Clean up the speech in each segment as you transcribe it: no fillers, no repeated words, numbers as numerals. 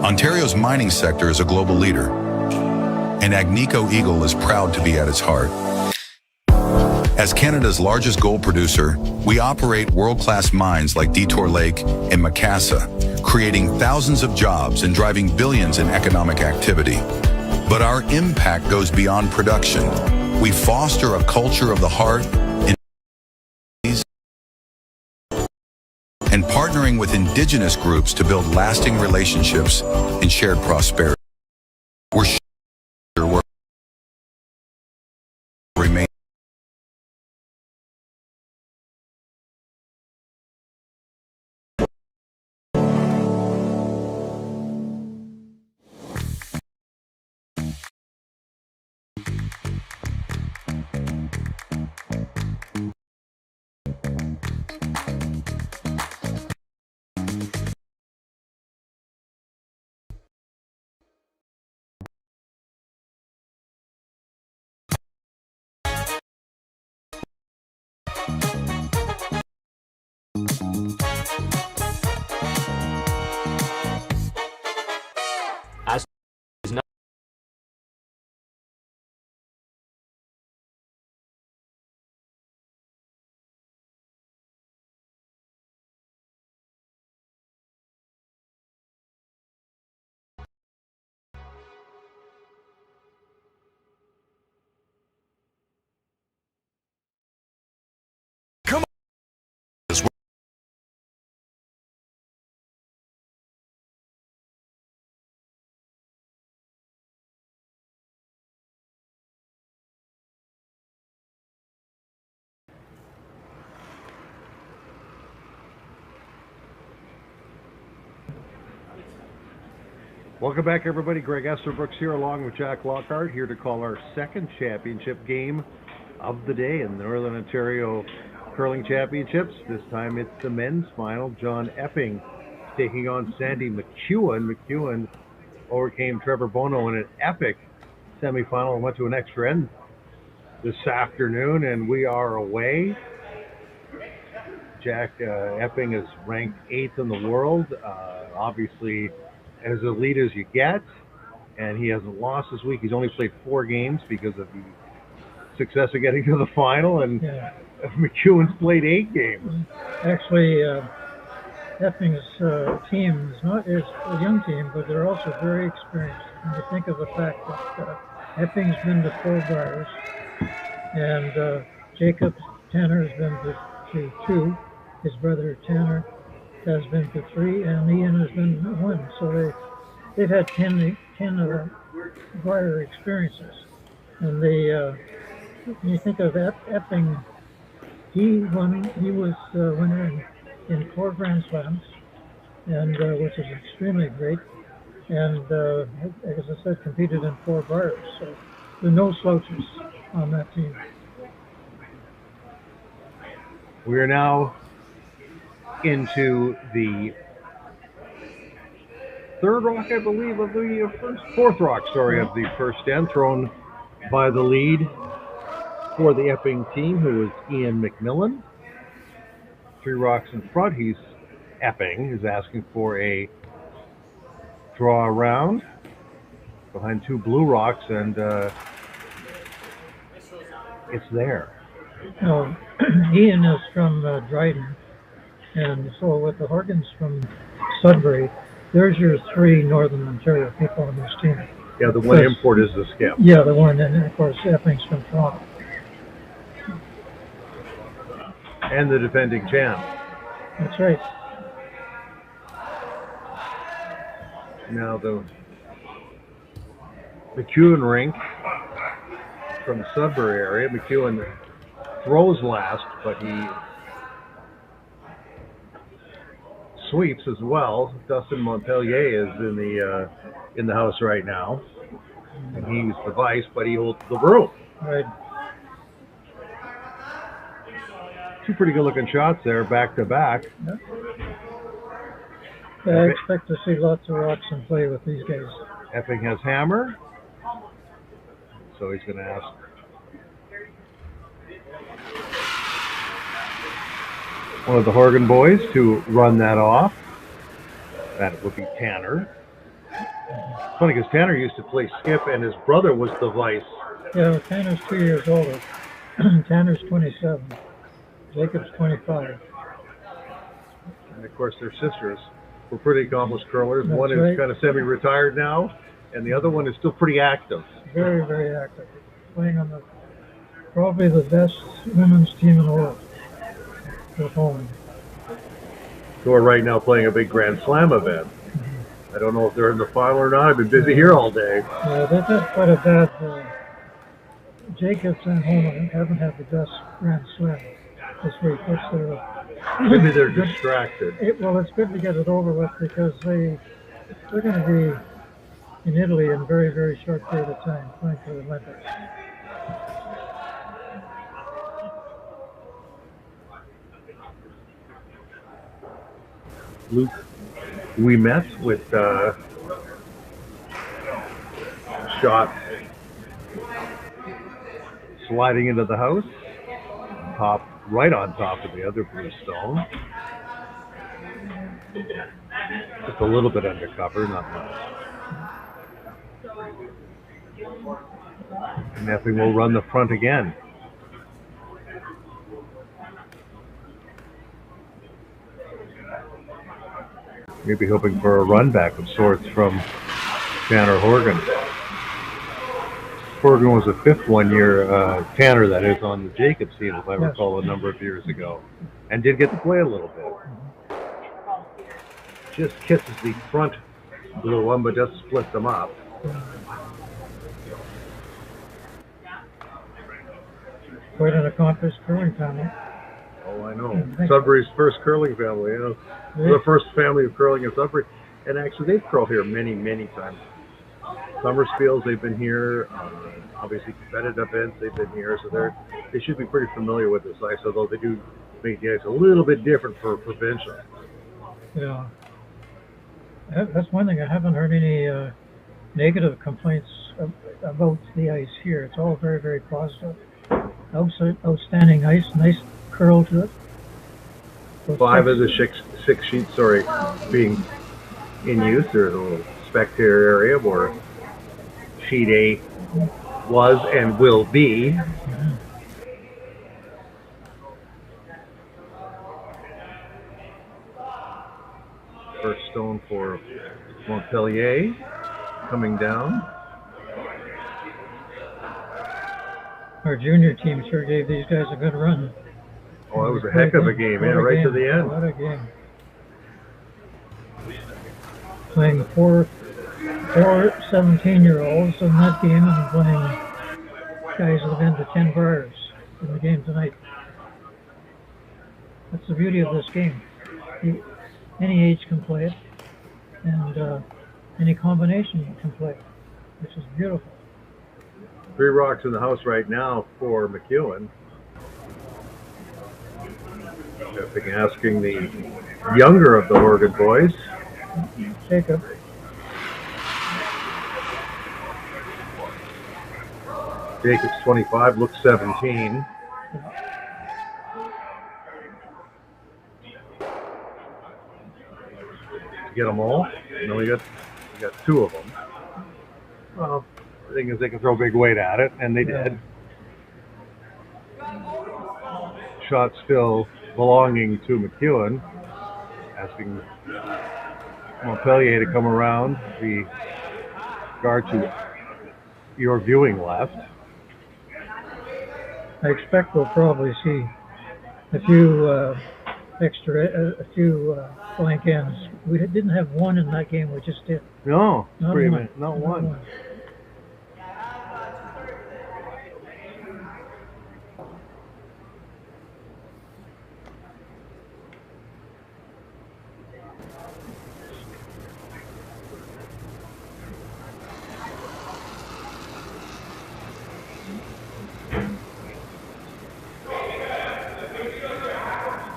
Ontario's mining sector is a global leader, and Agnico Eagle is proud to be at its heart. As Canada's largest gold producer, we operate world-class mines like Detour Lake and Macassa, creating thousands of jobs and driving billions in economic activity. But our impact goes beyond production. We foster a culture of the heart and partnering with Indigenous groups to build lasting relationships and shared prosperity. We're sure we're remain. Welcome back, everybody. Greg Esterbrooks here, along with Jack Lockhart, here to call our second championship game of the day in the Northern Ontario Curling Championships. This time it's the men's final. John Epping taking on Sandy MacEwan. MacEwan overcame Trevor Bono in an epic semifinal and went to an extra end this afternoon, and we are away. Jack Epping is ranked 8th in the world. Obviously, as elite as you get, and he hasn't lost this week. He's only played 4 games because of the success of getting to the final, and MacEwan's played 8 games. Actually, Epping's team is a young team, but they're also very experienced. When you think of the fact that Epping's been to 4 Briars, and Jacob Tanner has been to 2. His brother Tanner has been to 3, and Ian has been to 1. So they've had 10 Briar experiences. And when you think of Epping, he was winner in 4 Grand Slams, and which is extremely great. And as I said, competed in 4 Briars. So there are no slouches on that team. We are now into the 3rd rock, I believe, of the fourth rock, of the first end, thrown by the lead for the Epping team, who is Ian McMillan. 3 rocks in front. Epping is asking for a draw round behind 2 blue rocks, and it's there. No, Ian is from Dryden. And so with the Horgans from Sudbury, there's your 3 Northern Ontario people on this team. Yeah, the one import is the Skip. Yeah, the one, and of course Epping's from Toronto. And the defending champ. That's right. Now the MacEwan rink from the Sudbury area. MacEwan throws last, but he sweeps as well. Dustin Montpellier is in the house right now, and he's the vice, but he holds the broom. Right. 2 pretty good-looking shots there, back to back. Yep. Yeah, I expect to see lots of rocks in play with these guys. Epping has hammer, so he's going to ask. One of the Horgan boys to run that off. That would be Tanner. Funny because Tanner used to play skip, and his brother was the vice. Yeah, Tanner's 2 years older. Tanner's 27. Jacob's 25. And of course, their sisters were pretty accomplished curlers. That's One is right. kind of semi-retired now, and the other one is still pretty active. Very, very active. Playing on probably the best women's team in the world at home. Who are right now playing a big Grand Slam event. I don't know if they're in the final or not. I've been busy here all day. Yeah, they've had quite a bad. Jacobs and Holman haven't had the best Grand Slam this week. Maybe they're distracted. Well, it's good to get it over with because they're going to be in Italy in a very, very short period of time playing for the Olympics. Luke, we met with shot sliding into the house, right on top of the other blue stone. Just a little bit undercover, not much. And Epping will run the front again. Maybe hoping for a run back of sorts from Tanner Horgan. Horgan was a fifth 1 year, Tanner that is, on the Jacobs team, if I recall, a number of years ago. And did get to play a little bit. Just kisses the front blue one, but just splits them up. Quite an accomplished curling family. Oh, I know. Sudbury's first curling family, you know. The first family of curling in Sudbury. And actually, they've curled here many, many times. Summerspiels, they've been here. Obviously, competitive events, they've been here. So they should be pretty familiar with this ice, although they do make the ice a little bit different for Provincials. Yeah. That's one thing. I haven't heard any negative complaints about the ice here. It's all very, very positive. Outstanding ice, nice curl to it. Five of the six sheets, being in use. There's a little spectator area where sheet A was and will be. First stone for Montpellier coming down. Our junior team sure gave these guys a good run. Oh, it was a heck of a game, right to the end. What a game. Playing four 17-year-olds in that game and playing guys that have been to 10 bars in the game tonight. That's the beauty of this game. Any age can play it, and any combination can play it, which is beautiful. 3 rocks in the house right now for MacEwan. Epping asking the younger of the Horgan boys. Jacob. Jacob's 25, looks 17. Get them all? No, we got 2 of them. Well, the thing is they can throw big weight at it, and they did. Shot still belonging to MacEwan, asking Montpellier to come around the guard to your viewing left. I expect we'll probably see a few blank ends. We didn't have one in that game. We just did. No, not one.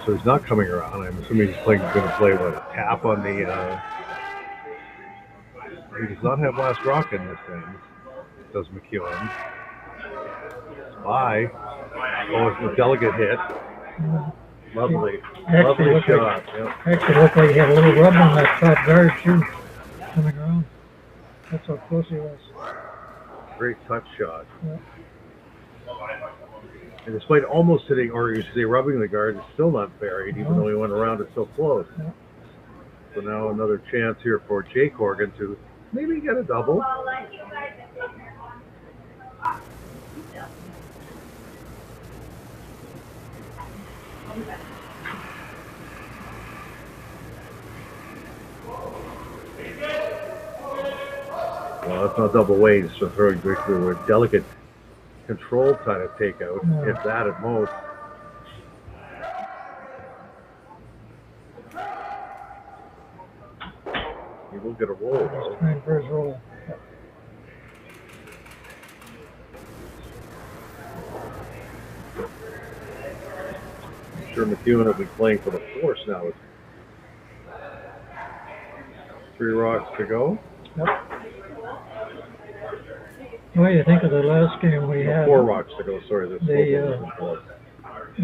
So he's not coming around. I'm assuming he's going to play with a tap on the. He does not have last rock in this thing. Does MacEwan? Spy. Oh, it's a delicate hit. Lovely shot. Actually looked like he had a little rub on that top guard too, coming around. That's how close he was. Great touch shot. Yeah. And despite almost hitting, or you say rubbing the guard, it's still not buried, even No. though he went around it so close. Yeah. So now another chance here for Jake Horgan to maybe get a double. Well, that's not double weight, it's just throwing directly with a delicate control kind of takeout, if that at most. He will get a roll, though. He's trying for his roll. I'm sure MacEwan will be playing for the force now with 3 rocks to go. Yep. What do you think of the last game we had? 4 rocks to go, sorry. They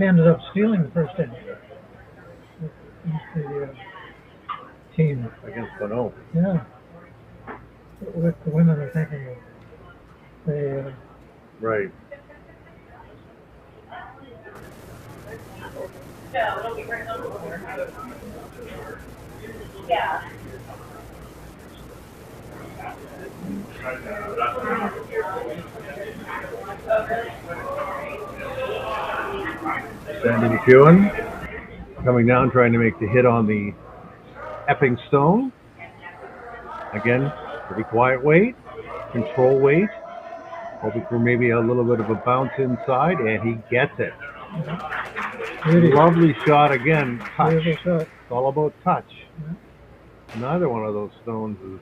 ended up stealing the first inning. The team. Against Bono. Yeah. With the women are thinking of. They, Right. Yeah. Sandy MacEwan coming down, trying to make the hit on the Epping stone. Again, pretty quiet weight, control weight. Hoping for maybe a little bit of a bounce inside, and he gets it. Beauty. Lovely shot again. Touch. Beautiful shot. It's all about touch. Yeah. Neither one of those stones is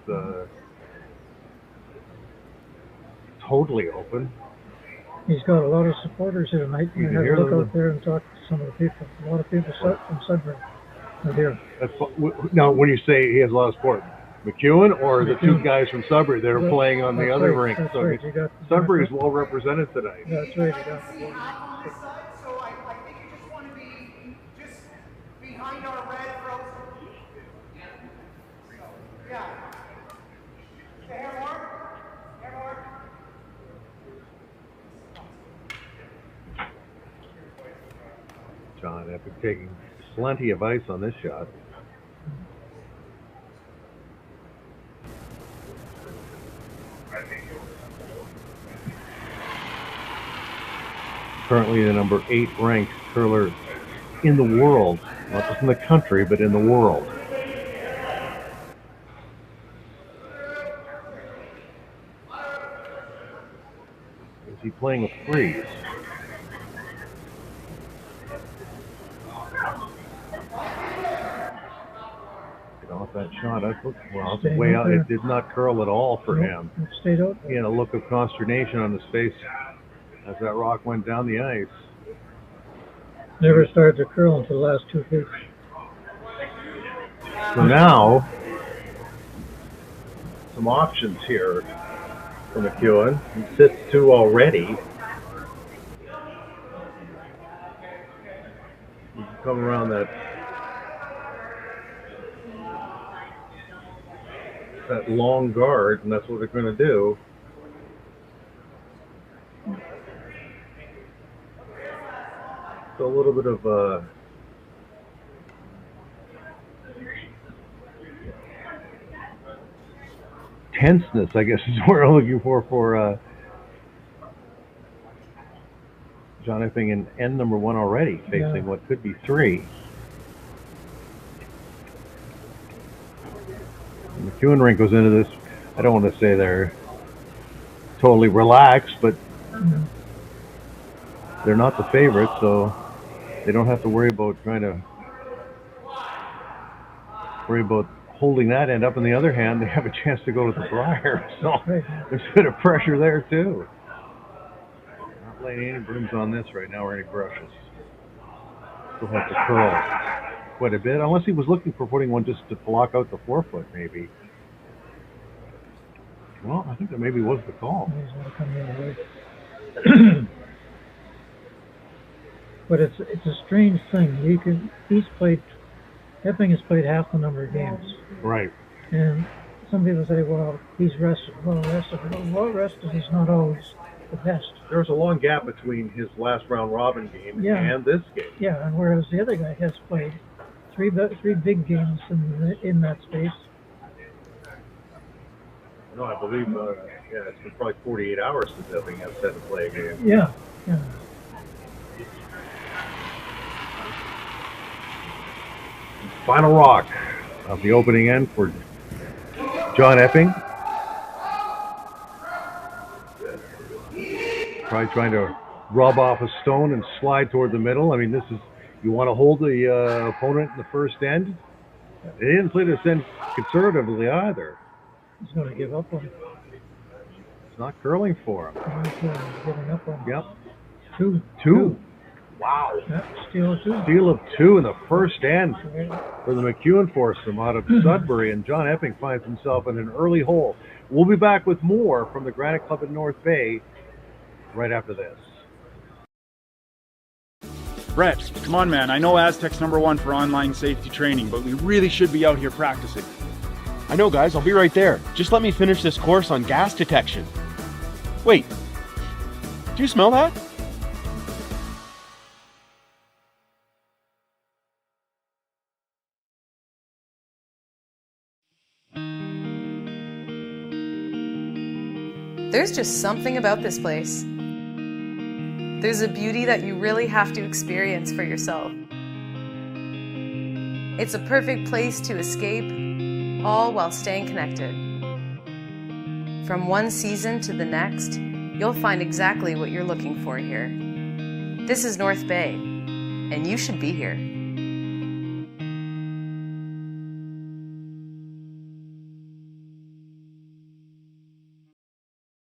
totally open. He's got a lot of supporters here tonight. You You can have hear to look them. out there and talk to some of the people. A lot of people from Sudbury are here. Now, when you say he has a lot of support, MacEwan or the 2 guys from Sudbury that are That's- playing on the that's other right, rink? that's So right. You got- Sudbury is well represented tonight. That's right. You got So I think you just want to be just behind our red frozen. So, yeah. Say hair more. Hair more. John Epping taking plenty of ice on this shot. Currently the number 8 ranked curler in the world, not just in the country, but in the world. Is he playing a freeze? Get off that shot. I looked, well, it's Staying way out out. there. It did not curl at all for him. It stayed out. He had a look of consternation on his face as that rock went down the ice. Never started to curl until the last 2 feet. So now, some options here for MacEwan. He sits 2 already. He can come around that long guard, and that's what they're going to do. So a little bit of tenseness, I guess, is what we're looking for John Epping in end number 1 already, facing what could be 3. The MacEwan rink goes into this, I don't want to say they're totally relaxed, but they're not the favorites, so they don't have to worry about holding that end up. On the other hand, they have a chance to go to the Briar, so there's a bit of pressure there too. Not laying any brooms on this right now or any brushes. Still have to curl quite a bit, unless he was looking for putting one just to block out the 4-foot maybe. Well, I think that maybe was the call. He's going to come the other way. But it's a strange thing. Epping has played half the number of games. Right. And some people say, well, he's rested, well rested. Well rested is not always the best. There's a long gap between his last round robin game Yeah. and this game. Yeah, and whereas the other guy has played three big games in that space. No, I believe, it's been probably 48 hours since Epping has had to play a game. Yeah. Final rock of the opening end for John Epping. Probably trying to rub off a stone and slide toward the middle. I mean, you want to hold the opponent in the first end. They didn't play this end conservatively either. He's going to give up on it. It's not curling for him. He's giving up on it. Yep. Two. Wow. Yep. Steal of two. Steal of two in the first end for the MacEwan foursome out of Sudbury, and John Epping finds himself in an early hole. We'll be back with more from the Granite Club in North Bay right after this. Brett, come on, man. I know Aztec's #1 for online safety training, but we really should be out here practicing. I know, guys. I'll be right there. Just let me finish this course on gas detection. Wait. Do you smell that? There's just something about this place. There's a beauty that you really have to experience for yourself. It's a perfect place to escape, all while staying connected. From one season to the next, you'll find exactly what you're looking for here. This is North Bay, and you should be here.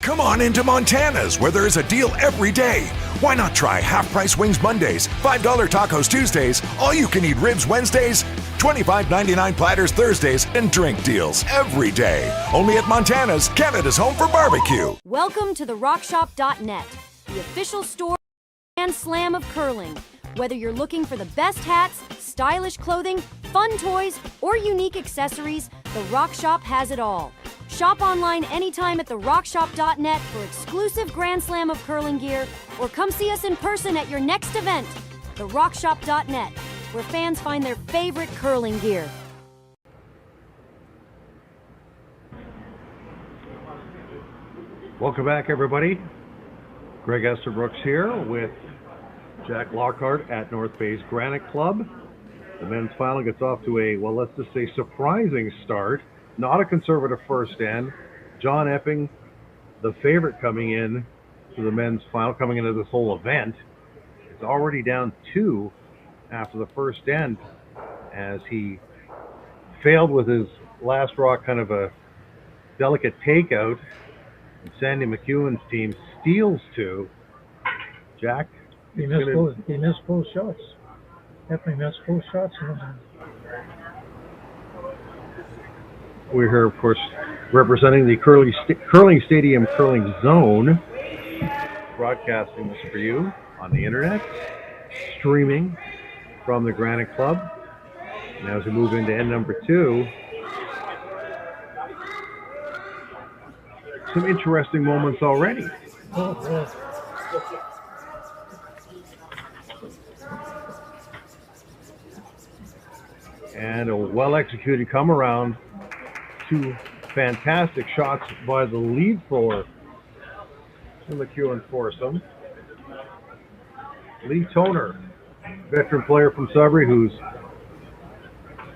Come on into Montana's, where there is a deal every day. Why not try half-price wings Mondays, $5 tacos Tuesdays, all-you-can-eat ribs Wednesdays, $25.99 platters Thursdays, and drink deals every day. Only at Montana's, Canada's home for barbecue. Welcome to therockshop.net, the official store and slam of curling. Whether you're looking for the best hats, stylish clothing, fun toys, or unique accessories, The Rock Shop has it all. Shop online anytime at therockshop.net for exclusive Grand Slam of curling gear, or come see us in person at your next event. Therockshop.net, where fans find their favorite curling gear. Welcome back, everybody. Greg Esterbrooks here with Jack Lockhart at North Bay's Granite Club. The men's final gets off to a, well, let's just say surprising start. Not a conservative first end. John Epping, the favorite coming in to the men's final, coming into this whole event, is already down 2 after the first end, as he failed with his last rock, kind of a delicate takeout. And Sandy MacEwan's team steals 2. Jack? He missed both shots. Epping missed both shots. We're here, of course, representing the Curling Stadium Curling Zone, broadcasting this for you on the internet, streaming from the Granite Club. And as we move into end number 2, some interesting moments already. And a well-executed come-around. 2 fantastic shots by the lead thrower in the MacEwan foursome. Lee Toner, veteran player from Sudbury, who's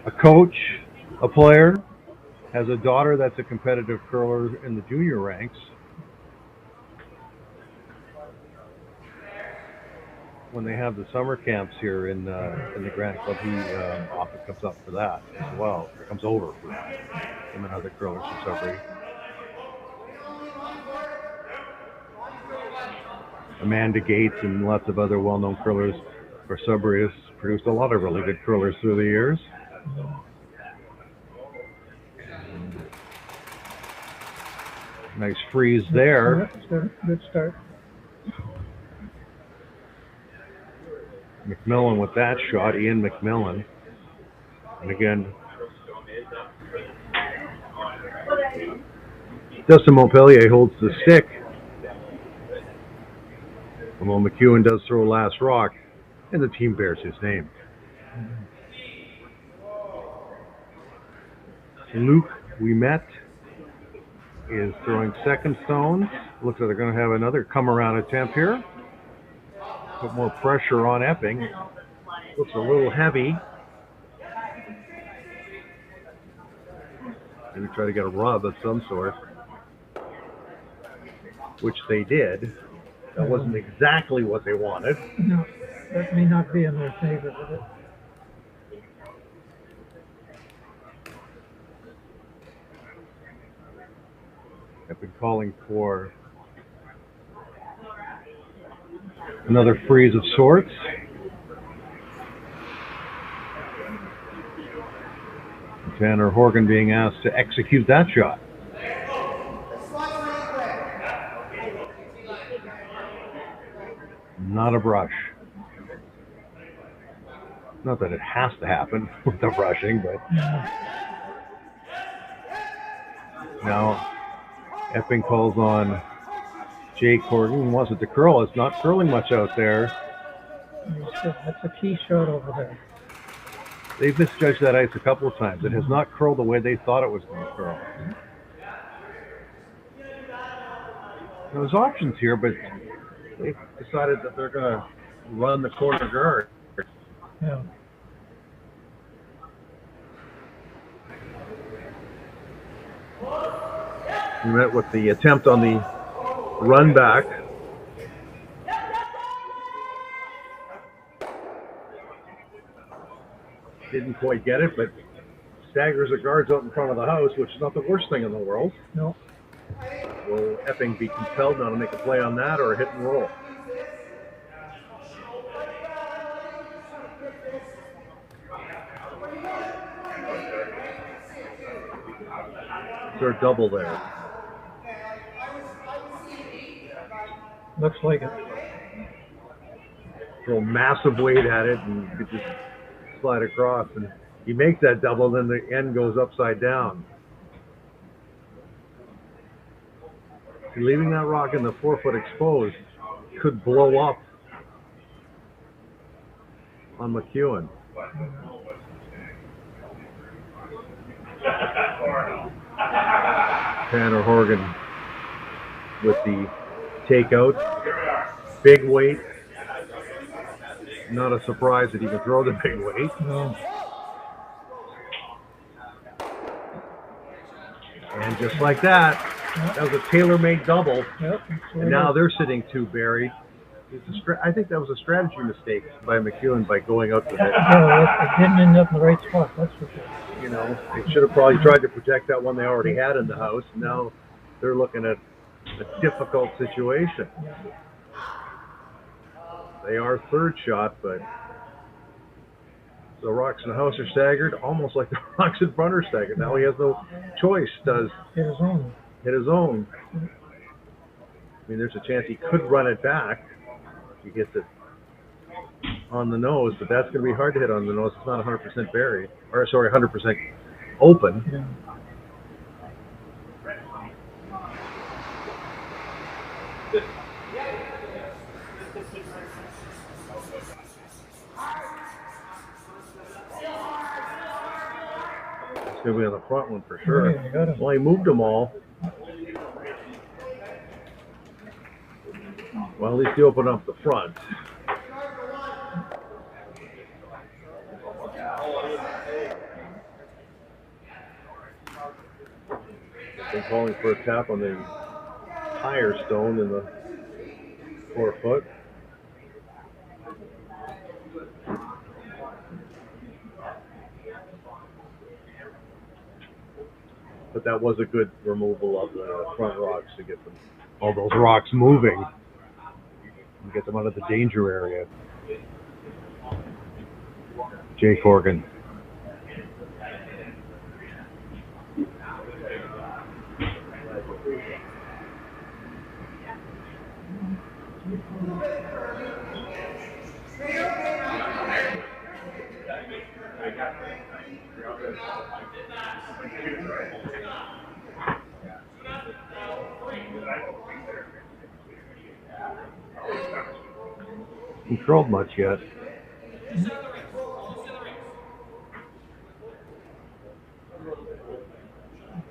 a coach, a player, has a daughter that's a competitive curler in the junior ranks. When they have the summer camps here in the Granite Club, he often comes up for that as well. Or comes over for that. Him and other curlers from Sudbury. Amanda Gates and lots of other well-known curlers for Sudbury has produced a lot of really good curlers through the years. Nice freeze there. Good start. McMillan with that shot, Ian McMillan. And again, Dustin Montpellier holds the stick. While MacEwan does throw last rock, and the team bears his name. Luke Ouimet is throwing second stone. Looks like they're going to have another come-around attempt here. Put more pressure on Epping. Looks a little heavy. Maybe try to get a rub of some sort, which they did. That wasn't exactly what they wanted. No, that may not be in their favor with it. I've been calling for another freeze of sorts. Tanner Horgan being asked to execute that shot. Not a brush. Not that it has to happen with the brushing, but now Epping calls on Jake Horgan. Wants it to curl. It's not curling much out there. That's a key shot over there. They've misjudged that ice a couple of times. It has not curled the way they thought it was going to curl. There's options here, but they've decided that they're going to run the corner guard. Yeah. We met with the attempt on the run back. Didn't quite get it, but staggers the guards out in front of the house, which is not the worst thing in the world. No. Will Epping be compelled now to make a play on that or a hit and roll? Is there a double there? Looks like it. Throw massive weight at it and you could just slide across, and you make that double, then the end goes upside down. Leaving that rock in the 4-foot exposed could blow up on MacEwan. Tanner Horgan with the takeout. Big weight. Not a surprise that he can throw the big weight. No. And just like that, that was a tailor-made double. Yep, and now they're sitting two buried. I think that was a strategy mistake by MacEwan by going out to the net. No, it didn't end up in the right spot, that's for sure. You know, they should have probably tried to protect that one they already had in the house. Now they're looking at a difficult situation. They are third shot, but the rocks in the house are staggered, almost like the rocks in front are staggered. Now he has no choice. Does hit his own. Hit his own. I mean, there's a chance he could run it back if he gets it on the nose, but that's going to be hard to hit on the nose. It's not 100% buried, or sorry, 100% open. Yeah. It's going to be on the front one for sure. Yeah, well, he moved them all. Well, at least he opened up the front. Been calling for a tap on the higher stone in the 4-foot. But that was a good removal of the front rocks to get them, all those rocks moving and get them out of the danger area. Jake Horgan. hasn't curled much yet.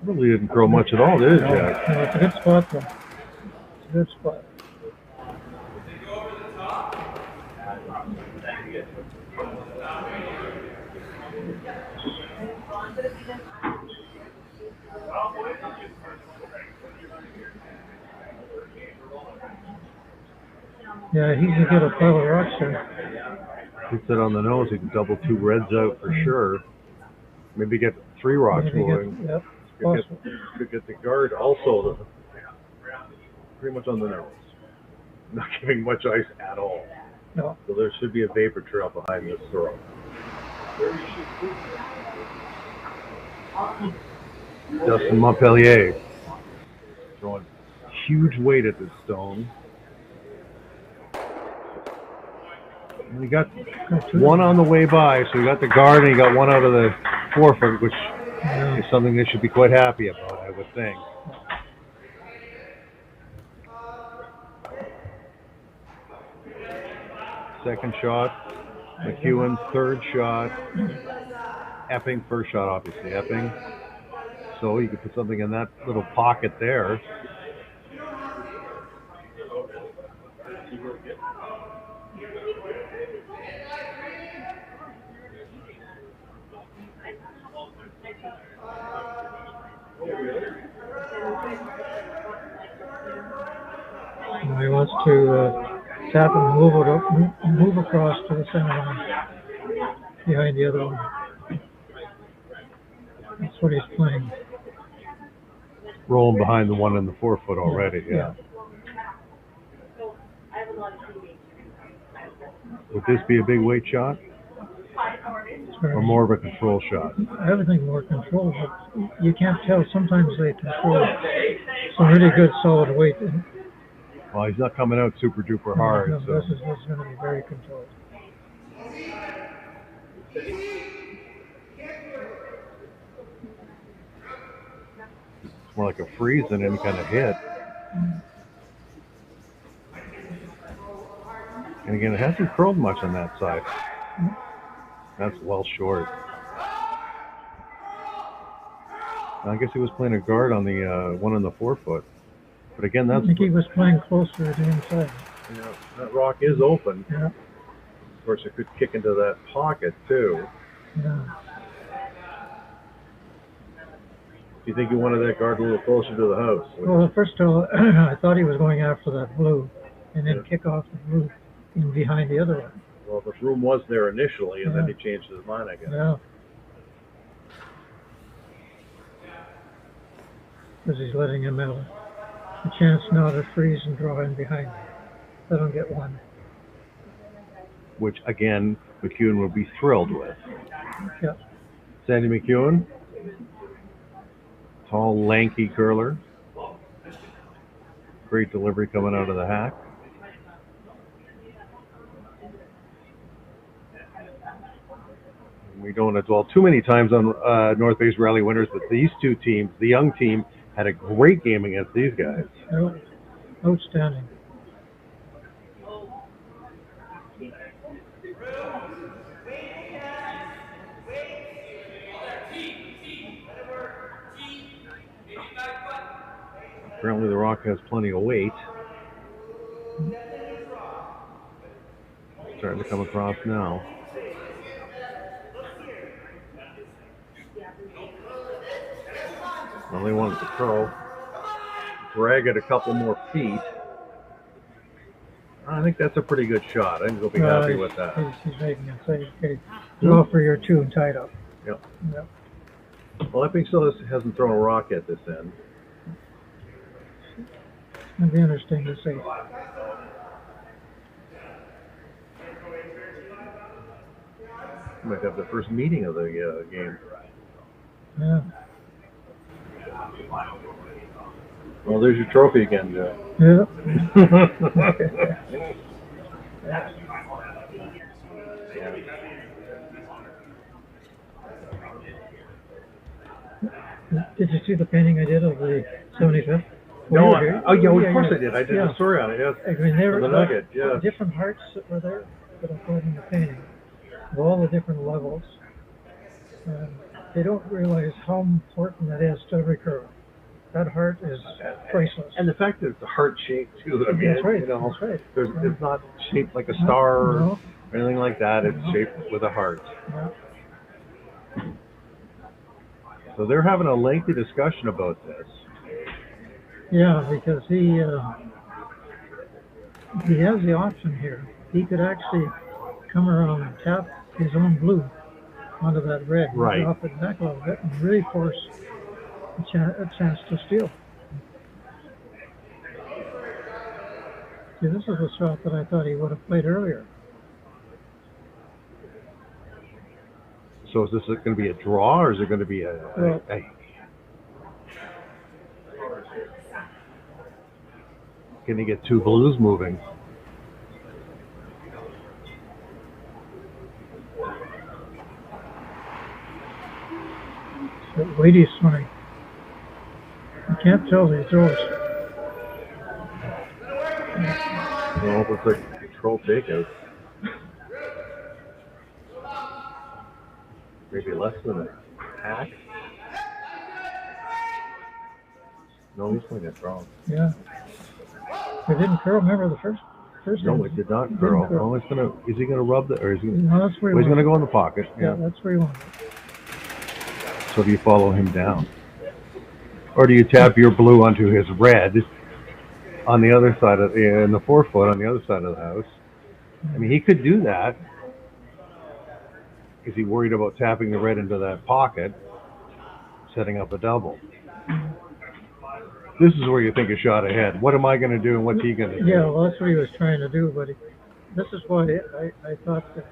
Really didn't curl much at all, did it, Jack? No, it's a good spot, though. It's a good spot. Yeah, he can get a pile of rocks there. Hits it on the nose, he can double 2 reds out for sure. Maybe get 3 rocks moving. Yep, Could get the guard also pretty much on the nose. Not giving much ice at all. No. So there should be a vapor trail behind this throw. Dustin Montpellier throwing huge weight at this stone. And he got one on the way by, so he got the guard and he got one out of the 4-foot, which is something they should be quite happy about, I would think. Second shot, MacEwan, third shot, Epping, first shot obviously, Epping. So you could put something in that little pocket there. He wants to tap and move across to the center line behind the other one. That's what he's playing. Rolling behind the one in the 4-foot already, yeah. Would this be a big weight shot? Or more of a control shot? Everything more controlled, but you can't tell. Sometimes they control some really good solid weight. Well, he's not coming out super duper hard. No, so. this is going to be very controlled. It's more like a freeze than any kind of hit. And again, it hasn't curled much on that side. That's well short. I guess he was playing a guard on the one on the 4-foot. But again, that's... I think he was playing closer to the inside. Yeah, that rock is open. Yeah. Of course, it could kick into that pocket, too. Yeah. Do you think he wanted that guard a little closer to the house? Well, first of all, I thought he was going after that blue and then kick off the blue in behind the other one. Well, the room was there initially, and then he changed his mind, I guess. Yeah. Because he's letting him have a chance now to freeze and draw in behind him. Let him get one. Which, again, MacEwan would be thrilled with. Yeah. Sandy MacEwan. Tall, lanky curler. Great delivery coming out of the hack. We don't want to dwell too many times on North Bay's rally winners, but these two teams, the young team, had a great game against these guys. Oh, outstanding. Apparently the rock has plenty of weight. Starting to come across now. Well, they wanted to throw. Drag it a couple more feet. I think that's a pretty good shot. I think he'll be happy with that. He's making it. So okay, go for your 2 and tied up. Yep. Yep. Well, Epping still hasn't thrown a rock at this end. It's going to be interesting to see. Might have the first meeting of the game. Yeah. Well, there's your trophy again, Joe. Yeah. Did you see the painting I did of the 75th? No, you did. oh yeah, Yeah, of course yeah. I did. I did Yeah. a story on it. Yes. I mean, they were The Nugget. Yeah. different hearts that were there that I put in the painting, of all the different levels. And they don't realize how important that is to every curler. That heart is priceless. And the fact that it's a heart shape too. I mean, That's right. You know, That's right. it's not shaped like a star No. or anything like that. It's No. shaped with a heart. Yeah. So they're having a lengthy discussion about this. Yeah, because he has the option here. He could actually come around and tap his own blue onto that red, Right. drop it back a little bit, and really force a chance to steal. See, this is a shot that I thought he would have played earlier. So is this going to be a draw, or is it going to be Well- Can he get two blues moving? So weighty swing. You can't tell the throws. Well, it looks like control takeout. Maybe less than a hack. No, he's playing it wrong. Yeah. It didn't curl. Remember the first No, game? it did not Didn't curl. curl. No, is he gonna rub the, or is he? No, that's where Well, he he's gonna wanted. go in the pocket. Yeah, that's where he wanted. So do you follow him down, or do you tap your blue onto his red on the other side of in the 4 foot on the other side of the house? I mean, he could do that. Is he worried about tapping the red into that pocket, setting up a double? This is where you think a shot ahead. What am I going to do, and what's he going to do? Yeah, well, that's what he was trying to do, but this is why I thought that,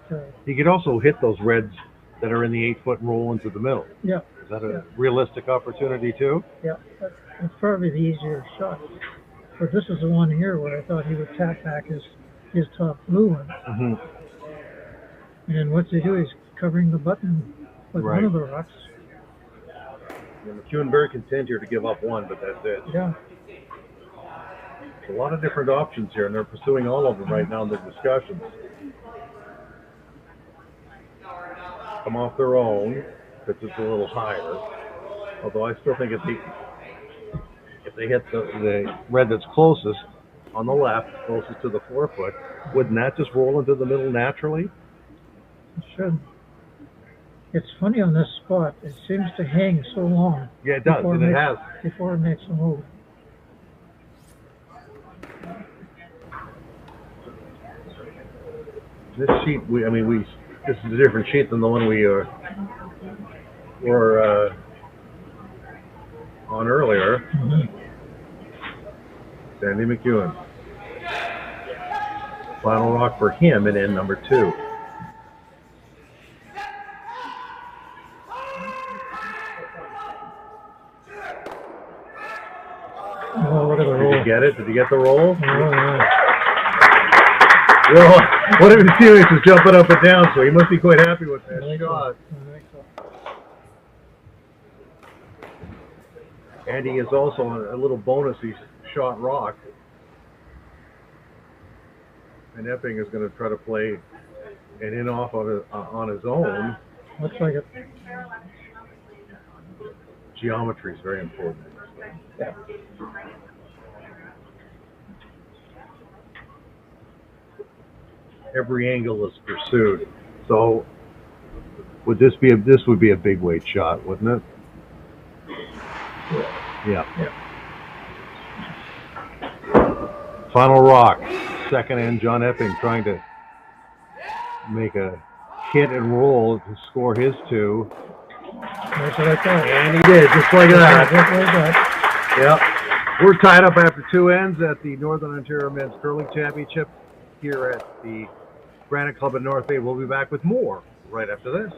He could also hit those reds that are in the 8 foot and roll into the middle. yeah, Is that a realistic opportunity too? yeah, that's probably the easier shot. But this is the one here where I thought he would tap back his top blue one. Mm-hmm. And what's he do? He's covering the button with one of the rocks. Yeah, MacEwan very content here to give up one, but that's it. Yeah. There's a lot of different options here, and they're pursuing all of them right now in their discussions. Come off their own, because it's a little higher. Although I still think if they hit the red that's closest on the left, closest to the 4 foot, wouldn't that just roll into the middle naturally? It should. It's funny on this spot. It seems to hang so long. Yeah, it does, and it has. Before it makes a move. This sheet, this is a different sheet than the one we were on earlier. Mm-hmm. Sandy MacEwan. Final rock for him and in number 2. Oh, look at the roll. Did you get it? Did you get the roll? Oh, yeah. Well, one of his teammates was jumping up and down, so he must be quite happy with that I think so. shot. I think so. And he is also a little bonus. He's shot rock. And Epping is going to try to play an in off on his own. Looks like it. Geometry is very important. Yeah. Every angle is pursued. So would this would be a big weight shot, wouldn't it? Yeah. Final rock. Second end, John Epping trying to make a hit and roll to score his 2. That's what I thought. And he did, just like that. Just like that. Yep. We're tied up after 2 ends at the Northern Ontario Men's Curling Championship here at the Granite Club in North Bay. We'll be back with more right after this.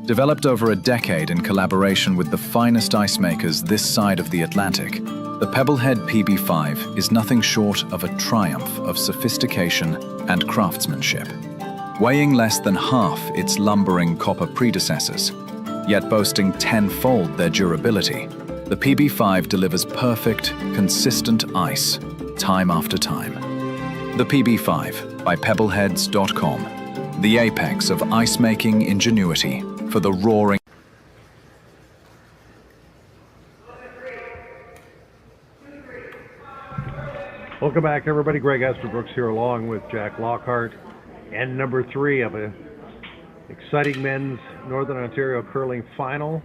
Developed over a decade in collaboration with the finest ice makers this side of the Atlantic, the Pebblehead PB5 is nothing short of a triumph of sophistication and craftsmanship. Weighing less than half its lumbering copper predecessors, yet boasting tenfold their durability, the PB5 delivers perfect, consistent ice, time after time. The PB5 by Pebbleheads.com, the apex of ice-making ingenuity for the roaring. Welcome back, everybody. Greg Esterbrooks here along with Jack Lockhart. And number 3 of an exciting men's Northern Ontario curling final.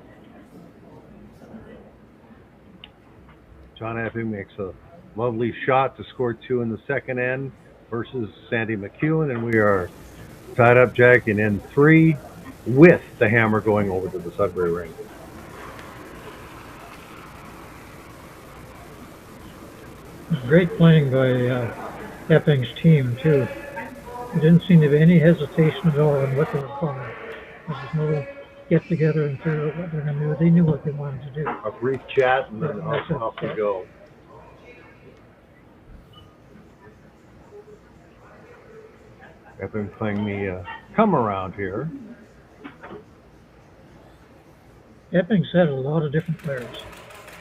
John Epping makes a lovely shot to score 2 in the second end versus Sandy MacEwan, and we are tied up, Jack, in end 3 with the hammer going over to the Sudbury ring. Great playing by Epping's team, too. There didn't seem to be any hesitation at all in what they were calling. There was no get together and figure out what they're going to do. They knew what they wanted to do. A brief chat and then off we go. Epping playing the come around here. Epping's had a lot of different players.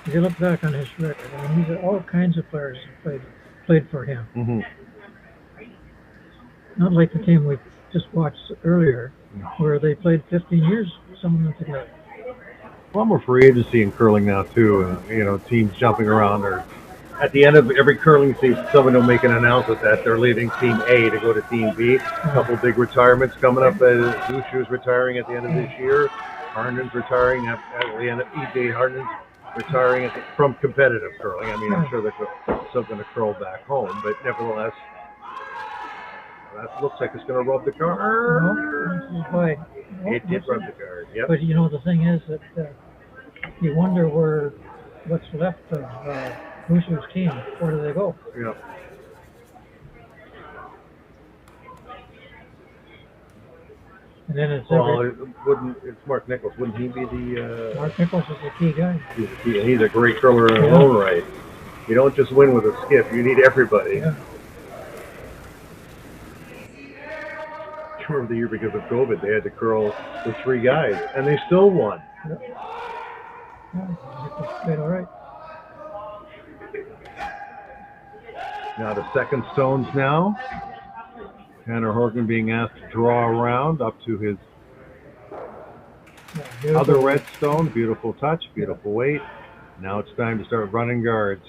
If you look back on his record, I mean, he's had all kinds of players that played for him. Mm-hmm. Not like the team we just watched earlier, where they played 15 years, some of them together. Well, more free agency in curling now too, and teams jumping around. Or at the end of every curling season, someone will make an announcement that they're leaving Team A to go to Team B. A couple big retirements coming up. Zushu's retiring at the end of this year. Harnden's retiring at the end of E.J. Harnden's retiring from competitive curling. I mean, I'm sure they're still going to curl back home, but nevertheless, that looks like it's going to rub the card. No, it did rub the card, yep. But the thing is that you wonder what's left of Zushu's team. Where do they go? Yeah. And then it's it's Mark Nichols. Wouldn't he be the... Mark Nichols is the key guy. He's a great curler in his own right. You don't just win with a skiff. You need everybody. Yeah. I remember the year because of COVID, they had to curl with 3 guys, and they still won. Yeah, Nichols played all right. Now the second stones now. Tanner Horgan being asked to draw around up to his other red stone. Beautiful touch, beautiful weight. Now it's time to start running guards.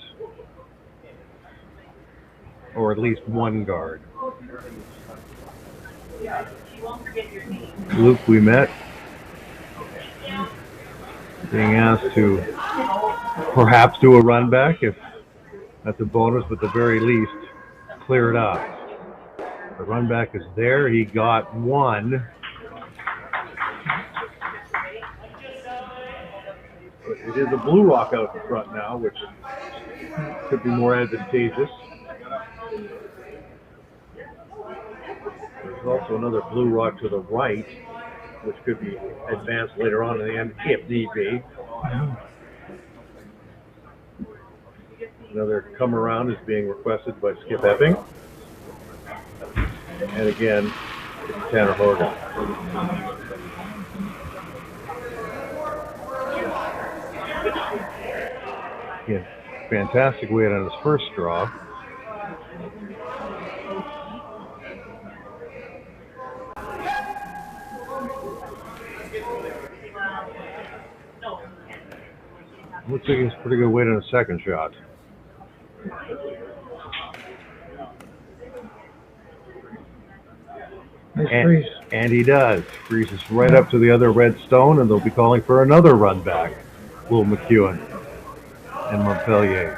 Or at least one guard. Luke, we met. Being asked to perhaps do a run back if that's a bonus, but at the very least, clear it up. The run back is there. He got one. It is a blue rock out in front now, which could be more advantageous. There's also another blue rock to the right, which could be advanced later on in the end, if need be. Another come around is being requested by Skip Epping. And again, it's Tanner Horgan. Again, fantastic weight on his first draw. Looks like he's pretty good weight on a second shot. And he does. Freezes right up to the other red stone, and they'll be calling for another run back. Will MacEwan and Montpellier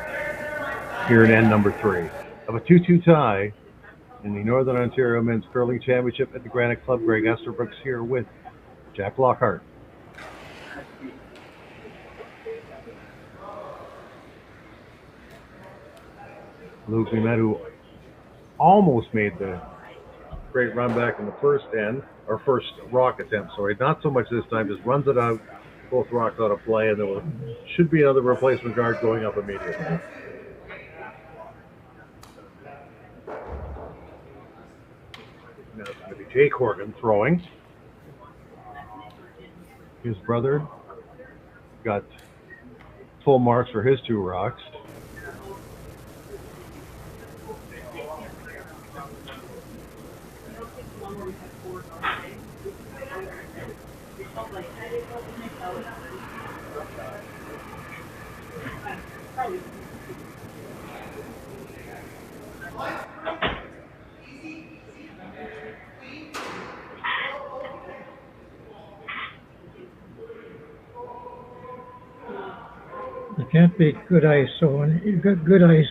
here in end number 3 of a 2-2 tie in the Northern Ontario Men's Curling Championship at the Granite Club. Greg Esterbrooks here with Jack Lockhart. Luke Mimet, who almost made the great run back in the first end, or first rock attempt, sorry. Not so much this time, just runs it out, both rocks out of play, and there should be another replacement guard going up immediately. Now it's going to be Jake Horgan throwing. His brother got full marks for his 2 rocks. You can't beat good ice, so when you got good ice,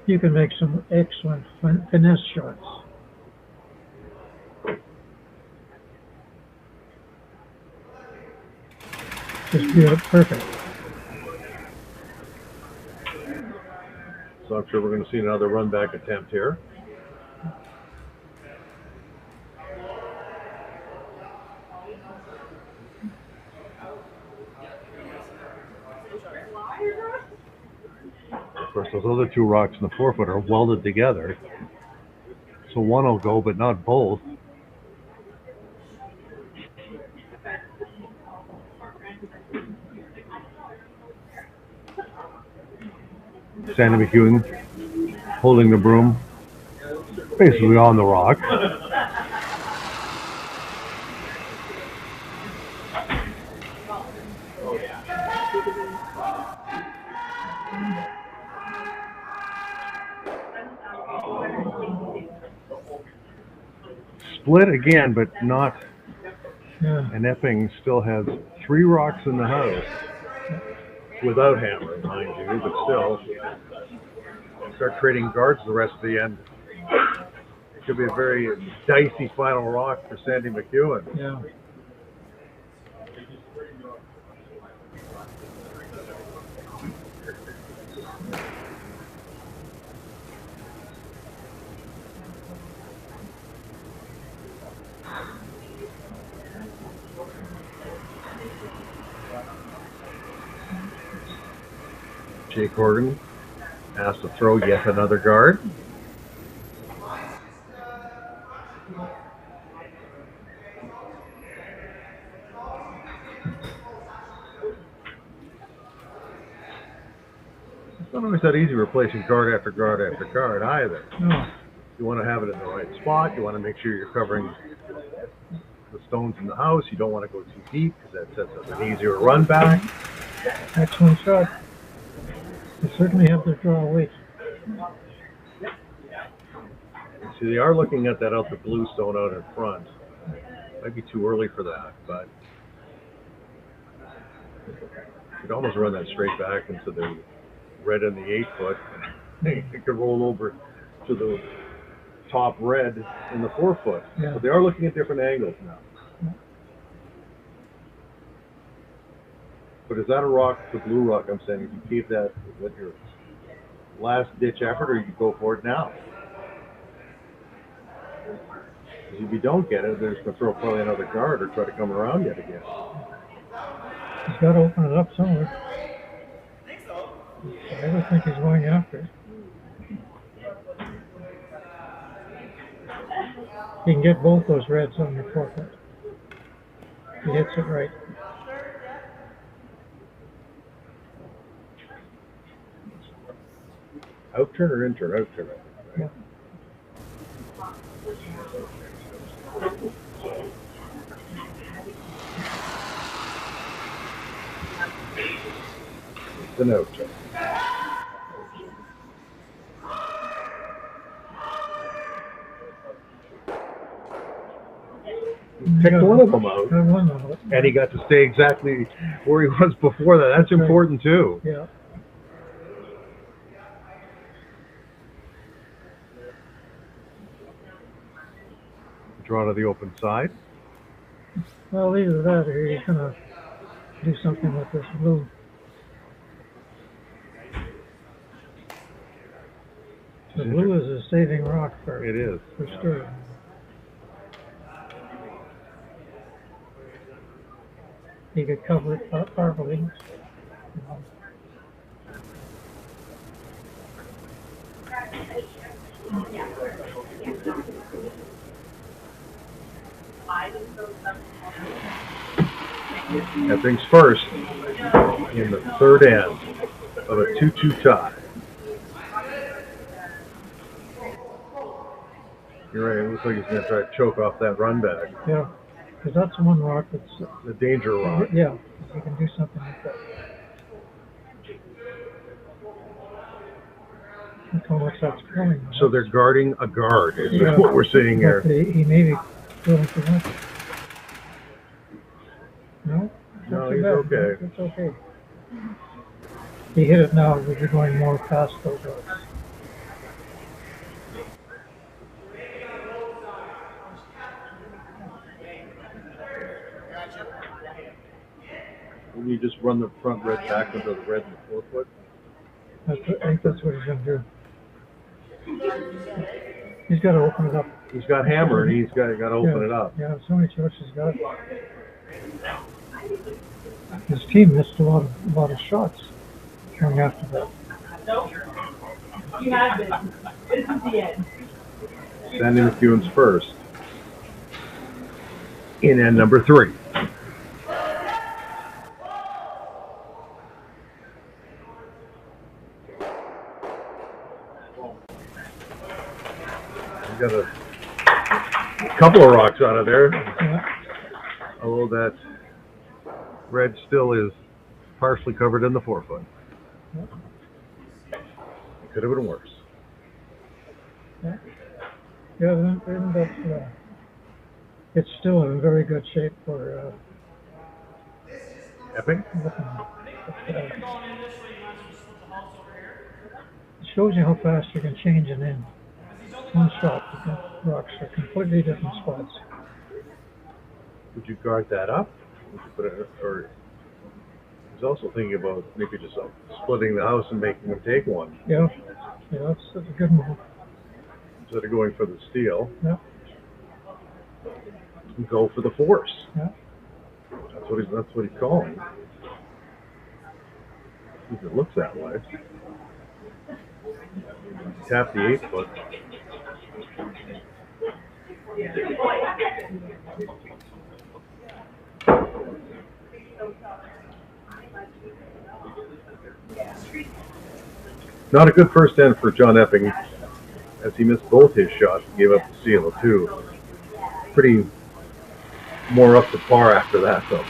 you can make some excellent finesse shots. Just beautiful, perfect. So I'm sure we're going to see another run back attempt here. Of course, those other 2 rocks in the 4-foot are welded together. So one will go, but not both. Sandy MacEwan holding the broom, basically on the rock. Split again, but not. Yeah. And Epping still has 3 rocks in the house without hammering, mind you, but still. Start trading guards the rest of the end. It could be a very dicey final rock for Sandy MacEwan. Yeah. Jake Horgan has to throw yet another guard. It's not always that easy replacing guard after guard after guard either. No. You want to have it in the right spot. You want to make sure you're covering the stones in the house. You don't want to go too deep because that sets up an easier run back. Excellent shot. They certainly have to draw weight. See, they are looking at that out the blue stone out in front. Might be too early for that, but you could almost run that straight back into the red in the 8-foot. It could roll over to the top red in the 4-foot. Yeah. But they are looking at different angles now. But is that a rock, the blue rock I'm saying, if you keep that with your last ditch effort, or you go for it now? Because if you don't get it, they're just going to throw probably another guard or try to come around yet again. He's got to open it up somewhere. I don't think he's going after it. He can get both those reds on the 4-foot. He hits it right. Out turn or in turn? Out turn. Yeah. It's an out turn. Picked one of them out, and he got to stay exactly where he was before that. That's important too. Yeah. Draw to the open side. Well, either that or he's going to do something with this blue. The blue is a saving rock for It is. for sure. he could cover it properly. You know. Epping's first in the third end of a 2-2 tie. You're right, it looks like he's going to try to choke off that run back. Yeah, because that's the one rock that's... The danger rock. Yeah, you can do something like that. Look how much that's growing. So they're guarding a guard, is what we're seeing here. He may be going too much. No? No, he's okay. It's okay. He hit it now, we'll be going more past those rocks. Will you just run the front red back into the red in the 4 foot? I think that's what he's going to do. He's got to open it up. He's got hammer and he's got to open it up. Yeah, so many choices he's got. His team missed a lot of shots coming after that. You have been. This is the end. Sandy MacEwan's first. In end number 3. Got a couple of rocks out of there. Yeah. Although that red still is partially covered in the 4 foot. Yeah. It could have been worse. Yeah, it's still in very good shape for Epping? It shows you how fast you can change an end. One shot, the rocks are completely different spots. Would you guard that up? Would you put it, or he's also thinking about maybe just splitting the house and making them take one. Yeah, that's a good move. Instead of going for the steal, Yeah, go for the force. yeah. That's what he's calling. At least it looks that way. Tap the 8 foot. Not a good first end for John Epping, as he missed both his shots and gave up the steal too. Pretty more up to par after that though.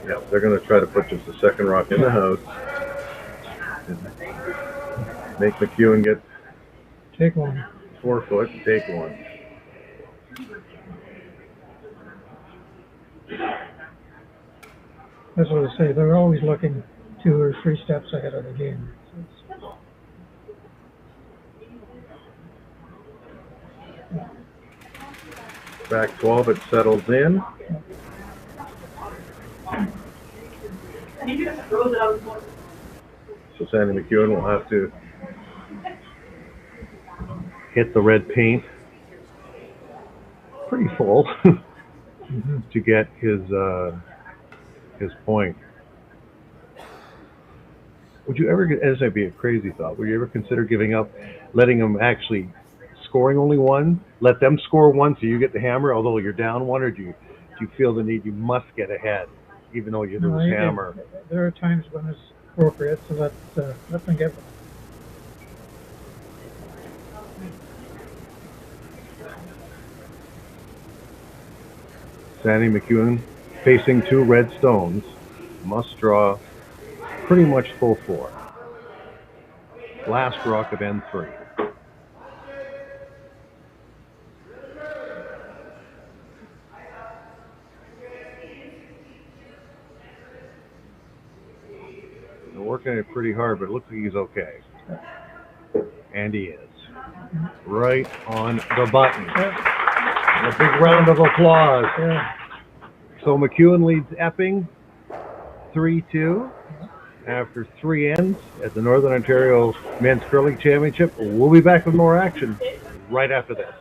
Yeah, they're going to try to put just the second rock in the house. Make MacEwan get Take one. 4 foot and take one. That's what I say. They're always looking 2 or 3 steps ahead of the game. Back 12, it settles in. So Sandy MacEwan will have to hit the red paint pretty full to get his point. Would you ever, as might be a crazy thought, would you ever consider giving up, letting them actually scoring only one, let them score one so you get the hammer, although you're down one, or do you feel the need you must get ahead, even though you lose hammer? There are times when it's appropriate to let them get one. Sandy MacEwan facing 2 red stones, must draw pretty much full 4. Last rock of end 3. They're working it pretty hard, but it looks like he's okay. And he is. Right on the button. A big round of applause. Yeah. So MacEwan leads Epping 3-2 after 3 ends at the Northern Ontario Men's Curling Championship. We'll be back with more action right after this.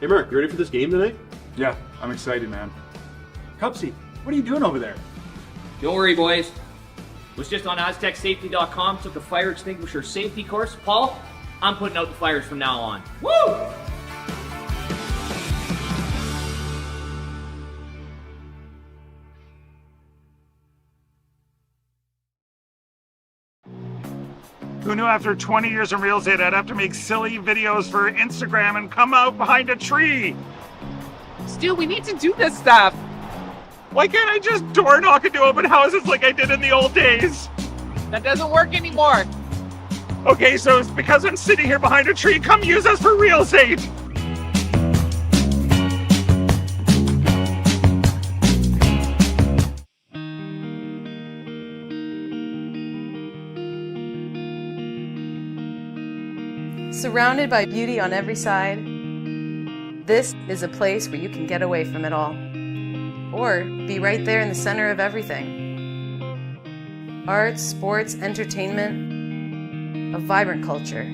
Hey Mark, you ready for this game tonight? Yeah, I'm excited, man. Cupsy, what are you doing over there? Don't worry, boys. Was just on AztecSafety.com, took a fire extinguisher safety course. Paul, I'm putting out the fires from now on. Woo! Who knew after 20 years in real estate I'd have to make silly videos for Instagram and come out behind a tree? Stu, we need to do this stuff. Why can't I just door knock into open houses like I did in the old days? That doesn't work anymore. Okay, so it's because I'm sitting here behind a tree. Come use us for real estate. Surrounded by beauty on every side, this is a place where you can get away from it all, or be right there in the center of everything. Arts, sports, entertainment, a vibrant culture.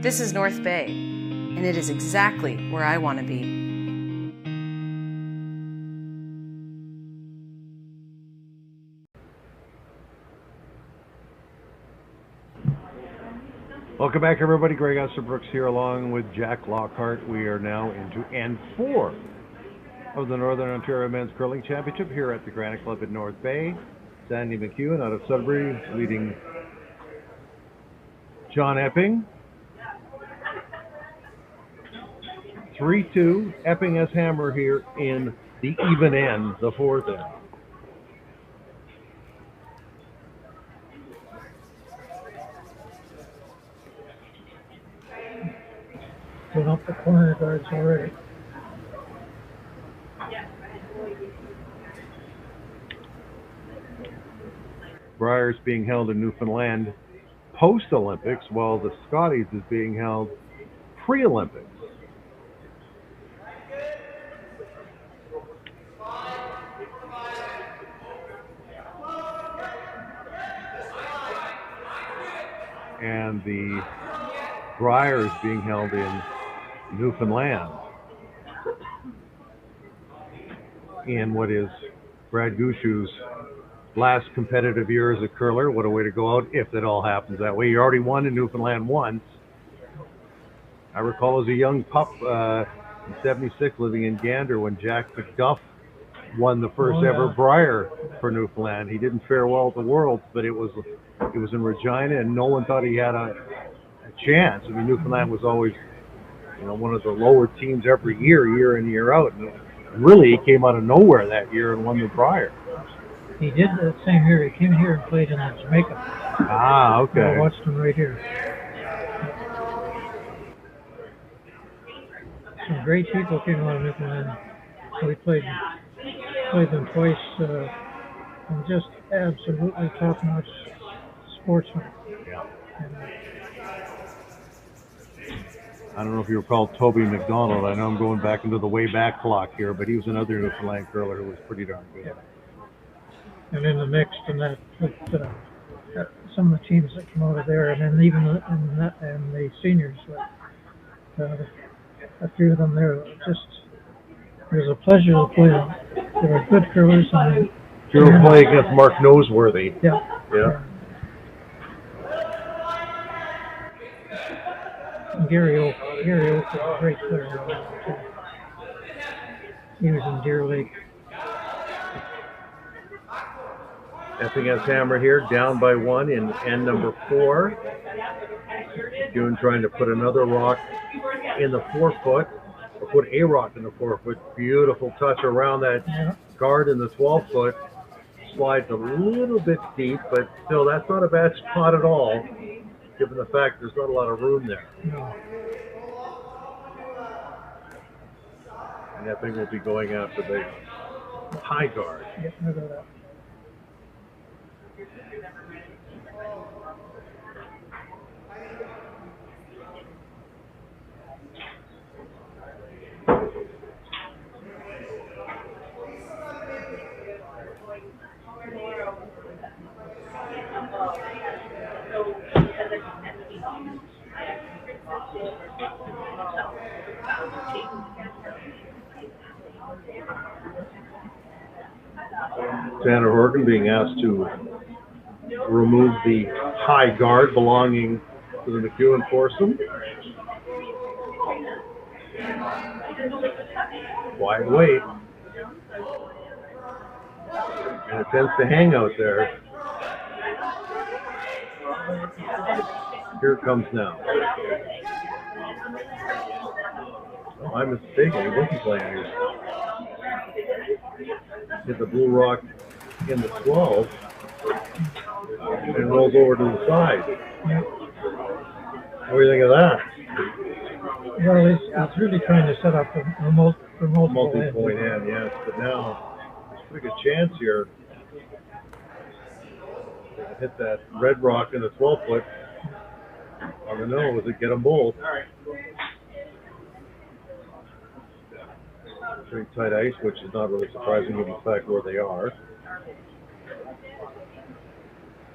This is North Bay, and it is exactly where I want to be. Welcome back, everybody. Greg Estabrook here along with Jack Lockhart. We are now into N4 of the Northern Ontario Men's Curling Championship here at the Granite Club in North Bay. Sandy MacEwan out of Sudbury leading John Epping. 3-2. Epping has hammer here in the even end, the fourth end. Going up the corner guards already. Briars being held in Newfoundland post-Olympics, while the Scotties is being held pre-Olympics. And the Briars being held in Newfoundland in what is Brad Gushu's last competitive year as a curler. What a way to go out if it all happens that way. You already won in Newfoundland once. I recall as a young pup in '76 living in Gander when Jack McDuff won the first ever Briar for Newfoundland. He didn't fare well at the Worlds, but it was in Regina, and no one thought he had a chance. I mean, Newfoundland was always, one of the lower teams every year in, year out. And really, he came out of nowhere that year and won the Briar. He did that same year. He came here and played in Jamaica. Ah, okay. I watched him right here. Some great people came out of Newfoundland. We played them twice, and just absolutely top-notch sportsmen. Yeah. I don't know if you recall Toby McDonald. I know I'm going back into the way back clock here, but he was another Newfoundland curler who was pretty darn good. Yeah. And in the mix, and that with some of the teams that came out of there, and then even and the seniors, a few of them there, it was a pleasure to play them. They were good curlers. You were playing against Mark Noseworthy. Yeah. And Gary Oak was a great player. He was in Deer Lake. Epping has hammer here, down by one in end number 4. Dune trying to put another rock in the 4-foot, or put a rock in the 4-foot. Beautiful touch around that guard in the 12-foot. Slides a little bit deep, but still, that's not a bad spot at all, given the fact there's not a lot of room there. No. And Epping will be going after the high guard. Get rid of that. Tanner Horgan being asked to remove the high guard belonging to the MacEwan foursome. Wide weight. And it tends to hang out there. Here it comes now. Oh, I'm mistaken. He wasn't playing here. Hit the blue rock in the 12 and rolls over to the side. What do you think of that? Well, it's really trying to set up a multi-point end, yes. But now, there's a pretty good chance here. Hit that red rock in the 12-foot. I don't know, does it get them both? Pretty tight ice, which is not really surprising given the fact where they are.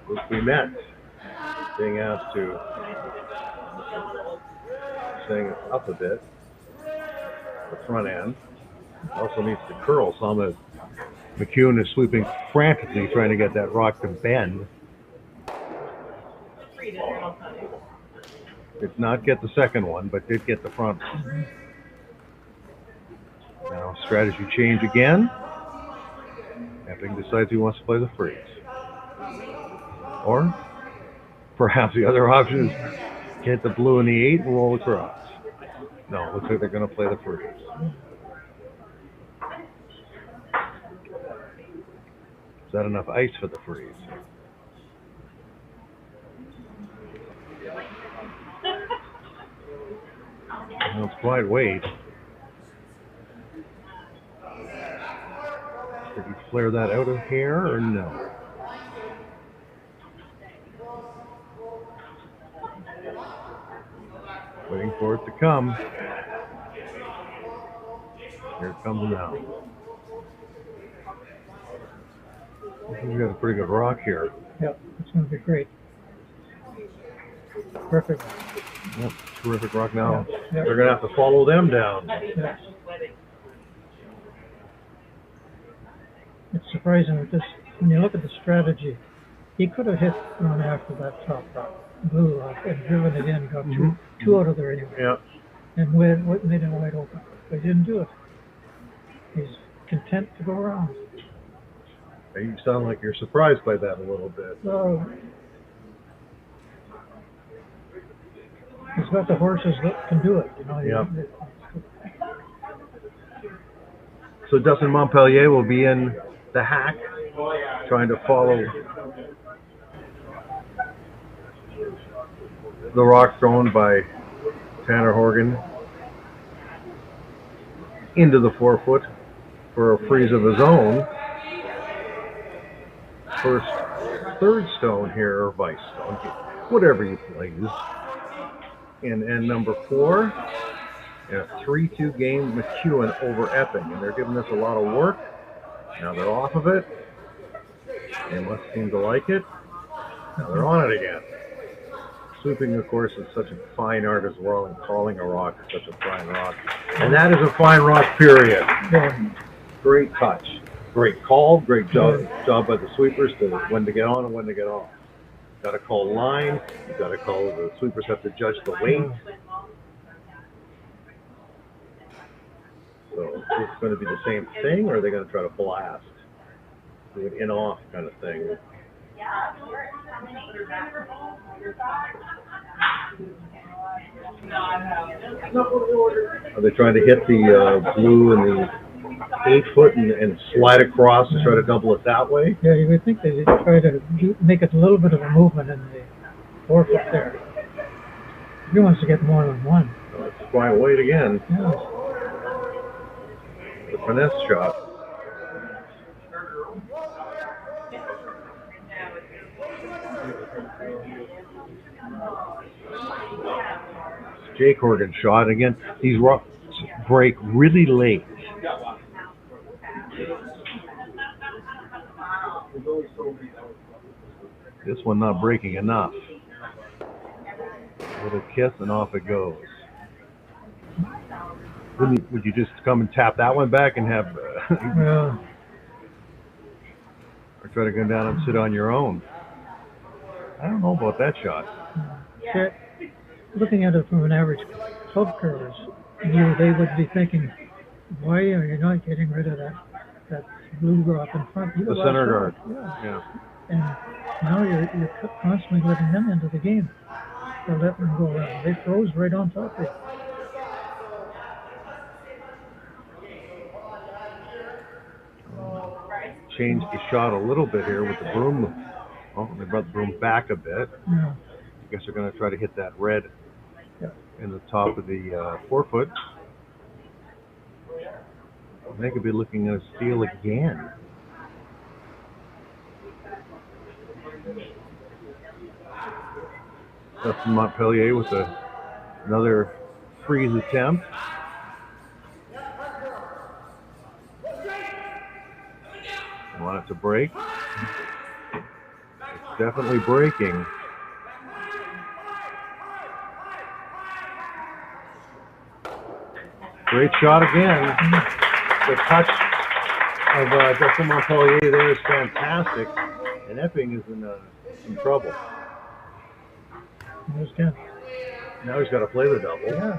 Which we met, being asked to staying up a bit. The front end also needs to curl some as MacEwan is sweeping frantically trying to get that rock to bend. Did not get the second one, but did get the front one. Now strategy change again. Epping decides he wants to play the freeze. Or perhaps the other option is hit the blue in the 8 and roll across. No, looks like they're going to play the freeze. Is that enough ice for the freeze? Well, it's quite weight. Did you flare that out of here or no? Waiting for it to come. Here it comes now. We've got a pretty good rock here. Yep, it's going to be great. Perfect. Yep, terrific rock now. Yep. They're going to have to follow them down. Yep. It's surprising with this, when you look at the strategy, he could have hit one after that top rock, blue rock, and driven it in, got two out of there anyway. Yep. And made it wide open. But he didn't do it. He's content to go around. You sound like you're surprised by that a little bit. So, he's got the horses that can do it, you know. Yep. So Dustin Montpellier will be in the hack, trying to follow the rock thrown by Tanner Horgan into the 4-foot for a freeze of his own. First, third stone here, or vice stone, whatever you please. In end number 4, in a 3-2 game, MacEwan over Epping, and they're giving us a lot of work. Now they're off of it. They must seem to like it. Now they're on it again. Sweeping, of course, is such a fine art as well, and calling a rock is such a fine rock. And that is a fine rock, period. Yeah. Great touch. Great call. Great job by the sweepers to when to get on and when to get off. Got to call line. You got to call, the sweepers have to judge the weight. So is this going to be the same thing, or are they going to try to blast? Do an in-off kind of thing. Are they trying to hit the blue and the 8-foot and slide across and try to double it that way? Yeah, you would think they'd try to make it a little bit of a movement in the 4-foot there. He wants to get more than one. Well, it's quite weight again. Yeah. The finesse shot. Jake Horgan shot again. These rocks break really late. This one not breaking enough. A little kiss and off it goes. Would you just come and tap that one back and have? Well, try to go down and sit on your own. I don't know about that shot. Yeah. Looking at it from an average club curler's view, they would be thinking, why are you not getting rid of that blue drop in front? The center guard. Yeah. And now you're constantly letting them into the game. They're letting them go around. They froze right on top of you. Changed the shot a little bit here with the broom. Oh, they brought the broom back a bit. Yeah. I guess they're going to try to hit that red in the top of the forefoot. They could be looking at a steal again. Dustin Montpellier with another freeze attempt. Want it to break. It's definitely breaking. Great shot again. The touch of Dustin Montpellier there is fantastic. And Epping is in trouble. Now he's got to play the double. Yeah.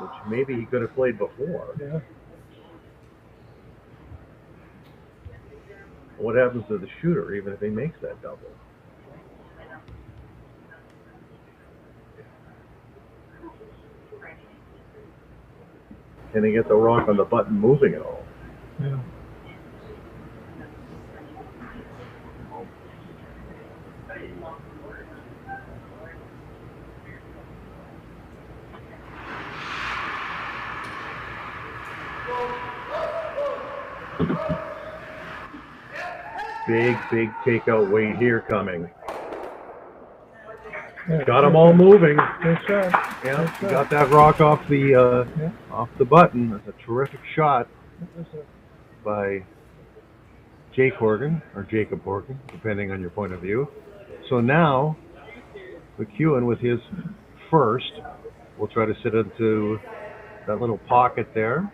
Which maybe he could have played before. Yeah. What happens to the shooter even if he makes that double? Can he get the rock on the button moving at all? Yeah. Big takeout weight here coming. Got them all moving. Good shot. Yeah, he got that rock off the button. That's a terrific shot by Jake Horgan, or Jacob Horgan, depending on your point of view. So now, MacEwan with his first will try to sit into that little pocket there,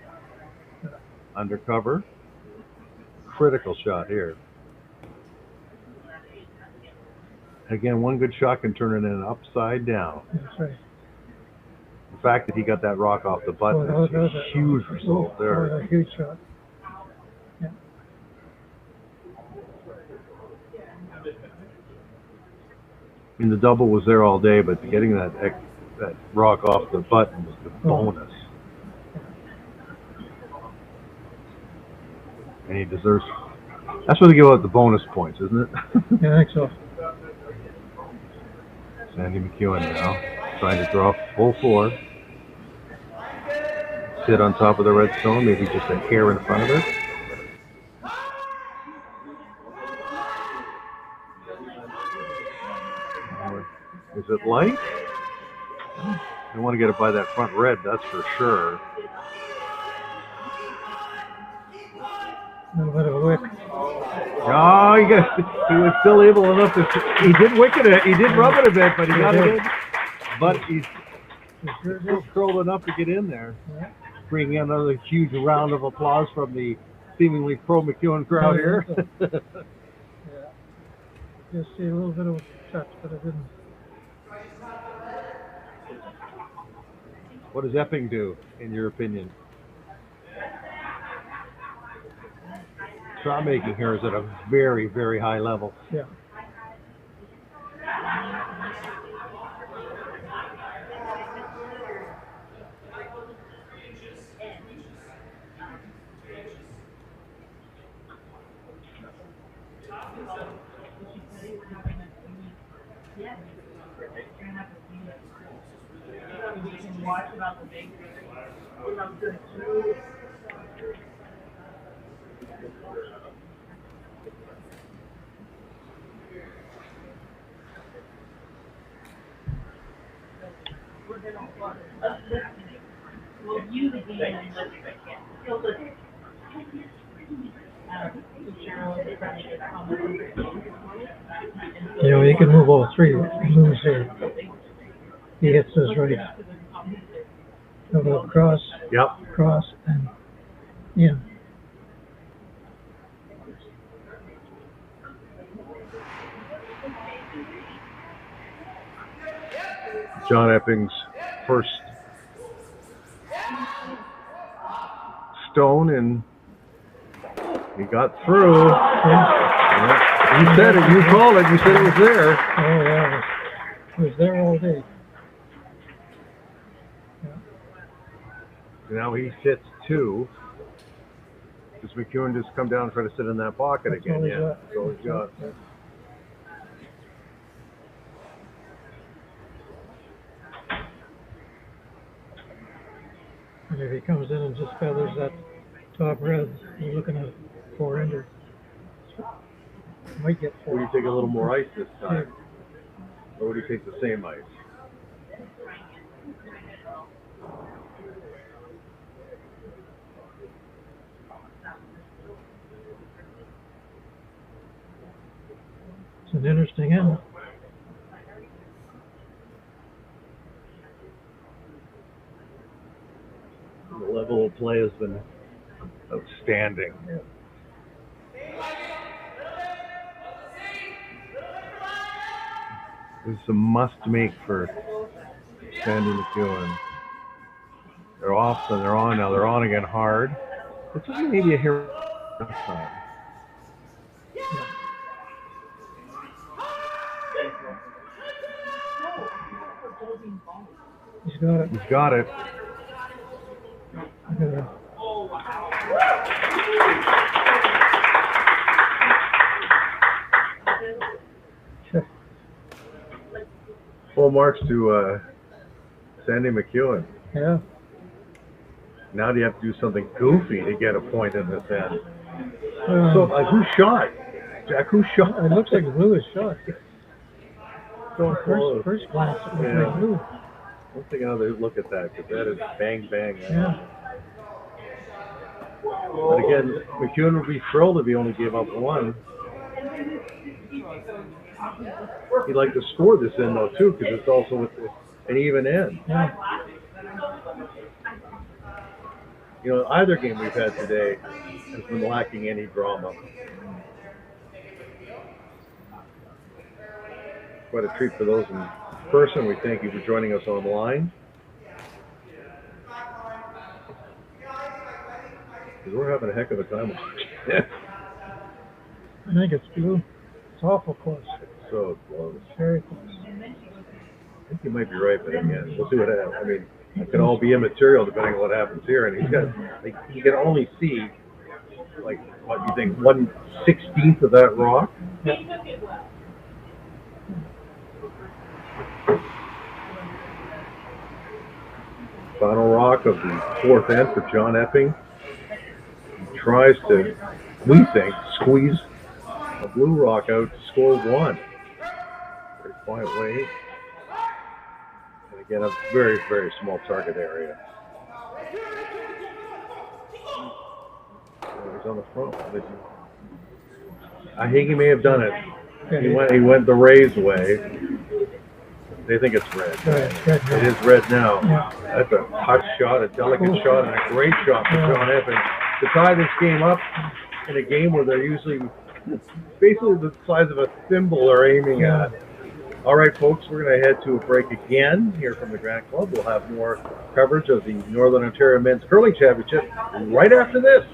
undercover. Critical shot here. Again, one good shot can turn it in upside down. That's right. The fact that he got that rock off the button is a huge result there. A huge shot. Yeah. I mean, the double was there all day, but getting that rock off the button was the bonus. And he deserves. That's what they give out the bonus points, isn't it? Yeah, I think so. Sandy MacEwan now trying to draw full four. Sit on top of the red stone, maybe just a hair in front of it. Is it light? You want to get it by that front red, that's for sure. A little bit of a wick. Oh, he was still able enough to. He did wicket it. He did rub it a bit, but he got it in. But he's still curled enough to get in there. Yeah. Bringing in another huge round of applause from the seemingly pro MacEwan crowd here. Yeah. Just see a little bit of touch, but it didn't. What does Epping do, in your opinion? Shot making here is at a very, very high level. Yeah. You know, he can move all three moves here. He hits his right. A little cross. Yep. Cross and yeah. John Epping's first stone, and he got through. You said it. You called it. You said it was there. Oh, yeah. It was there all day. Now he sits 2. Does MacEwan just come down and try to sit in that pocket That's again? all he's Yeah. got. That's all he's got. Yeah. And if he comes in and just feathers that top red, you're looking at 4-ender. Might get 4. Would you take a little more ice this time? Or would you take the same ice? It's an interesting end. The level of play has been outstanding. Yeah. This is a must-make for Sandy MacEwan. They're off and they're on now. They're on again hard. This is maybe a hero this time. He's got it. He's got it. Look at that. Full marks to Sandy MacEwan. Yeah. Now do you have to do something goofy to get a point in this end? So, who shot? Jack, who shot? It looks like Blue is shot. So close. First glance, it looks Yeah. like Blue. I'm thinking how they look at that, because that is bang, bang. Yeah. But again, MacEwan would be thrilled if he only gave up 1. He'd like to score this in, though, too, because it's also an even end. Yeah. You know, either game we've had today has been lacking any drama. Quite a treat for those in person. We thank you for joining us online. Because we're having a heck of a time. I think it's Blue. It's awful close. So close. Very close. I think you might be right, but again, we'll see what happens. I mean, it could all be immaterial depending on what happens here. And he's got, like, he can only see, like, what do you think, 1/16 of that rock? Yeah. Final rock of the 4th end for John Epping. He tries to, we think, squeeze a blue rock out to score 1. Very quiet way. And again, a very, very small target area. He's on the front. I think he may have done it. He went the Rays way. They think it's red. It is red now. Yeah. That's a hot shot, a delicate shot, and a great shot for John Epping to tie this game up in a game where they're usually basically the size of a thimble they're aiming at. All right, folks, we're going to head to a break again here from the Granite Club. We'll have more coverage of the Northern Ontario Men's Curling Championship right after this.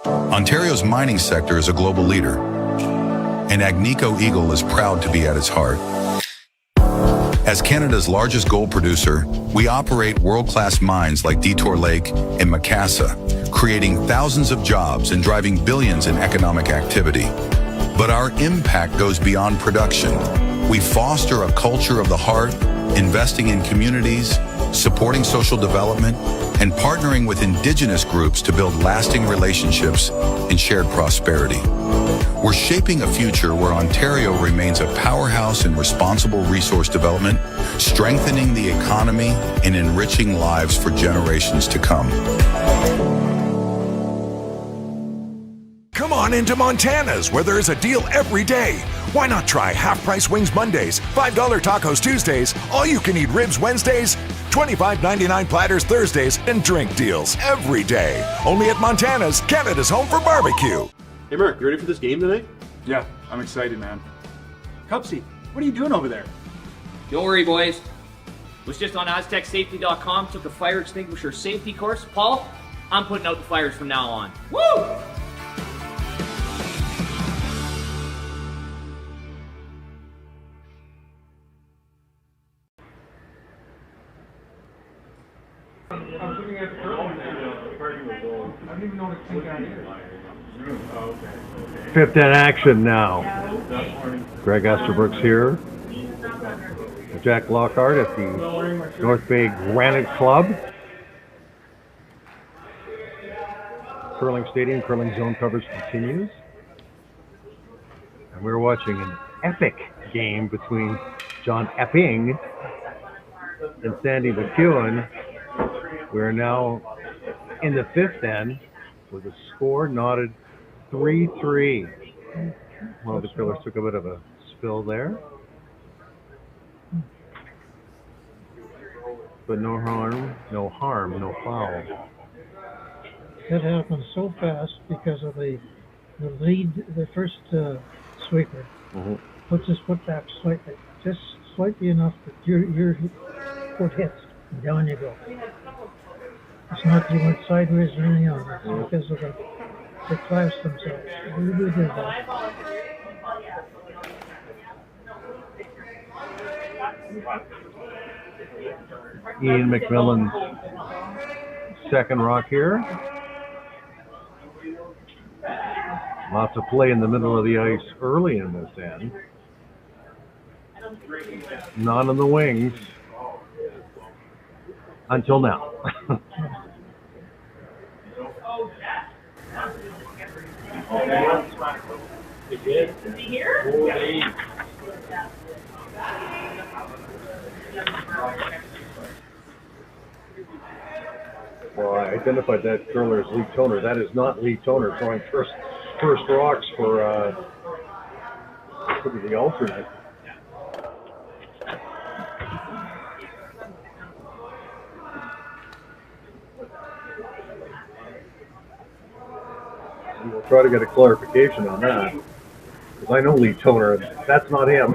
Ontario's mining sector is a global leader, and Agnico Eagle is proud to be at its heart. As Canada's largest gold producer, we operate world-class mines like Detour Lake and Macassa, creating thousands of jobs and driving billions in economic activity. But our impact goes beyond production. We foster a culture of the heart, investing in communities, supporting social development, and partnering with Indigenous groups to build lasting relationships and shared prosperity. We're shaping a future where Ontario remains a powerhouse in responsible resource development, strengthening the economy and enriching lives for generations to come. Come on into Montana's, where there is a deal every day. Why not try half-price wings Mondays, $5 tacos Tuesdays, all-you-can-eat ribs Wednesdays, $25.99 platters Thursdays, and drink deals every day. Only at Montana's, Canada's home for barbecue. Hey Mark, you ready for this game tonight? Yeah, I'm excited, man. Cupsy, what are you doing over there? Don't worry, boys. Was just on AztecSafety.com, took a fire extinguisher safety course. Paul, I'm putting out the fires from now on. Woo! Fifth in action now. Greg Esterbrooks here. Jack Lockhart at the North Bay Granite Club. Curling Stadium, curling zone coverage continues. And we're watching an epic game between John Epping and Sandy MacEwan. We're now in the fifth end with a score knotted 3-3. One of the curlers took a bit of a spill there. But no harm, no foul. That happened so fast because of the lead, the first sweeper puts his foot back slightly, just slightly enough that your foot hits, and down you go. It's not you went sideways or anything else. It's because of they clasped themselves. They really did that. Ian McMillan's second rock here. Lots of play in the middle of the ice early in this end. None on the wings. Until now. Well, I identified that curler as Lee Toner. That is not Lee Toner throwing first rocks for the alternate. We'll try to get a clarification on that. Because I know Lee Toner, and that's not him.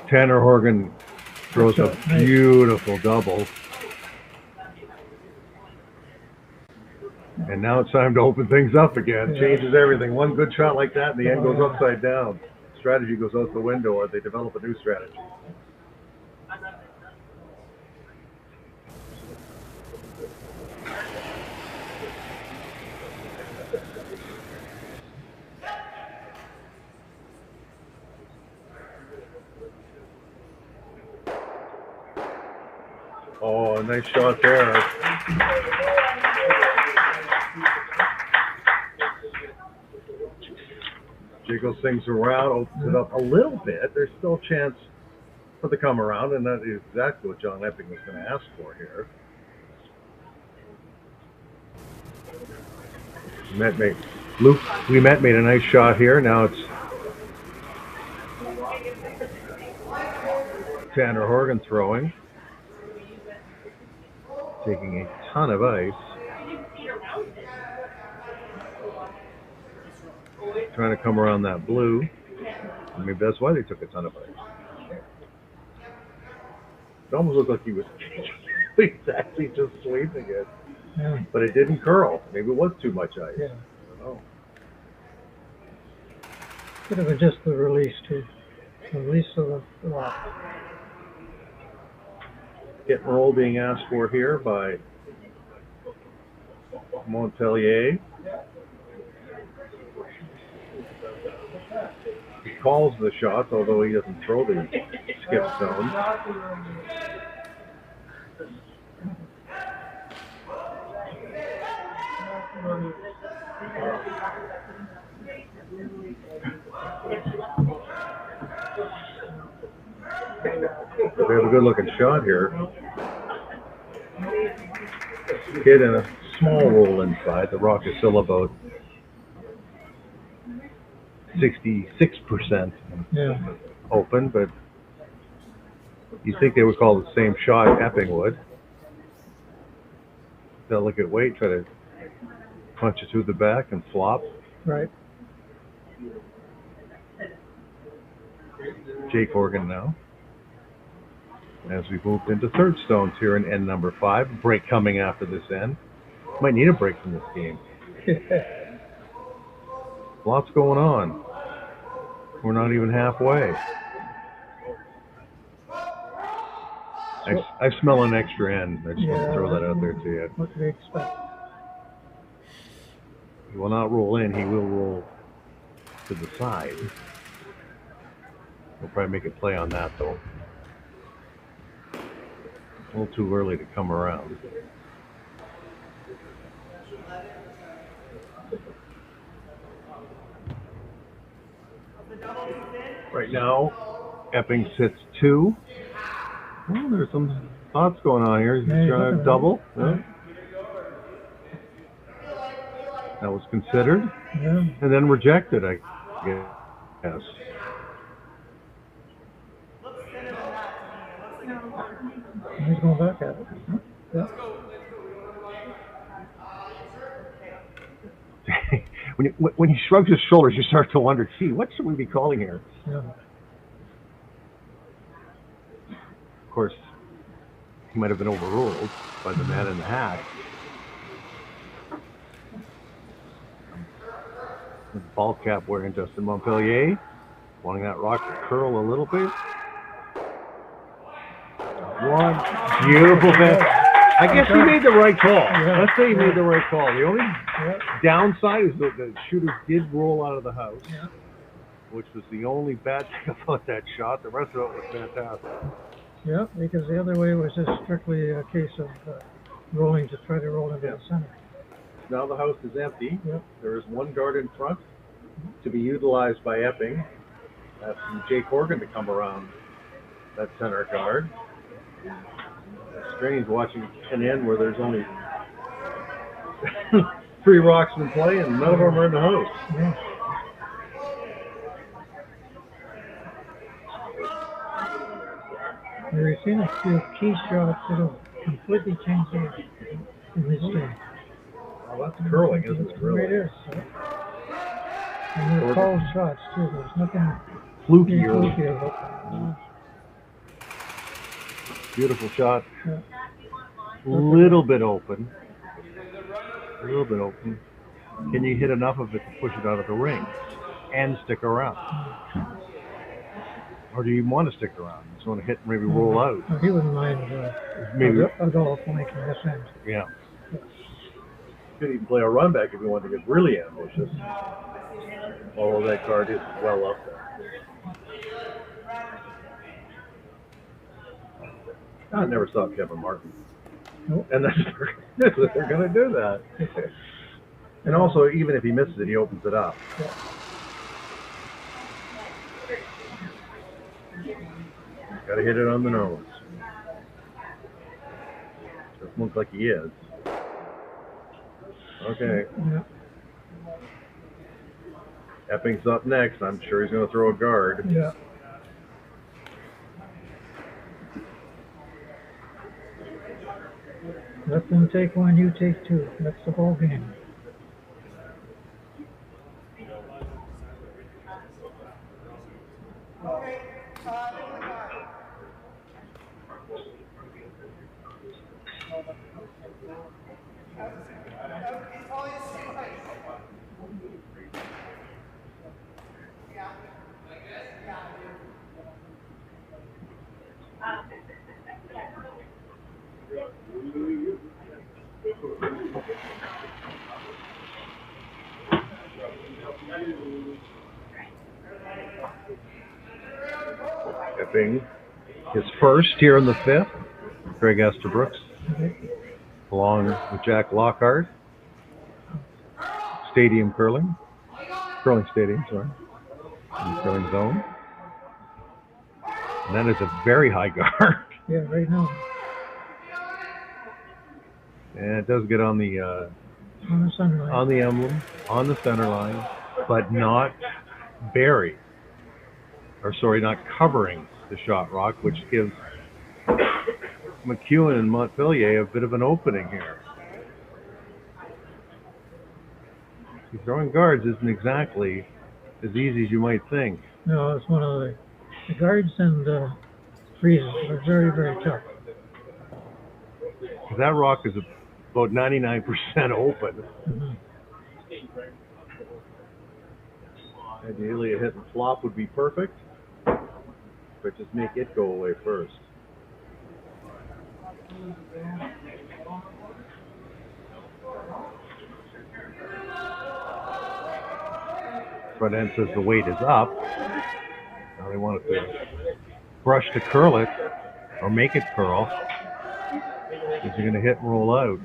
Tanner Horgan throws a beautiful double. And now it's time to open things up again. Changes everything. One good shot like that and the end goes upside down. Strategy goes out the window, or they develop a new strategy. Oh, nice shot there. Jiggles things around, opens it up a little bit. There's still a chance for the come around, and that is exactly what John Epping was going to ask for here. Luke Ouimet made a nice shot here. Now it's Tanner Horgan throwing. Taking a ton of ice. Trying to come around that blue. Maybe that's why they took a ton of ice. It almost looked like he was exactly just sweeping it. Yeah. But it didn't curl. Maybe it was too much ice. Yeah. I don't know. Could have been just the release too. The release of the lock. Hit and roll being asked for here by Montpellier. He calls the shots, although he doesn't throw the skip zone. We have a good looking shot here. Kid in a small roll inside. The rock is still about 66% open, but you think they would call the same shot Epping would. They'll look at weight, try to punch it through the back and flop. Right. Jake Horgan now. As we moved into third stones here in end number 5. Break coming after this end. Might need a break from this game. Lots going on. We're not even halfway. I smell an extra end. I just want to throw that out there to you. What do they expect? He will not roll in. He will roll to the side. We'll probably make a play on that, though. A little too early to come around. Right now, Epping sits 2. Well, there's some thoughts going on here. He's trying to double. Yeah. That was considered. Yeah. And then rejected, I guess. He's going back at it. Yeah. when he shrugs his shoulders, you start to wonder, gee, what should we be calling here? Yeah. Of course, he might have been overruled by the man in the hat. The ball cap wearing Justin Montpellier, wanting that rock to curl a little bit. One beautiful pass. I guess he made the right call. Yeah. Let's say he made the right call. The only downside is that the shooter did roll out of the house, which was the only bad thing about that shot. The rest of it was fantastic. Yeah, because the other way was just strictly a case of rolling to try to roll into the center. Now the house is empty. There is one guard in front to be utilized by Epping. That's Jake Horgan to come around that center guard. Strange watching an end where there's only 3 rocks in play and none of them are in the house. Yeah. We've seen a few key shots that have completely changed the in this game. Well, that's curling, isn't it? Really? It is. And they're cold shots too. There's nothing Fluky about Beautiful shot. Little bit open. A little bit open. Can you hit enough of it to push it out of the ring and stick around? Or do you even want to stick around? You just want to hit and maybe roll out? He wouldn't mind maybe a dollar flanking this end. Yeah. Could even play a run back if you want to get really ambitious. Although that card is well up there. I never saw Kevin Martin. Nope. And they're going to do that. And also, even if he misses it, he opens it up. Yeah. Got to hit it on the nose. Doesn't look like he is. Okay. Yeah. Epping's up next. I'm sure he's going to throw a guard. Yeah. Let them take 1, you take 2. That's the whole game. Epping, his first here in the 5th. Greg Esterbrooks, along with Jack Lockhart. Stadium curling. Curling stadium, sorry. in the curling zone. And that is a very high guard. Yeah, right now. And it does get on the center line. on the emblem, on the center line, but not bury, or sorry, not covering the shot rock, which gives MacEwan and Montpellier a bit of an opening here. See, throwing guards isn't exactly as easy as you might think. No, it's one of the guards and freezes are very, very tough. That rock is about 99% open. Mm-hmm. Ideally, a hit and flop would be perfect, but just make it go away first. Front end says the weight is up. Now they want it to brush to curl it, or make it curl. Is he going to hit and roll out?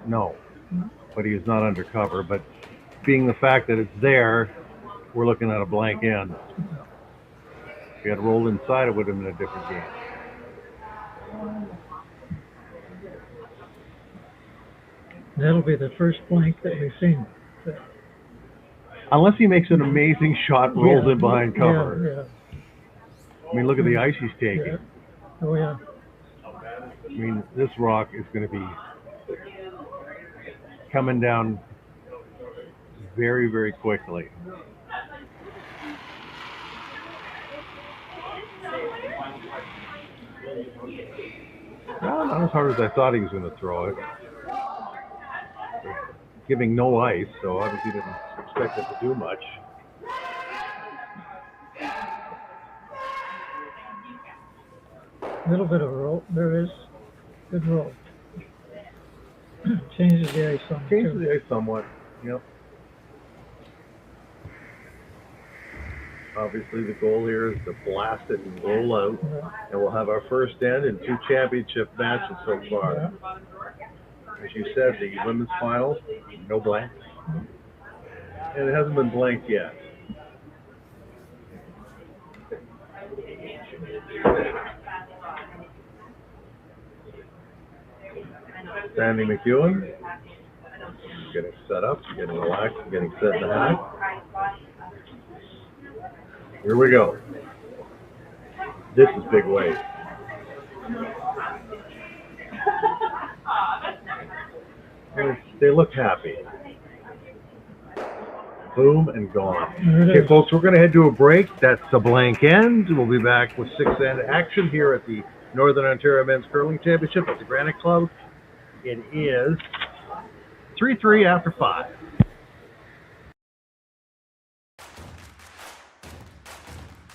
No, but he is not undercover. But being the fact that it's there, we're looking at a blank end. If he had rolled inside, it would have been a different game. That'll be the first blank that we've seen. Unless he makes an amazing shot, rolls in behind cover. Yeah. I mean, look at the ice he's taking. Yeah. Oh, yeah. I mean, this rock is going to be coming down very, very quickly. Well, not as hard as I thought he was going to throw it. Giving no ice, so obviously didn't expect it to do much. A little bit of a roll. There is. Good roll. Changes the ice some. Changes the ice somewhat. Yep. Obviously, the goal here is to blast it and roll out, and we'll have our first end in 2 championship matches so far. Yeah. As you said, the women's final, no blanks, and it hasn't been blanked yet. Sandy MacEwan, getting set up, getting relaxed, getting set in the hat. Here we go. This is big weight. They look happy. Boom and gone. Okay, folks, we're going to head to a break. That's a blank end. We'll be back with 6th end action here at the Northern Ontario Men's Curling Championship at the Granite Club. It is 3-3 after 5.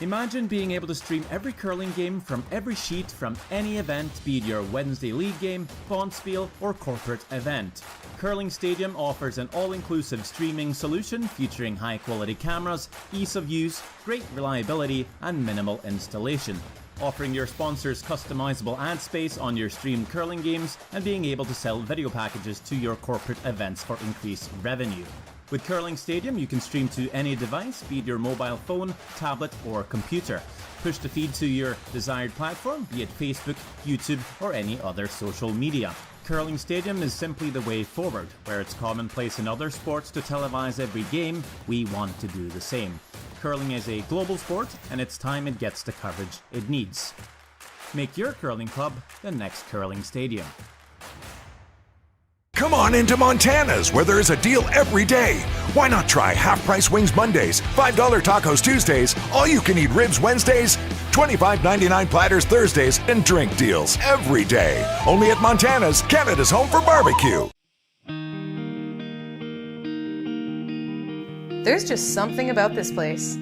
Imagine being able to stream every curling game from every sheet from any event, be it your Wednesday league game, bonspiel, or corporate event. Curling Stadium offers an all-inclusive streaming solution featuring high-quality cameras, ease of use, great reliability, and minimal installation. Offering your sponsors customizable ad space on your streamed curling games and being able to sell video packages to your corporate events for increased revenue. With Curling Stadium, you can stream to any device, be it your mobile phone, tablet, or computer. Push the feed to your desired platform, be it Facebook, YouTube, or any other social media. Curling Stadium is simply the way forward. Where it's commonplace in other sports to televise every game, we want to do the same. Curling is a global sport, and it's time it gets the coverage it needs. Make your curling club the next Curling Stadium. Come on into Montana's, where there is a deal every day. Why not try half-price wings Mondays, $5 tacos Tuesdays, all-you-can-eat ribs Wednesdays, $25.99 platters Thursdays, and drink deals every day. Only at Montana's, Canada's home for barbecue. There's just something about this place.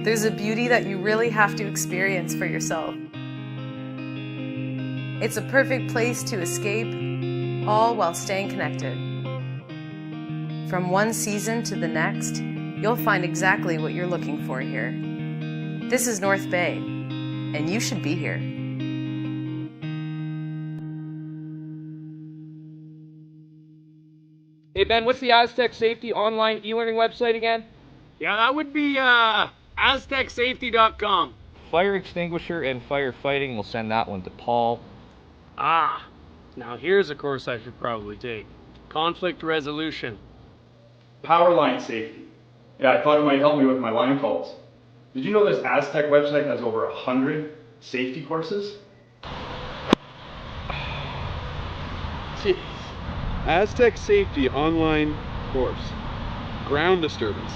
There's a beauty that you really have to experience for yourself. It's a perfect place to escape, all while staying connected. From one season to the next, you'll find exactly what you're looking for here. This is North Bay, and you should be here. Hey Ben, what's the Aztec Safety online e-learning website again? Yeah, that would be aztecsafety.com. Fire extinguisher and firefighting, we'll send that one to Paul. Ah, now here's a course I should probably take. Conflict resolution. Power line safety. Yeah, I thought it might help me with my line calls. Did you know this Aztec website has over 100 safety courses? Jeez. Aztec Safety online course. Ground disturbance.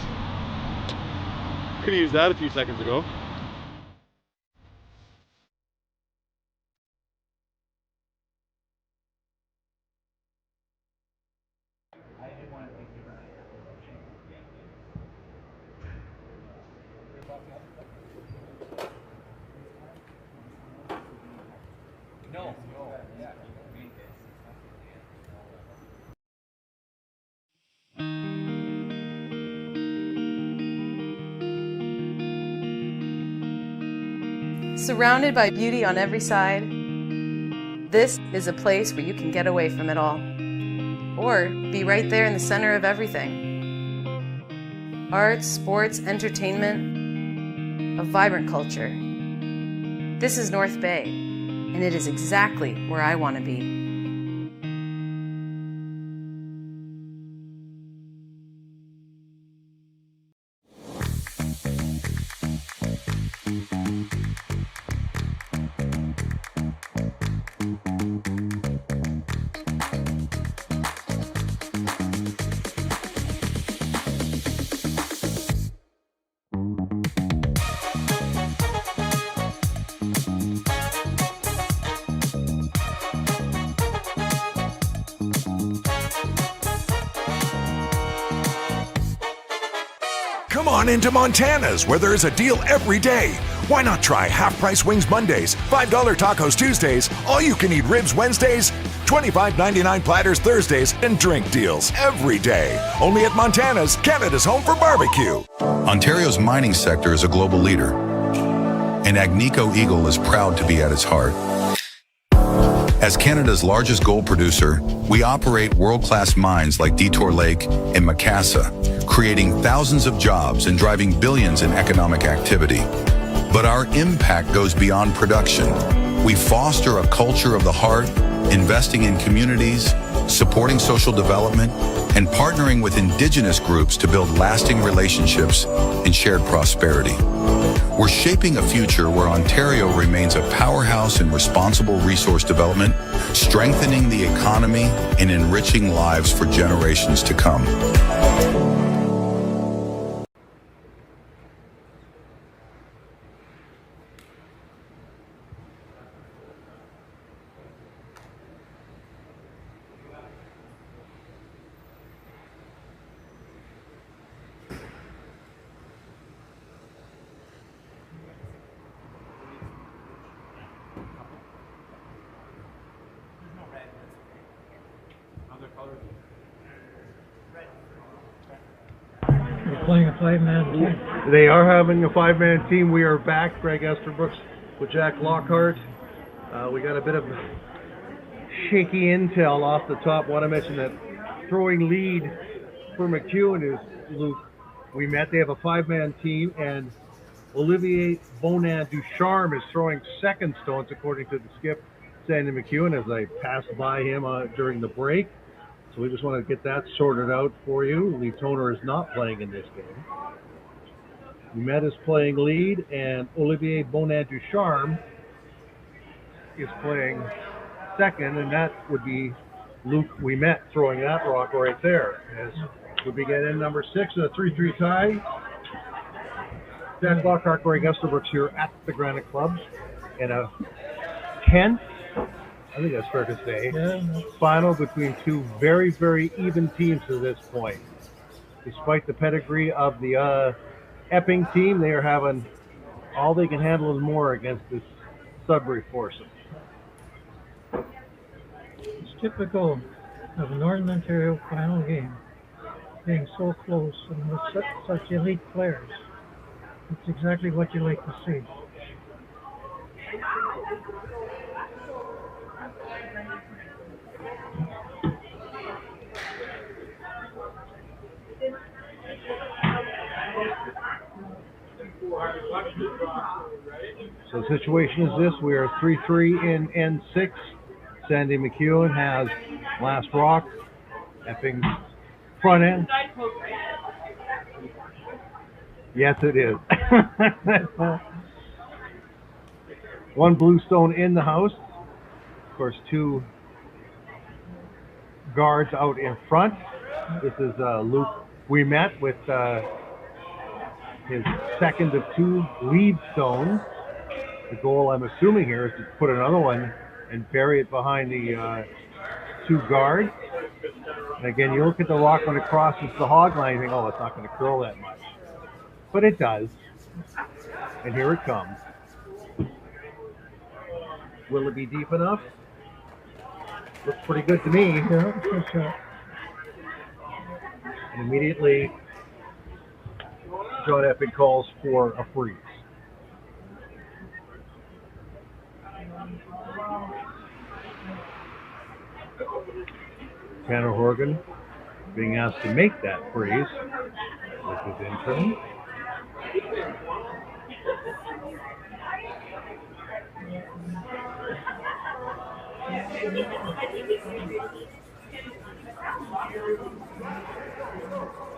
Could have used that a few seconds ago. Surrounded by beauty on every side, this is a place where you can get away from it all, or be right there in the center of everything. Arts, sports, entertainment, a vibrant culture. This is North Bay, and it is exactly where I want to be. Come on into Montana's, where there is a deal every day. Why not try half-price wings Mondays, $5 tacos Tuesdays, all-you-can-eat ribs Wednesdays, $25.99 platters Thursdays, and drink deals every day. Only at Montana's, Canada's home for barbecue. Ontario's mining sector is a global leader, and Agnico Eagle is proud to be at its heart. As Canada's largest gold producer, we operate world-class mines like Detour Lake and Macassa, creating thousands of jobs and driving billions in economic activity. But our impact goes beyond production. We foster a culture of the heart, investing in communities, supporting social development, and partnering with Indigenous groups to build lasting relationships and shared prosperity. We're shaping a future where Ontario remains a powerhouse in responsible resource development, strengthening the economy and enriching lives for generations to come. We're playing a five-man team. They are having a five-man team. We are back. Greg Esterbrooks with Jack Lockhart. We got a bit of shaky intel off the top. Want to mention that throwing lead for MacEwan is Luke. We met. They have a five-man team, and Olivier Bonin-Ducharme is throwing second stones, according to the skip, Sandy MacEwan, as I passed by him during the break. So we just want to get that sorted out for you. Lee Toner is not playing in this game. Ouimet is playing lead, and Olivier Bonin-Ducharme is playing second, and that would be Luke Ouimet throwing that rock right there. As we begin in number 6, a 3-3 tie. Jack Lockhart, Greg Esterbrooks here at the Granite Clubs in a 10th, I think that's fair to say, final between two very, very even teams to this point. Despite the pedigree of the Epping team, they are having all they can handle and more against this Sudbury foursome. It's typical of a Northern Ontario final game being so close and with such elite players. It's exactly what you like to see. So the situation is this: we are 3-3 in N6. Sandy MacEwan has last rock. Epping's front end. Yes, it is. One bluestone in the house. Of course, two guards out in front. This is Luke. We met with his second of two lead stones. The goal, I'm assuming here, is to put another one and bury it behind the two guards. And again, you look at the rock when it crosses the hog line, you think, oh, it's not going to curl that much. But it does. And here it comes. Will it be deep enough? Looks pretty good to me. Yeah, good shot. And immediately, John Epping calls for a freeze. Tanner Horgan being asked to make that freeze with his intern.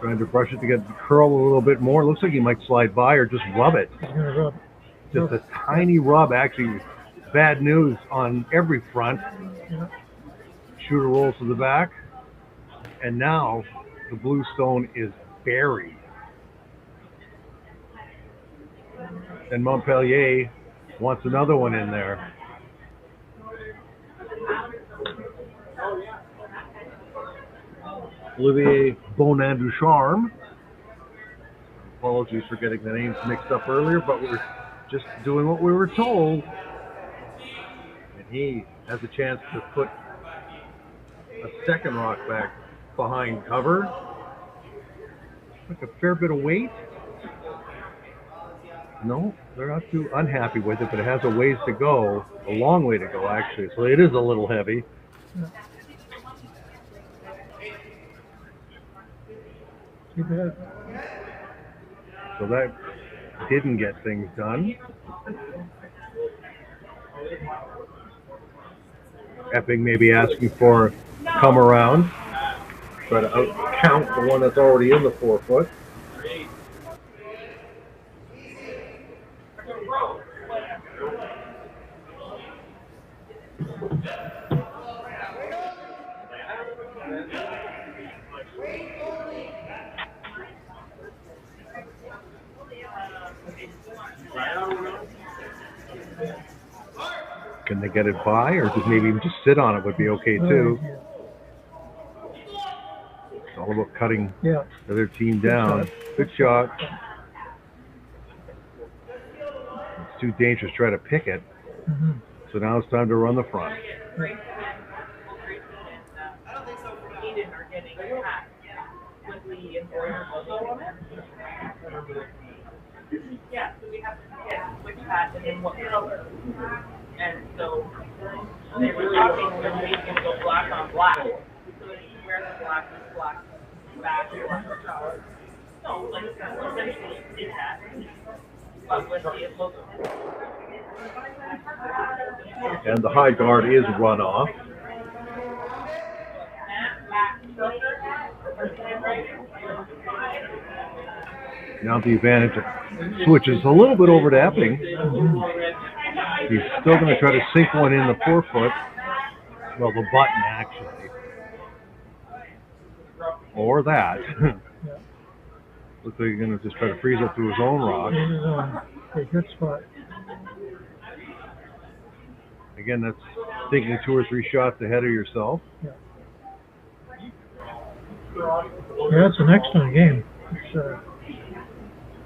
Trying to brush it to get it to curl a little bit more. Looks like he might slide by or just rub it. He's gonna rub. Just a tiny rub. Actually, bad news on every front. Yeah. Shooter rolls to the back. And now the blue stone is buried. And Montpellier wants another one in there. Olivier Bonin-Ducharme. Apologies for getting the names mixed up earlier, but we're just doing what we were told. And he has a chance to put a second rock back behind cover. Took a fair bit of weight. No, they're not too unhappy with it, but it has a ways to go, a long way to go actually, so it is a little heavy. Yeah. Keep it up. So that didn't get things done. Epping may be asking for come around, try to out count the one that's already in the 4 foot. Can they get it by, or just maybe even just sit on it would be okay too. It's all about cutting the other team down. Good shot. It's too dangerous to try to pick it. So now it's time to run the front. Yeah, so we have to which hat and in what color. And so they were talking that we can go black on black. So that you wear the black back or color. No, like essentially his hat. But with the logo. And the high guard is run off. Now the advantage switches a little bit over to Epping. He's still going to try to sink one in the 4 foot. Well, the button actually. Or that. Looks like he's going to just try to freeze up through his own rock. A good spot. Again, that's thinking 2 or 3 shots ahead of yourself. Yeah, it's an excellent game. It's,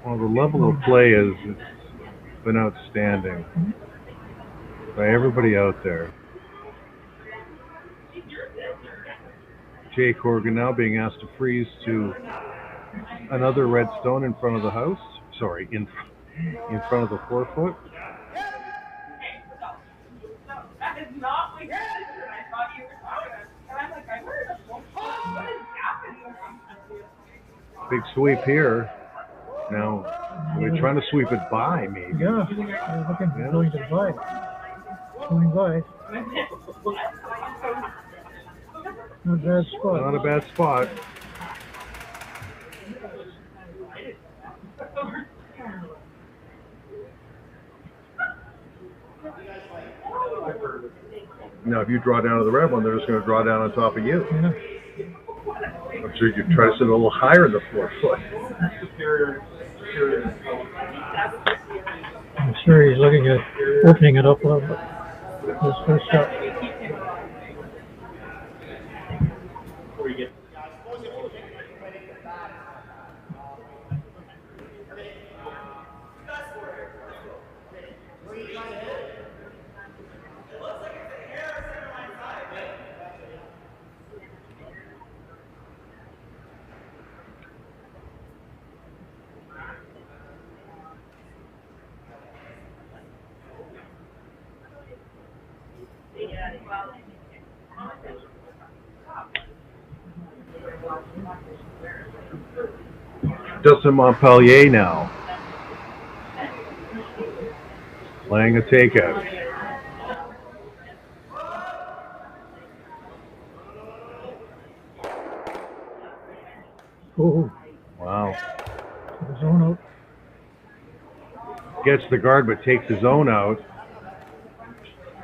well, the level of play has been outstanding by everybody out there. Jake Horgan now being asked to freeze to another red stone in front of the house. Sorry, in front of the 4 foot. That is not what you said. I thought you were talking about. And I'm like, I heard a what is happening? Big sweep here. Now, we're trying to sweep it by, maybe. Yeah, they're looking going to buy. Going by. Not a bad spot. Not a bad spot. Now, if you draw down to the red one, they're just going to draw down on top of you. Yeah. I'm sure you try to sit a little higher in the 4 foot. I'm sure he's looking at opening it up a little bit. This first shot. Justin Montpellier now. Playing a takeout. Oh. Wow. The zone out. Gets the guard but takes his own out.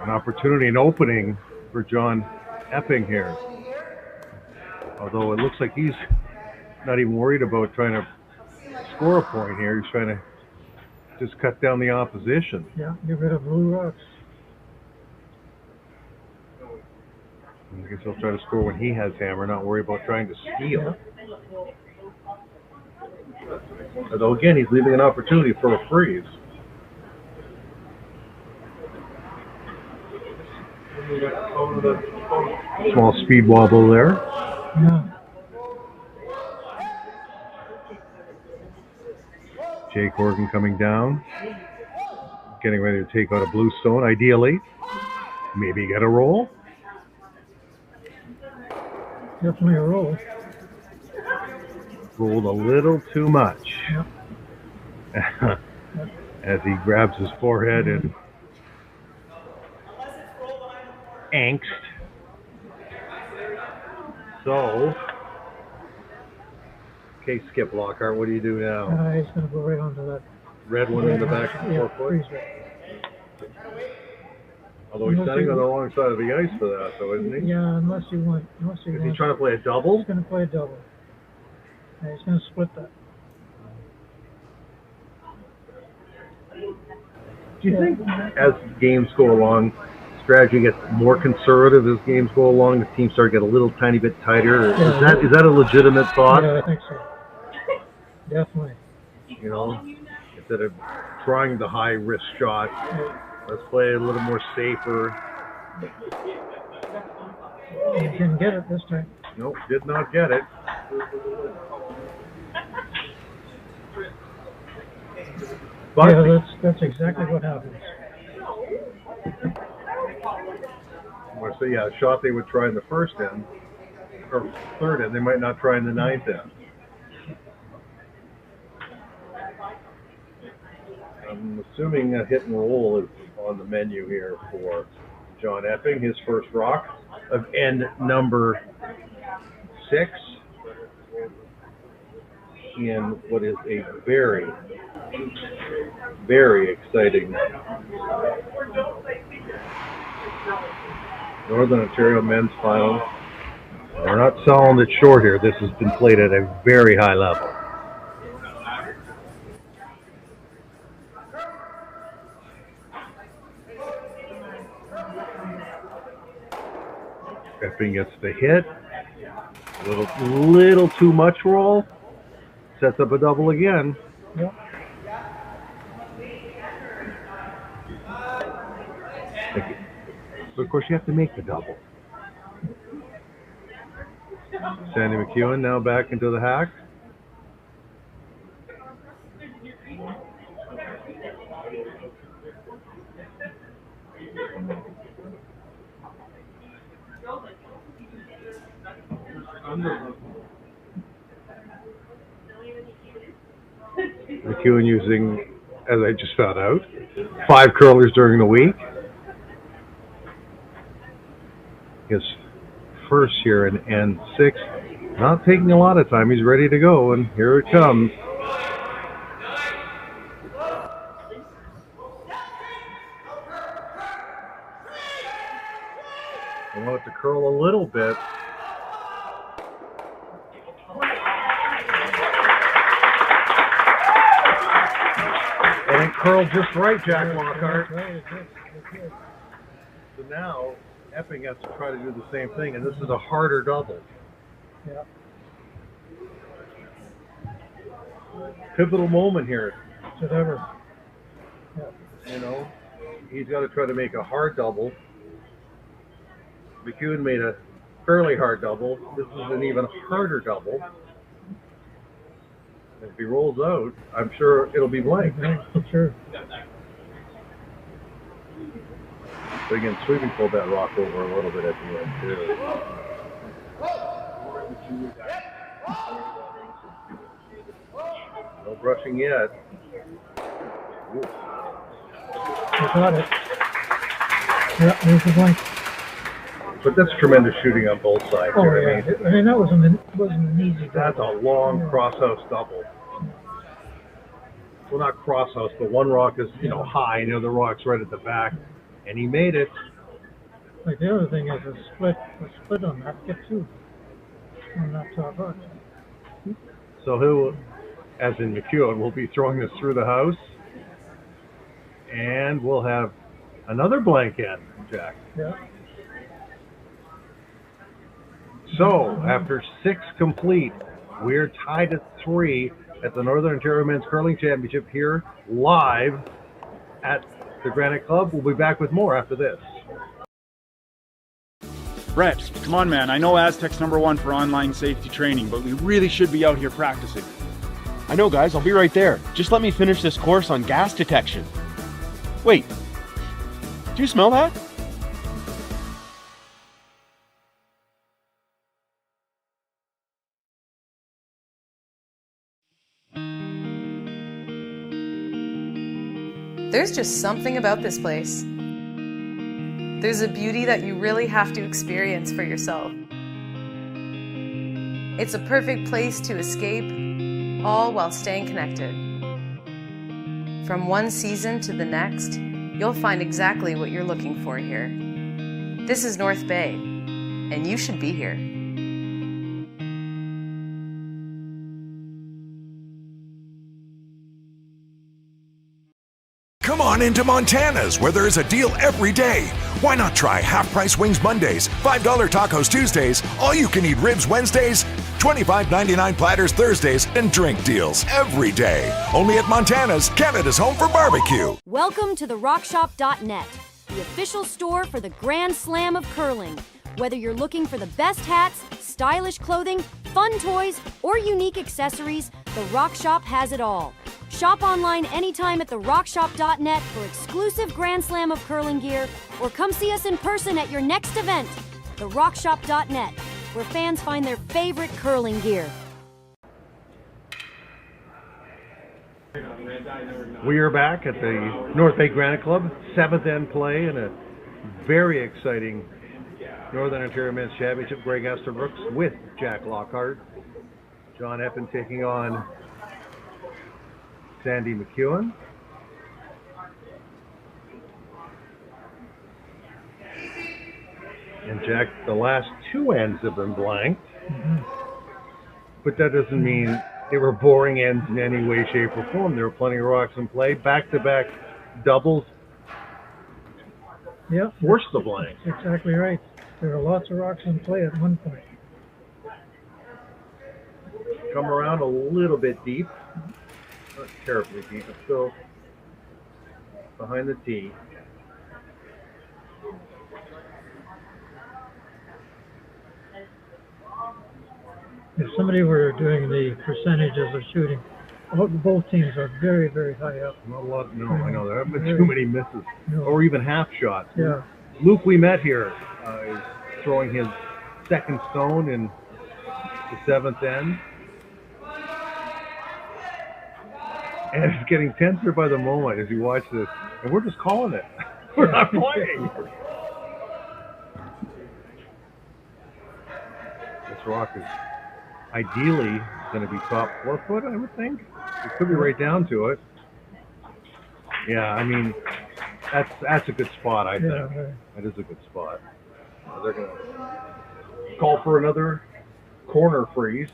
An opportunity, an opening for John Epping here. Although it looks like he's not even worried about trying to score a point here. He's trying to just cut down the opposition. Yeah, get rid of blue rocks. I guess he'll try to score when he has hammer, not worry about trying to steal. Yeah. Although again, he's leaving an opportunity for a freeze. Small speed wobble there. Yeah. Jay Corrigan coming down. Getting ready to take out a blue stone, ideally. Maybe get a roll. Definitely a roll. Rolled a little too much. Yep. As he grabs his forehead in angst. So, okay, Skip Lockhart, what do you do now? He's going to go right onto that. Red one in the back of the 4 foot? freeze it. Although he's standing on the wrong side of the ice for that, though, isn't he? Yeah, unless he wants. Is he trying to play a double? He's going to play a double. Yeah, he's going to split that. Do you think as games go along, strategy gets more conservative as games go along, the teams start to get a little tiny bit tighter? Yeah, Is that a legitimate thought? Yeah, I think so. Definitely. You know, instead of trying the high risk shot, let's play a little more safer. He didn't get it this time. Nope, did not get it. But yeah, that's exactly what happens. So yeah, a shot they would try in the first end, or third end, they might not try in the ninth end. I'm assuming a hit and roll is on the menu here for John Epping, his first rock of end number 6 in what is a very, very exciting Northern Ontario men's final. We're not selling it short here. This has been played at a very high level. Epping gets the hit. A little too much roll. Sets up a double again. Yep. But of course, you have to make the double. Sandy MacEwan now back into the hack. MacEwan using, as I just found out, 5 curlers during the week. His first here in N6. Not taking a lot of time. He's ready to go, and here it comes. I want it to curl a little bit. And it curled just right, Jack Lockhart. So now Epping has to try to do the same thing, and this is a harder double. Yeah. Pivotal moment here. Whatever. You know, he's got to try to make a hard double. MacEwan made a fairly hard double. This is an even harder double. If he rolls out, I'm sure it'll be blank. Sure. But again, Sweeping pulled that rock over a little bit at the end, too. No brushing yet. Ooh. I got it. Yeah, there's the blank. But that's tremendous shooting on both sides. Oh, there. yeah. I mean, that wasn't an easy double. That's a long crosshouse double. Well, not crosshouse, but one rock is, high, and the other rock's right at the back. And he made it. Like the other thing is a split on that, get 2 on that top box. So who, as in MacEwan, will be throwing this through the house. And we'll have another blank in, Jack. Yeah. So, after 6 complete, we're tied at 3 at the Northern Ontario Men's Curling Championship here live at the Granite Club. We'll be back with more after this. Brett, come on, man. I know Aztec's #1 for online safety training, but we really should be out here practicing. I know, guys. I'll be right there. Just let me finish this course on gas detection. Wait. Do you smell that? There's just something about this place. There's a beauty that you really have to experience for yourself. It's a perfect place to escape, all while staying connected. From one season to the next, you'll find exactly what you're looking for here. This is North Bay, and you should be here. Come on into Montana's, where there's a deal every day. Why not try half-price wings Mondays, $5 tacos Tuesdays, all-you-can-eat ribs Wednesdays, $25.99 platters Thursdays, and drink deals every day. Only at Montana's, Canada's home for barbecue. Welcome to therockshop.net, the official store for the Grand Slam of curling. Whether you're looking for the best hats, stylish clothing, fun toys, or unique accessories, The Rock Shop has it all. Shop online anytime at therockshop.net for exclusive Grand Slam of curling gear, or come see us in person at your next event. Therockshop.net, where fans find their favorite curling gear. We are back at the North Bay Granite Club, 7th end play in a very exciting Northern Ontario Men's Championship. Greg Esterbrooks with Jack Lockhart. John Epping taking on Sandy MacEwan. And Jack, the last 2 ends have been blanked. But that doesn't mean they were boring ends in any way, shape, or form. There were plenty of rocks in play. Back-to-back doubles. Yeah. Forced the blank. That's exactly right. There were lots of rocks in play at one point. Come around a little bit deep. Not terribly deep, but still behind the tee. If somebody were doing the percentages of shooting, both teams are very, very high up. Not a lot, no, I know. There haven't been too many misses. No. Or even half shots. Yeah. Luke we met here is throwing his second stone in the 7th end. And it's getting tenser by the moment as you watch this. And we're just calling it. We're not playing. This rock is ideally going to be top 4 foot, I would think. It could be right down to it. Yeah, I mean, that's a good spot, I think. That is a good spot. They're going to call for another corner freeze.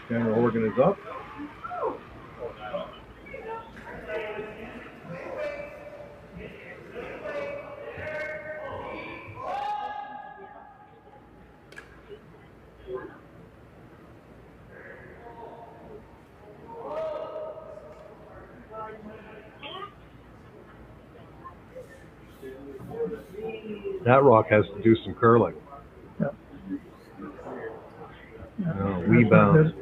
Tanner Horgan is up. That rock has to do some curling. Wee bounce.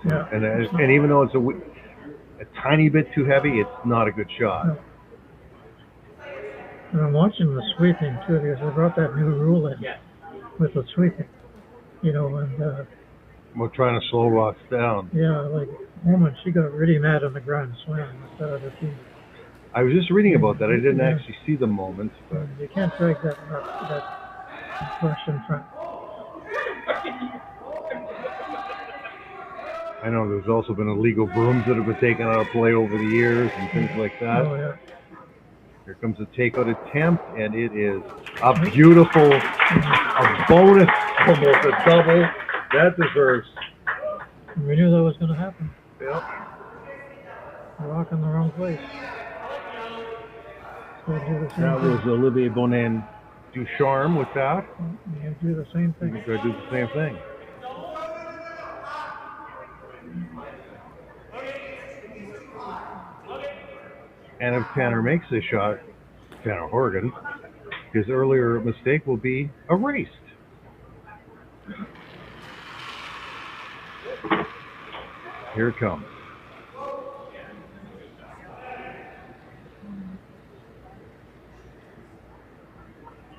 Yeah. And even though it's a tiny bit too heavy, it's not a good shot. No. And I'm watching the sweeping too, because they brought that new rule in with the sweeping. You know, and We're trying to slow rocks down. yeah, like woman, she got really mad on the Grand Slam with the other team. I was just reading about that. I didn't actually see the moment, but You can't drag that brush in front. I know there's also been illegal brooms that have been taken out of play over the years and things like that. Oh, yeah. Here comes a takeout attempt, and it is a beautiful, a bonus, almost a double. That deserves. We knew that was going to happen. Yep. Rock in the wrong place. So do the same That thing. was Olivier Bonin Ducharme with that. You do the same thing. He's going to do the same thing. And if Tanner makes this shot, Tanner Horgan, his earlier mistake will be erased. Here it comes.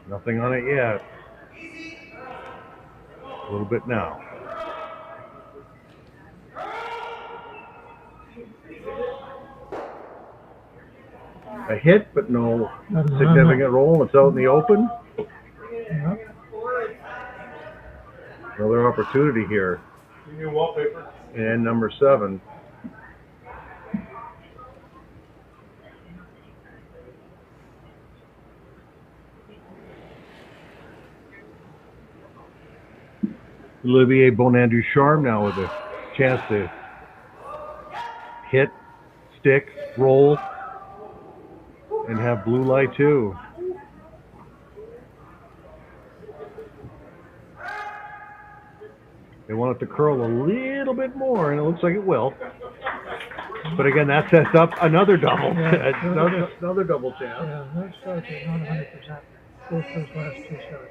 Nothing on it yet. A little bit now. A hit, but no significant roll. It's out in the open. Another opportunity here. And number 7. Olivier Bonin Ducharme now with a chance to hit, stick, roll, and have blue light too. They want it to curl a little bit more, and it looks like it will. But again, that sets up another double. Yeah, another double chance. Yeah, those shots are not 100%. Both those last 2 shots.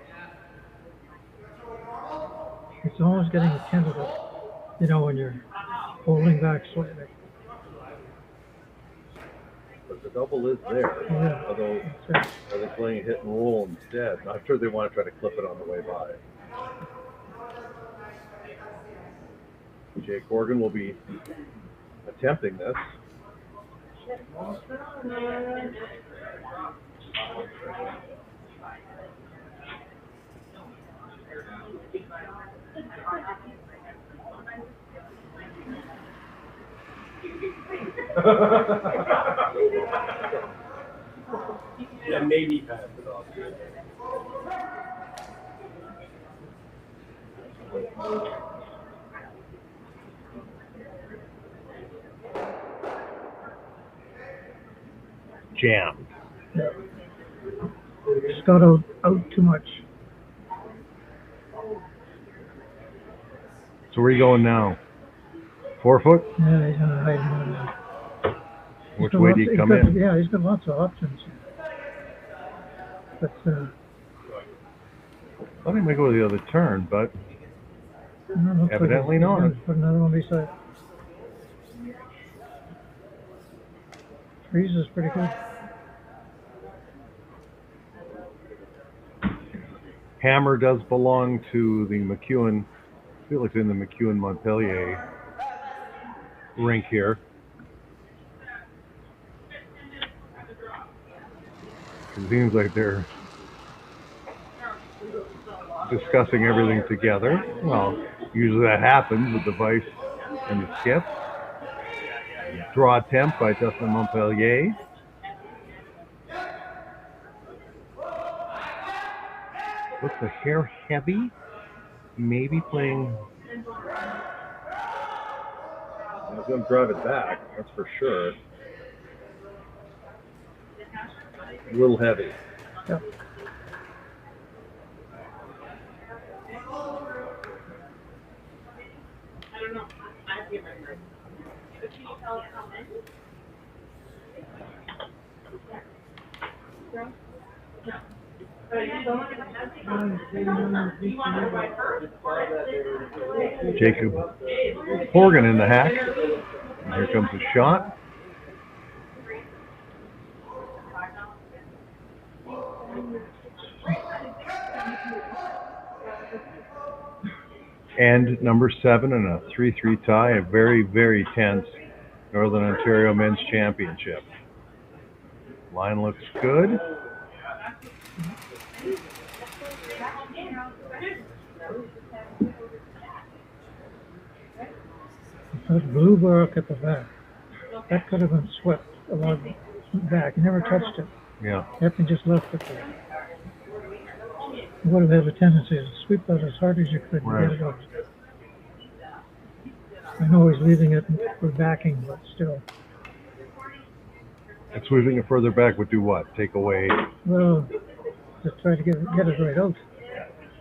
It's almost getting tentative, you know, when you're holding back slightly. But the double is there. Yeah. Although, are they playing hit and roll instead? I'm sure they want to try to clip it on the way by. Jake Horgan will be attempting this. Yeah, maybe pass it off. Jammed. Yeah. Just got out too much. So where are you going now? 4 foot? Yeah, he's going to hide him now. Which way do you come in? Yeah, he's got lots of options. But I thought he might go the other turn, but evidently not. Put another one beside. Freeze is pretty good. Hammer does belong to the MacEwan feel it's in the MacEwan Montpellier rink here. It seems like they're discussing everything together. Well, usually that happens with the vice and the skip. Draw attempt by Justin Montpellier. Looks a hair heavy. Maybe playing. He's going to drive it back, that's for sure. A little heavy. Yep. I don't know. I can't remember. But can you tell us how many? No. Jacob Horgan in the hack. And here comes the shot. And number 7 in a 3-3 tie, a very, very tense Northern Ontario Men's Championship. Line looks good. That blue bark at the back, that could have been swept along back. He never touched it. Yeah. Epping just left it there. You would have had a tendency to sweep that as hard as you could and get it out. I know he's leaving it for backing, but still. And sweeping it further back would do what? Take away? Well, to try to get it right out.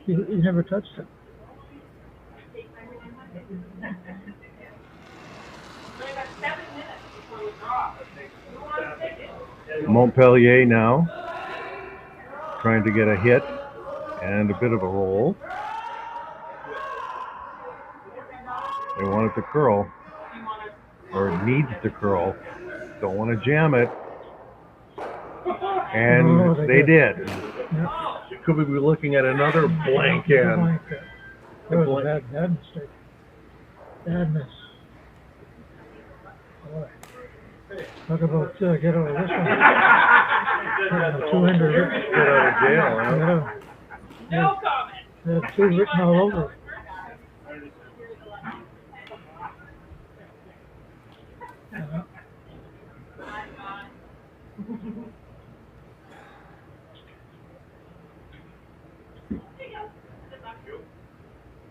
He never touched it. Montpellier now trying to get a hit and a bit of a roll. They want it to curl, or it needs to curl. Don't want to jam it. And they did. Yep. Could we be looking at another blank end? That was a bad mistake. Bad miss. Boy. Talk about get over this one. Two-hander. Get out of jail, huh? No comment. Had 2 written all over.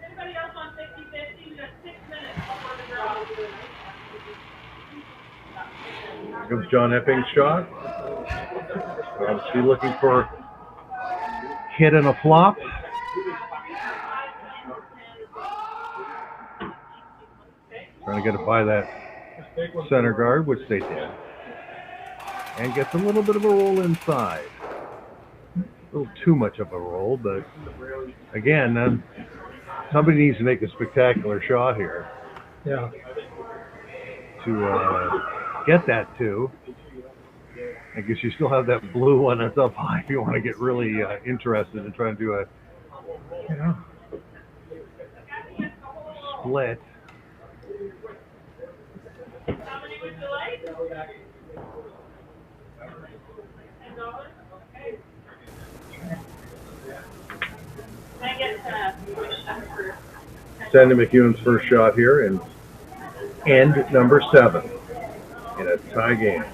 Anybody else on 50-50? You got 6 minutes before the draw. Here comes John Epping's shot. Obviously looking for hit and a flop. Trying to get it by that center guard, which they did. And gets a little bit of a roll inside. A little too much of a roll, but again, somebody needs to make a spectacular shot here. Yeah. To get that 2. I guess you still have that blue one that's up high if you want to get really interested in trying to do a split. Sandy MacEwan's first shot here and end number 7 in a tie game.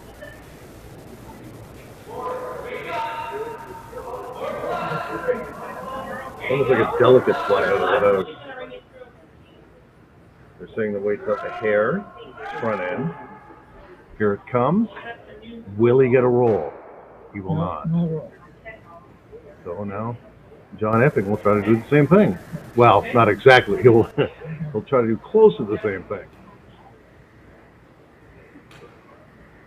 Almost like a delicate fly out of the house. They're saying the weight's up a hair, front end. Here it comes. Will he get a roll? He will not. No roll. So now John Epping will try to do the same thing. Well, not exactly. He'll try to do close to the same thing.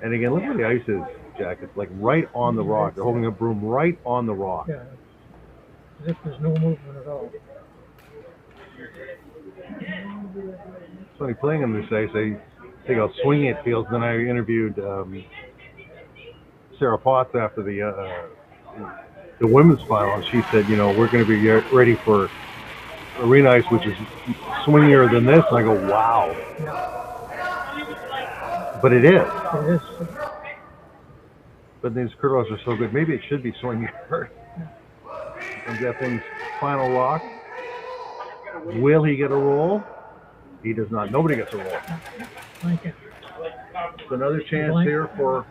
And again, look where the ice is, Jack. It's like right on the rock. They're holding a broom right on the rock. Yeah. As if there's no movement at all. It's funny playing them this day. Say how swingy it feels. Then I interviewed Sarah Potts after the women's final, and she said, we're going to be ready for arena ice, which is swingier than this. And I go, wow. But it is. It is. But these curlers are so good. Maybe it should be swingier. And Epping's final rock. Will he get a roll? He does not. Nobody gets a roll. Thank you. So another chance here for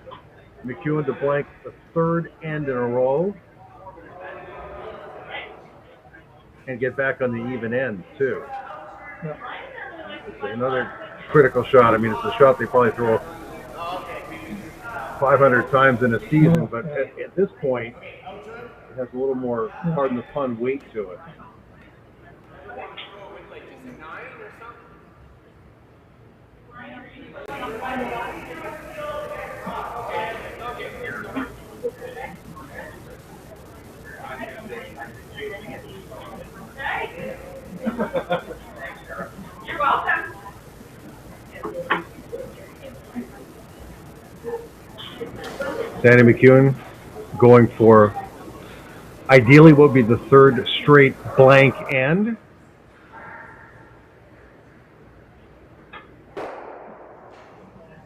MacEwan to blank the third end in a row. And get back on the even end, too. It's another critical shot. I mean, it's a shot they probably throw 500 times in a season, but at this point, it has a little more, pardon the pun, weight to it. You're welcome. Sandy MacEwan going for ideally what would be the third straight blank end.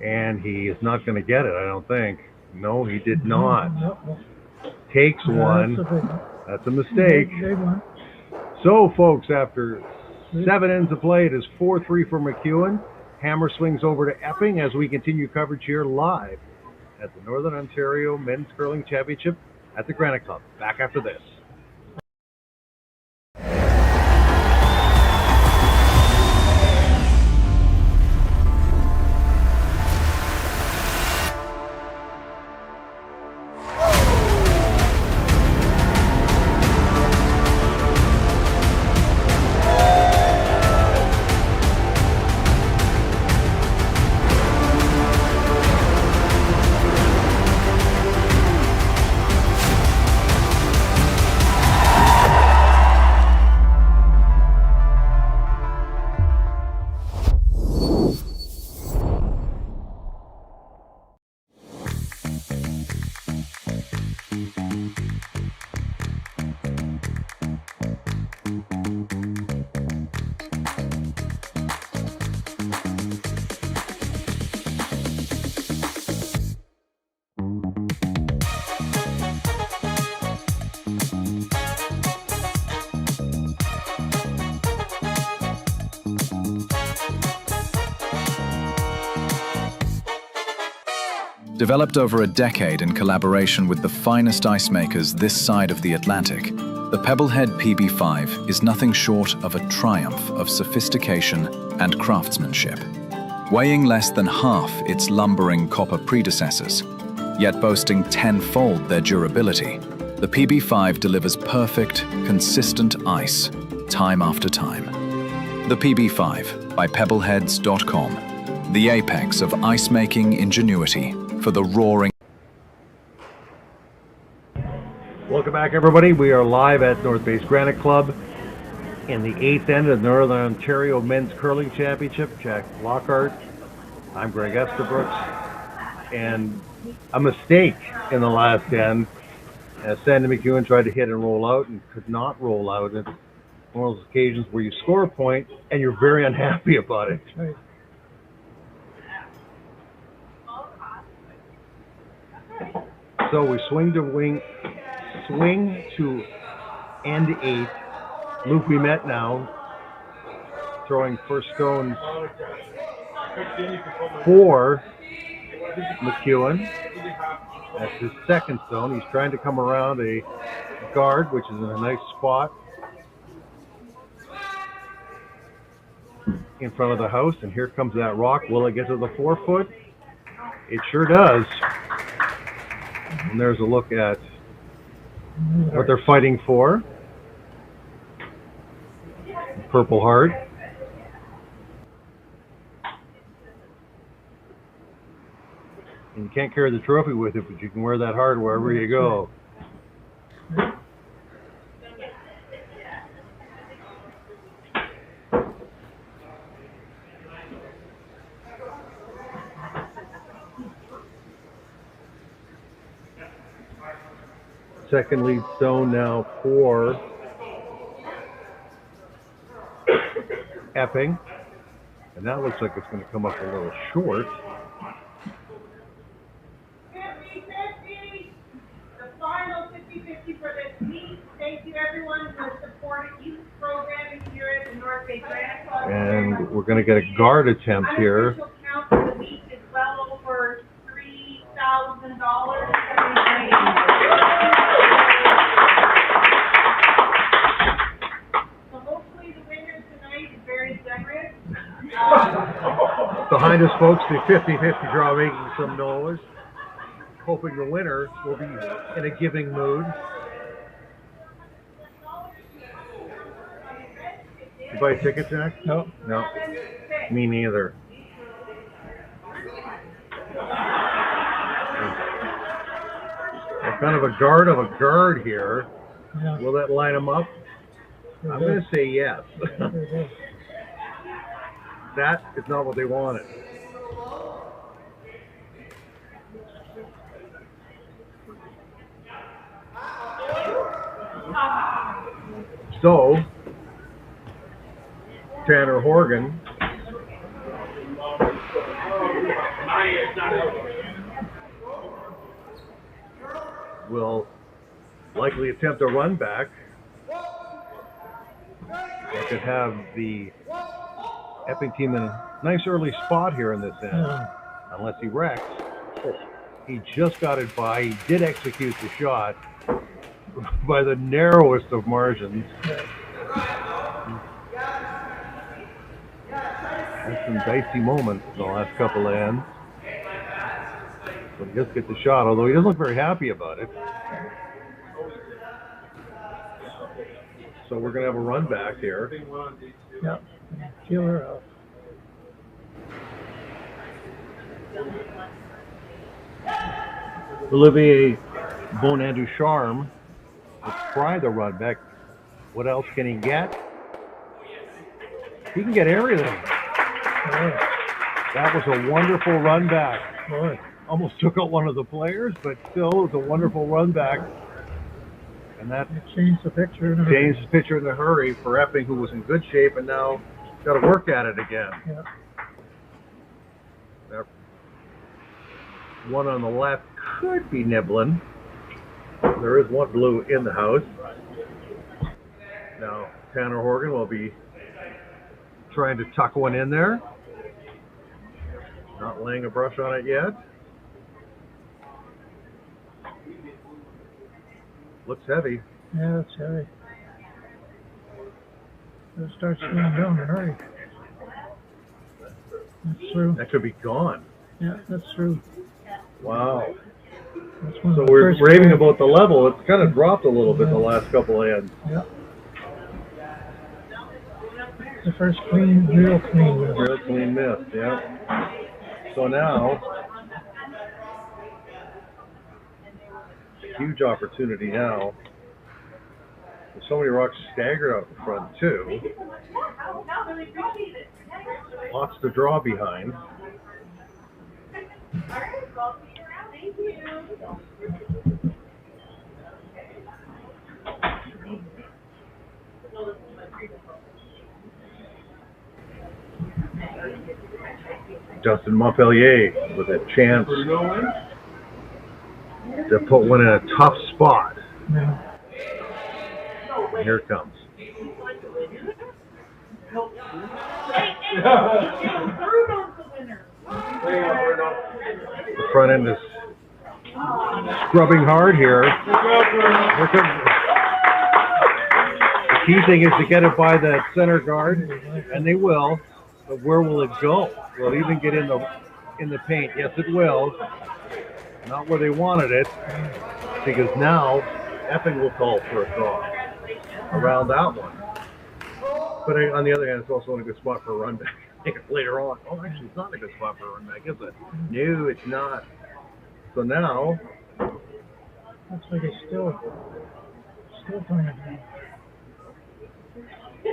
And he is not going to get it, I don't think. No, he did not. Takes one. That's a mistake. So, folks, after 7 ends of play, it is 4-3 for MacEwan. Hammer swings over to Epping as we continue coverage here live at the Northern Ontario Men's Curling Championship at the Granite Club. Back after this. Developed over a decade in collaboration with the finest ice makers this side of the Atlantic, the Pebblehead PB5 is nothing short of a triumph of sophistication and craftsmanship. Weighing less than half its lumbering copper predecessors, yet boasting tenfold their durability, the PB5 delivers perfect, consistent ice, time after time. The PB5 by Pebbleheads.com, the apex of ice-making ingenuity for the roaring. Welcome back, everybody. We are live at North Base Granite Club in the 8th end of the Northern Ontario Men's Curling Championship. Jack Lockhart. I'm Greg Estabrooks. And a mistake in the last end as Sandy MacEwan tried to hit and roll out and could not roll out. It's one of those occasions where you score a point and you're very unhappy about it. Right. So we swing to end 8. Luke we met now, throwing first stone for MacEwan. That's his second stone. He's trying to come around a guard, which is in a nice spot in front of the house. And here comes that rock. Will it get to the 4-foot? It sure does. And there's a look at what they're fighting for. Purple Heart. And you can't carry the trophy with it, but you can wear that heart wherever you go. Second lead stone now for Epping. And that looks like it's going to come up a little short. 50-50. The final 50-50 for this meet. Thank you everyone for supporting youth programming here at the North Bay Granite Club. And we're going to get a guard attempt here. Unofficial count for the meet is well over $3,000. So hopefully the winner tonight is very generous. Behind us, folks, the 50-50 draw making some noise. Hoping the winner will be in a giving mood. You buy a ticket, Jack? No. No. Me neither. Kind of a guard here. Yeah. Will that line them up? I'm going to say yes. That is not what they wanted. So, Tanner Horgan will likely attempt a run back. That could have the Epping team in a nice early spot here in this end, unless he wrecks. He just got it by. He did execute the shot by the narrowest of margins. Had some dicey moments in the last couple of ends. But he just gets the shot, although he doesn't look very happy about it. So we're going to have a run back here. Yeah, feel her out. Olivier Bonin-Ducharme will try the run back. What else can he get? He can get everything. That was a wonderful run back. Almost took out one of the players, but still it was a wonderful run back. And that changed the picture. Changed the picture in a hurry for Epping, who was in good shape and now got to work at it again. Yeah. That one on the left could be nibbling. There is one blue in the house. Now Tanner Horgan will be trying to tuck one in there. Not laying a brush on it yet. Looks heavy. Yeah, it's heavy. It'll start slowing down in a hurry. That's through. That could be gone. Yeah, that's through. Wow. That's one So of the we're first raving clean- about the level. It's kind of dropped a little bit the last couple of ends. Yeah. The first clean, real clean. Real clean miss, yeah. So now, huge opportunity now. There's so many rocks staggered out in front too. Lots to draw behind. Justin Montpellier with a chance to put one in a tough spot. Yeah. And here it comes. The front end is scrubbing hard here. Here comes. The key thing is to get it by the center guard, and they will. But where will it go? Will it even get in the paint? Yes, it will. Not where they wanted it, because now Epping will call for a draw around that one. But on the other hand, it's also in a good spot for a run back later on. Oh, actually, it's not a good spot for a run back, is it? No, it's not. So now, Looks like it's still playing. I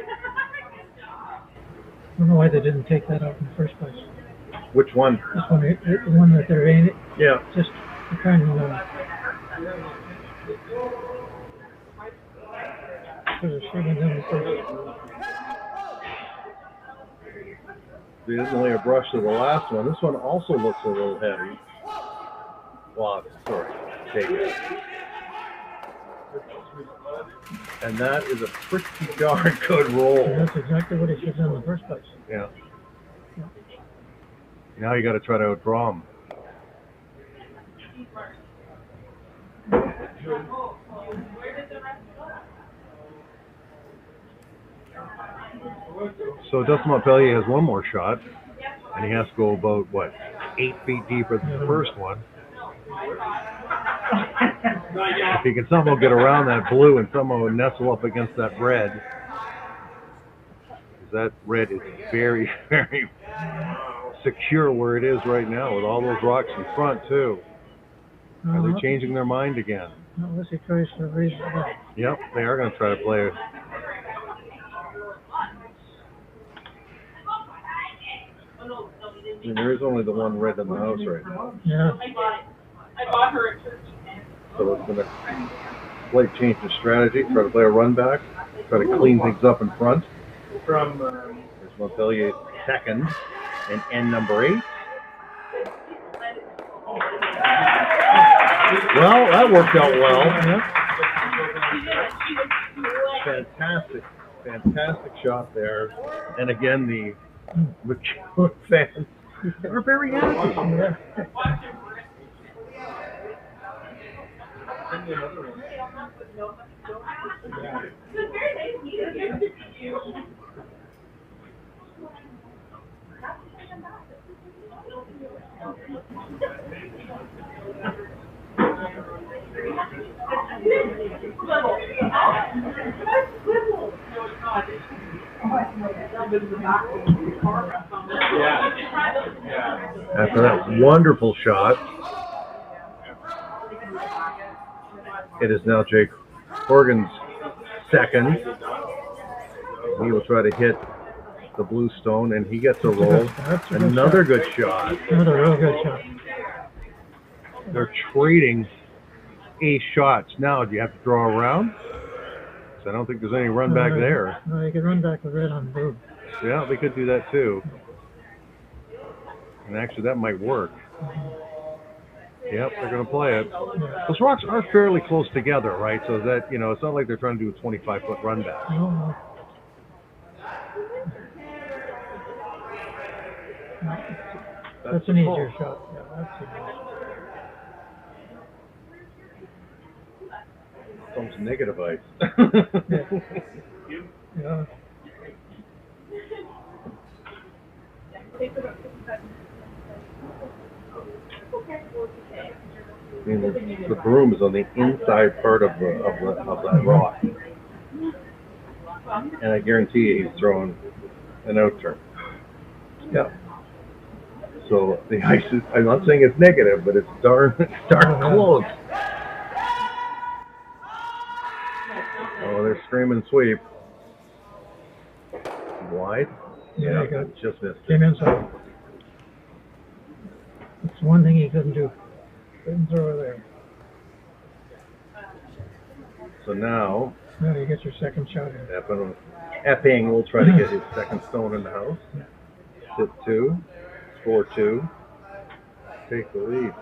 don't know why they didn't take that out in the first place. which one? This one, the one that they're in it. Yeah. Just kind of. Should have done it first. He didn't lay a brush to the last one. This one also looks a little heavy. Well, sorry, take it. And that is a pretty darn good roll. And that's exactly what he should have done in the first place. Yeah. Now you got to try to outdraw him. So Dustin Montpellier has one more shot, and he has to go about, what, 8 feet deeper than the first one. If he can somehow get around that blue and somehow nestle up against that red, because that red is very, very secure where it is right now with all those rocks in front, too. Are they changing their mind again? Unless he tries to raise it up. Yep, they are going to try to play it. I mean, there is only the one red in the house right now. Yeah. I bought her a turkey. So it's going to play change the strategy, try to play a run back, try to clean things up in front. From there's Montpellier second and end number 8. Well, that worked out well. Fantastic shot there. And again, the MacEwan fans are very happy. After that wonderful shot, it is now Jake Horgan's second. He will try to hit the blue stone, and he gets a roll. Another good shot. Another real good shot. They're trading ace shots. Now, do you have to draw around? I don't think there's any run back there. No, you can run back with red on blue. Yeah, they could do that too. And actually, that might work. Yep, they're going to play it. Those rocks are fairly close together, right? So that, you know, it's not like they're trying to do a 25-foot run back. No. That's an easier shot. Yeah, that's easier. Comes negative ice. Yeah. I mean, the broom is on the inside part of that rock, and I guarantee you he's throwing an out turn. Yeah. So the ice is, I'm not saying it's negative, but it's darn close. Oh, they're screaming sweep. Wide? Yeah, you got just missed. Came inside. That's one thing he couldn't do. Couldn't throw it there. So now you get your second shot in. Epping will try to get his second stone in the house. Sit 2, score 2, take the lead.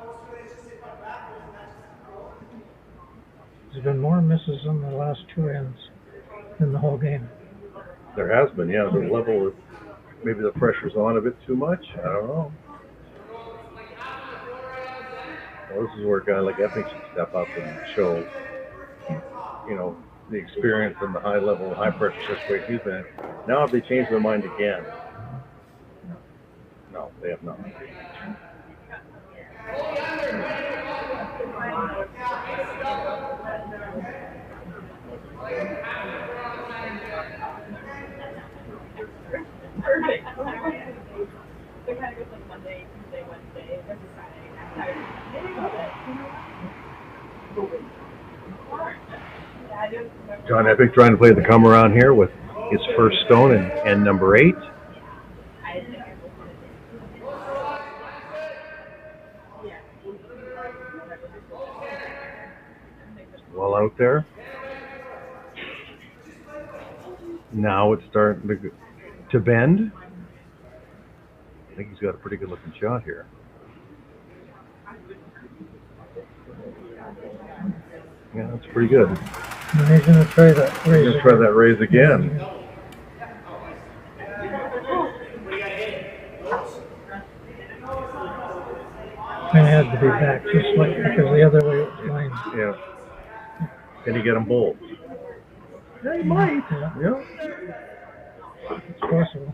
There's been more misses on the last 2 ends than the whole game. There has been, yeah. The level is, maybe the pressure's on a bit too much. I don't know. Well, this is where a guy like Epping should step up and show, you know, the experience and the high level, high pressure situation he's been in. Now, have they changed their mind again? No, they have not. Perfect. They kind of goes like Monday, Tuesday, Wednesday, every Friday. John Epping trying to play the come around here with his first stone in end number 8. Well out there. Now it's starting to bend. I think he's got a pretty good looking shot here. Yeah, that's pretty good. And he's going to try that raise. He's going to try that raise again. Kind of had to be back just slightly because the other way it was lined. Yeah. Can he get them both? Yeah, he might. Yeah. It's possible.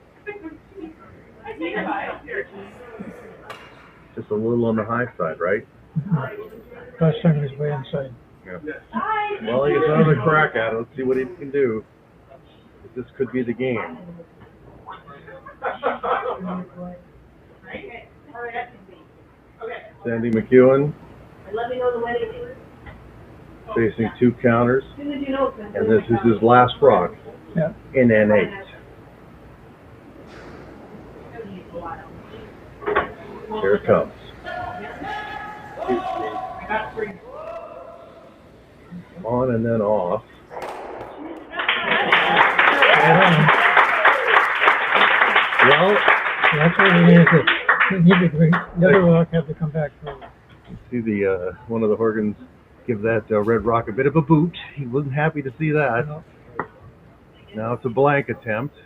Just a little on the high side, right? Last time he was way inside. Yeah. Well, he gets another crack at it. Let's see what he can do. This could be the game. Sandy MacEwan facing two counters, and this is his last rock in N8. Here it comes. On and then off. Well, that's what he needed to. The other rock had to come back forward. See the one of the Horgans give that red rock a bit of a boot. He wasn't happy to see that. No. Now it's a blank attempt.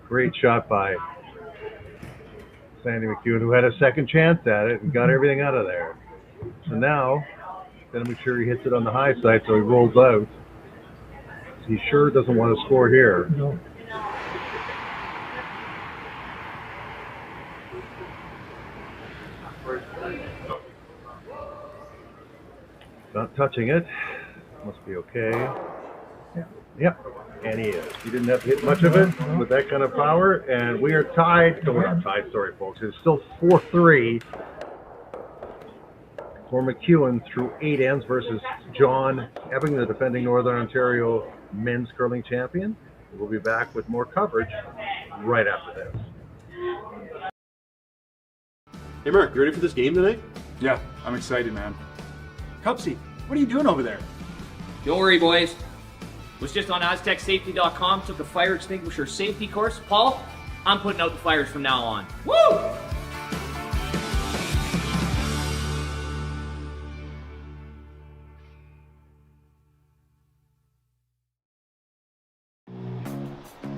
Great shot by Sandy MacEwan, who had a second chance at it and got everything out of there. So now, got to make sure he hits it on the high side so he rolls out. He sure doesn't want to score here. No. Not touching it. Must be okay. Yeah. Yep. And he is. He didn't have to hit much of it with that kind of power. And we are tied. No, we're not tied, sorry, folks. It's still 4-3 for MacEwan through 8 ends versus John Epping, the defending Northern Ontario men's curling champion. We'll be back with more coverage right after this. Hey, Mark, you ready for this game tonight? Yeah, I'm excited, man. Cupsy, what are you doing over there? Don't worry, boys. Was just on AztecSafety.com, took a fire extinguisher safety course. Paul, I'm putting out the fires from now on. Woo!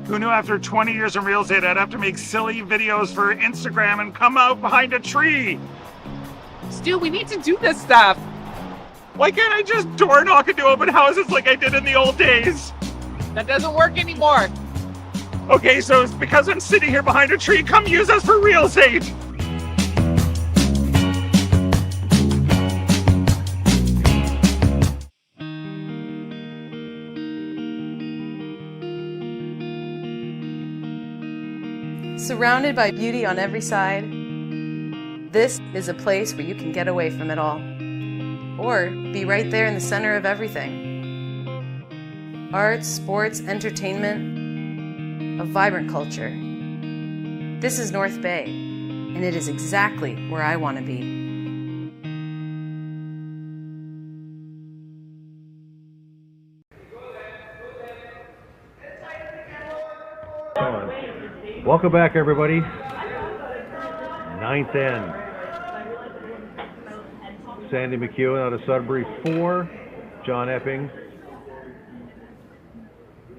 Who knew after 20 years in real estate I'd have to make silly videos for Instagram and come out behind a tree? Stu, we need to do this stuff. Why can't I just door knock into open houses like I did in the old days? That doesn't work anymore. Okay, so it's because I'm sitting here behind a tree. Come use us for real estate. Surrounded by beauty on every side, this is a place where you can get away from it all, or be right there in the center of everything. Arts, sports, entertainment, a vibrant culture. This is North Bay, and it is exactly where I want to be. Welcome back, everybody. 9th end. Sandy MacEwan out of Sudbury, 4. John Epping,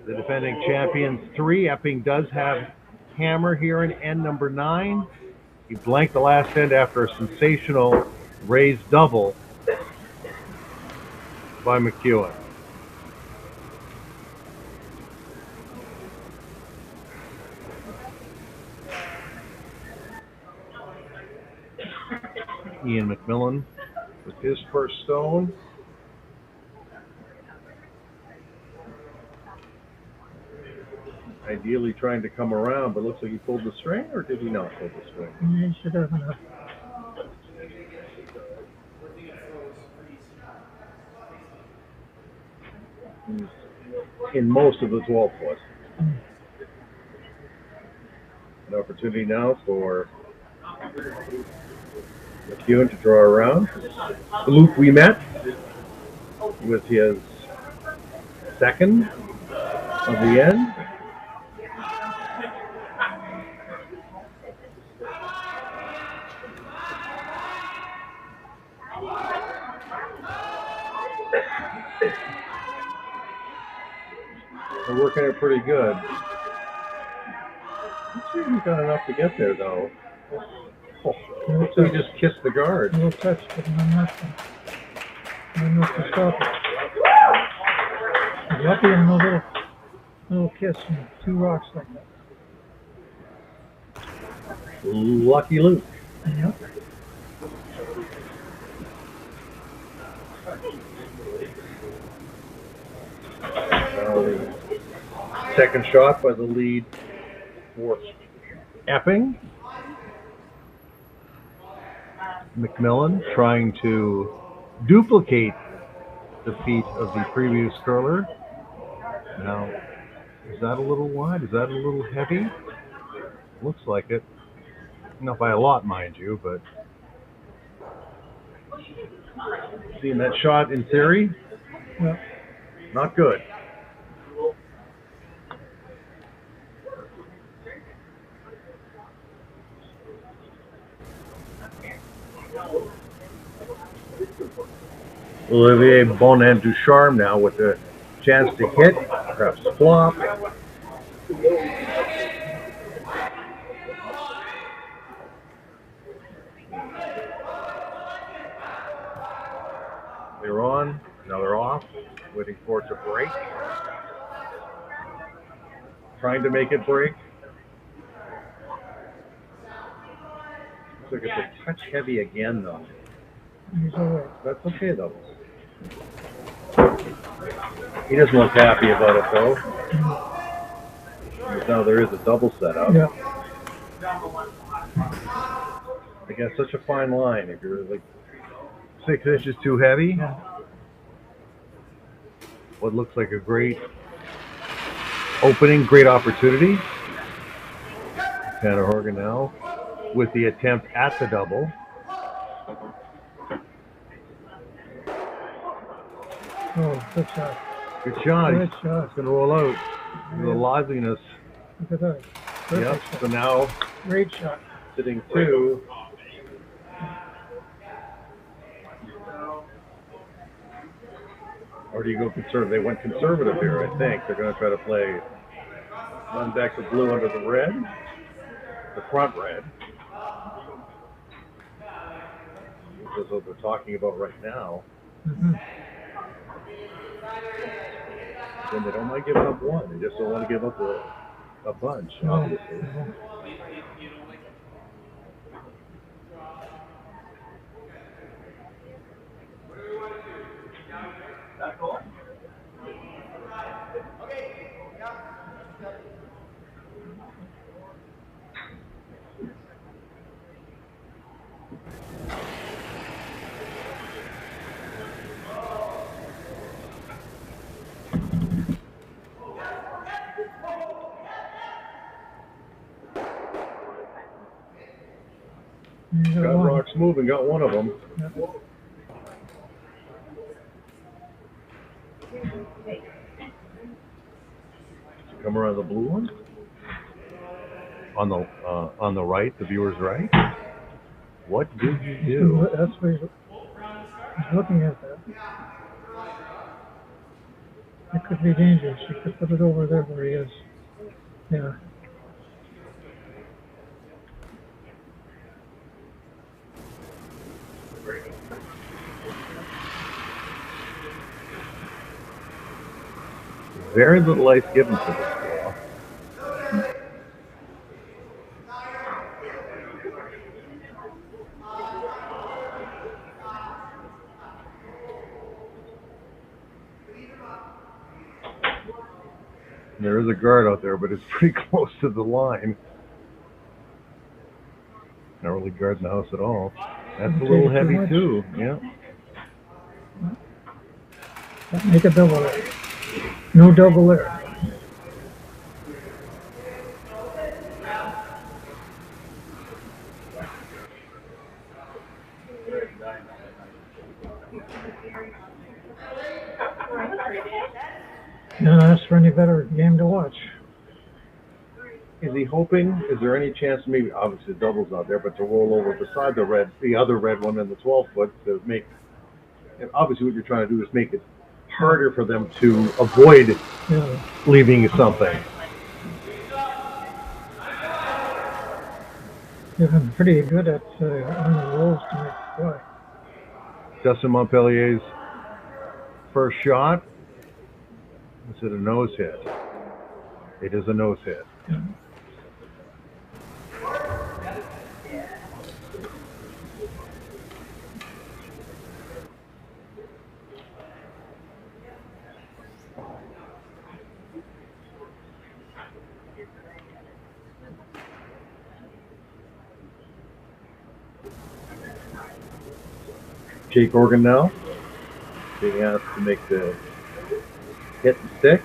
the defending champions, 3. Epping does have hammer here in end number 9. He blanked the last end after a sensational raised double by MacEwan. Ian McMillan with his first stone. Ideally trying to come around, but looks like he pulled the string, or did he not pull the string? He should have enough. He's in most of the 12-foot. An opportunity now for MacEwan to draw around. Luke we met with his second of the end. They're working it pretty good. Let's see if he's got enough to get there, though. Oh, looks like he just kissed the guard. No touch, but not nothing. Not enough to stop it. He's lucky on a little kiss and 2 rocks like that. Lucky Luke. Yep. Second shot by the lead for Epping. McMillan trying to duplicate the feat of the previous curler. Now, is that a little wide? Is that a little heavy? Looks like it. Not by a lot, mind you, but seeing that shot in theory, yeah. Not good. Olivier Bonin-Ducharme now with a chance to hit, perhaps flop. They're on, now they're off, waiting for it to break. Trying to make it break. Looks like it's a touch heavy again, though. He's all right. That's okay, though. He doesn't look happy about it, though. Because now there is a double setup. Yeah. Again, such a fine line. If you're like 6 inches too heavy, yeah. What looks like a great opening, great opportunity. Tanner Horgan now with the attempt at the double. Oh, good shot. Good shot. Good shot. It's going to roll out. The liveliness. Look at that. Yep. Shot. So now, great shot. Sitting 2. Or do you go conservative? They went conservative here, I think. They're going to try to play one back the blue under the red, the front red. This is what they're talking about right now. Mm-hmm. Then they don't mind giving up one. They just don't want to give up a bunch, obviously. No. Got rocks moving, got one of them. Yeah. Come around the blue one? On the right, the viewer's right? What did you do? That's what he's looking at that. It could be dangerous. You could put it over there where he is. Yeah. Very little ice given to this ball. There is a guard out there, but it's pretty close to the line. Not really guarding the house at all. That's a little heavy too, yeah. Make a double there. No double there. No, that's for any better game to watch. Is he hoping? Is there any chance? Maybe obviously the double's not there, but to roll over beside the other red one in the 12 foot to make. And obviously, what you're trying to do is make it harder for them to avoid leaving something. They've been pretty good at on the rolls to make the play. Justin Montpellier's first shot. Is it a nose hit? It is a nose hit. Jake Organ now being asked to make the hit and stick.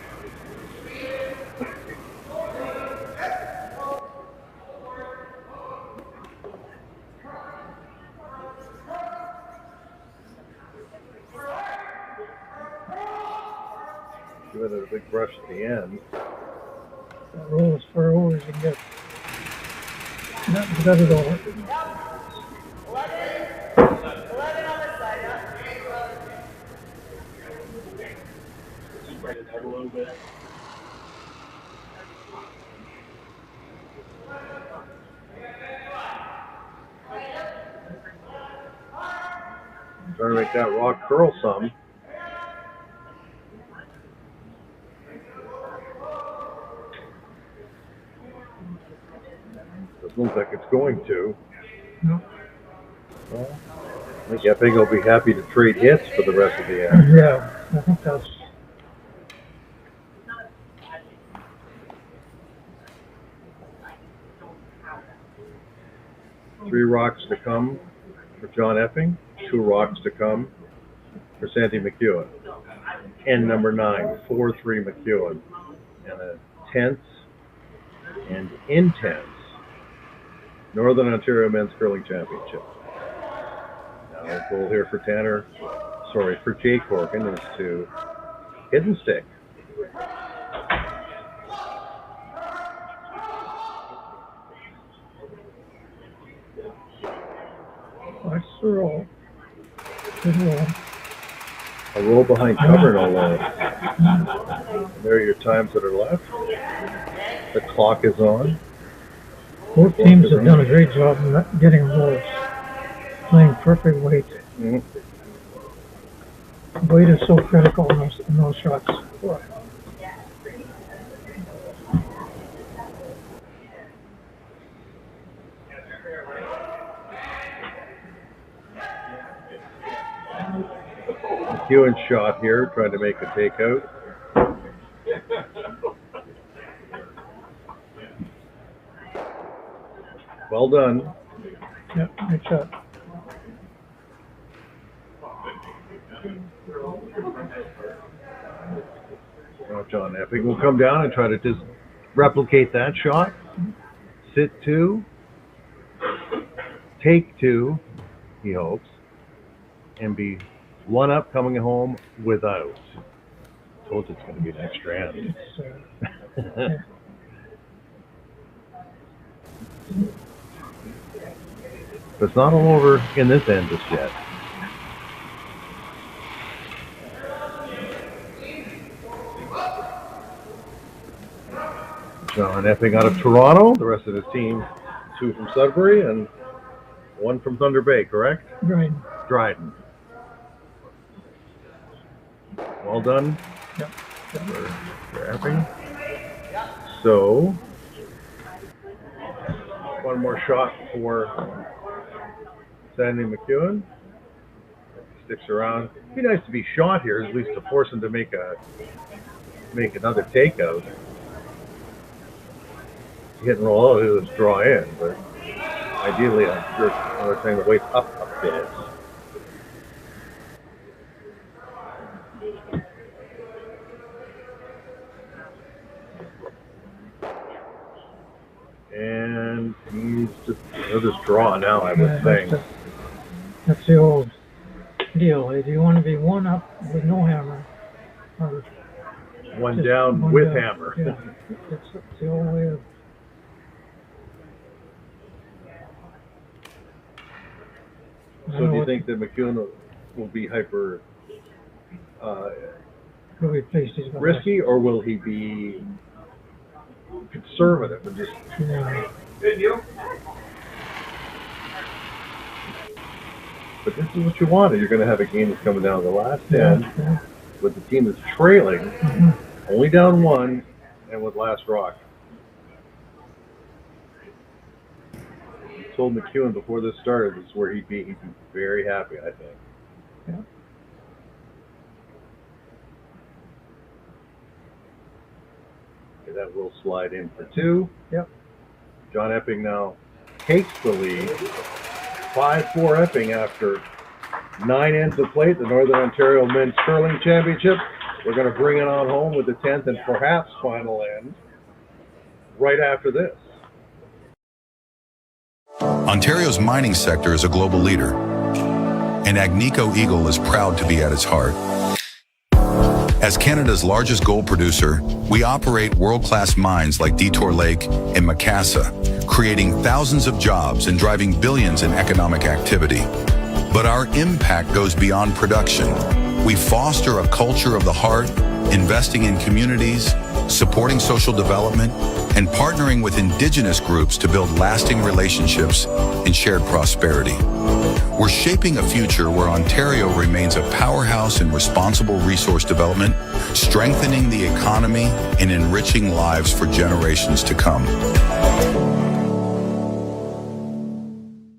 Give it a big brush at the end. Roll as far over as you can get. You got it over. Spread it out a little bit. Trying to make that rock curl some. Doesn't look like it's going to. No. Well, I think Epping will be happy to trade hits for the rest of the end. Yeah, I think that's. Three rocks to come for John Epping. 2 rocks to come for Sandy MacEwan. And number 9, 4-3 MacEwan. And a tense and intense Northern Ontario Men's Curling Championship. Now the goal here for for Jake Horgan is to hit and stick. That's the roll. Good roll. A roll behind cover, no less. There are your times that are left. The clock is on. Both teams have done a great job in getting rolls. Playing perfect weight. Weight is so critical in those shots. MacEwan shot here, trying to make a takeout. Well done. Yep, good shot. Now John Epping will come down and try to just replicate that shot. Sit 2. Take 2, he hopes. And be 1 up coming home without. Told you it's going to be an extra end. But it's not all over in this end just yet. John Epping out of Toronto. The rest of his team, 2 from Sudbury and 1 from Thunder Bay, correct? Dryden. Dryden. Well done. Yep. For Epping. So, one more shot for Sandy MacEwan. Sticks around. It'd be nice to be shot here, at least to force him to make another takeout. Hit and roll out, he'll just draw in, but ideally, I'm saying the weight up a bit. And he'll just draw now, I would think. That's the old deal. Do you want to be 1 up with no hammer? Or 1 down with down. hammer. Yeah, it's the old way of. So do you think that MacEwan will be who he thinks he's going risky, or will he be conservative and just? Yeah. Good deal. But this is what you wanted. You're going to have a game that's coming down to the last 10, with the team that's trailing, only down 1, and with last rock. I told MacEwan before this started, this is where he'd be. He'd be very happy, I think. Yeah. Okay, that will slide in for 2. Yep. John Epping now takes the lead. 5-4 Epping after 9 ends of play at the Northern Ontario Men's Curling Championship. We're going to bring it on home with the 10th and perhaps final end right after this. Ontario's mining sector is a global leader, and Agnico Eagle is proud to be at its heart. As Canada's largest gold producer, we operate world-class mines like Detour Lake and Macassa, creating thousands of jobs and driving billions in economic activity. But our impact goes beyond production. We foster a culture of the heart, investing in communities, supporting social development, and partnering with Indigenous groups to build lasting relationships and shared prosperity. We're shaping a future where Ontario remains a powerhouse in responsible resource development, strengthening the economy and enriching lives for generations to come.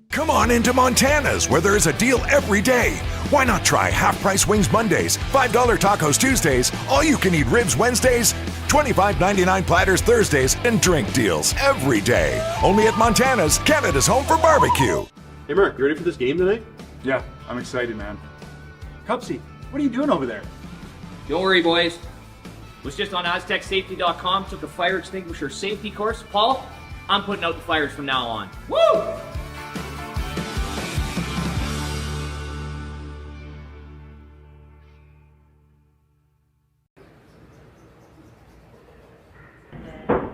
Come on into Montana's, where there is a deal every day. Why not try half-price wings Mondays, $5 tacos Tuesdays, all-you-can-eat ribs Wednesdays, $25.99 platters Thursdays, and drink deals every day. Only at Montana's, Canada's home for barbecue. Hey Mark, you ready for this game tonight? Yeah, I'm excited, man. Cupsy, what are you doing over there? Don't worry, boys. Was just on AztecSafety.com, took a fire extinguisher safety course. Paul, I'm putting out the fires from now on. Woo!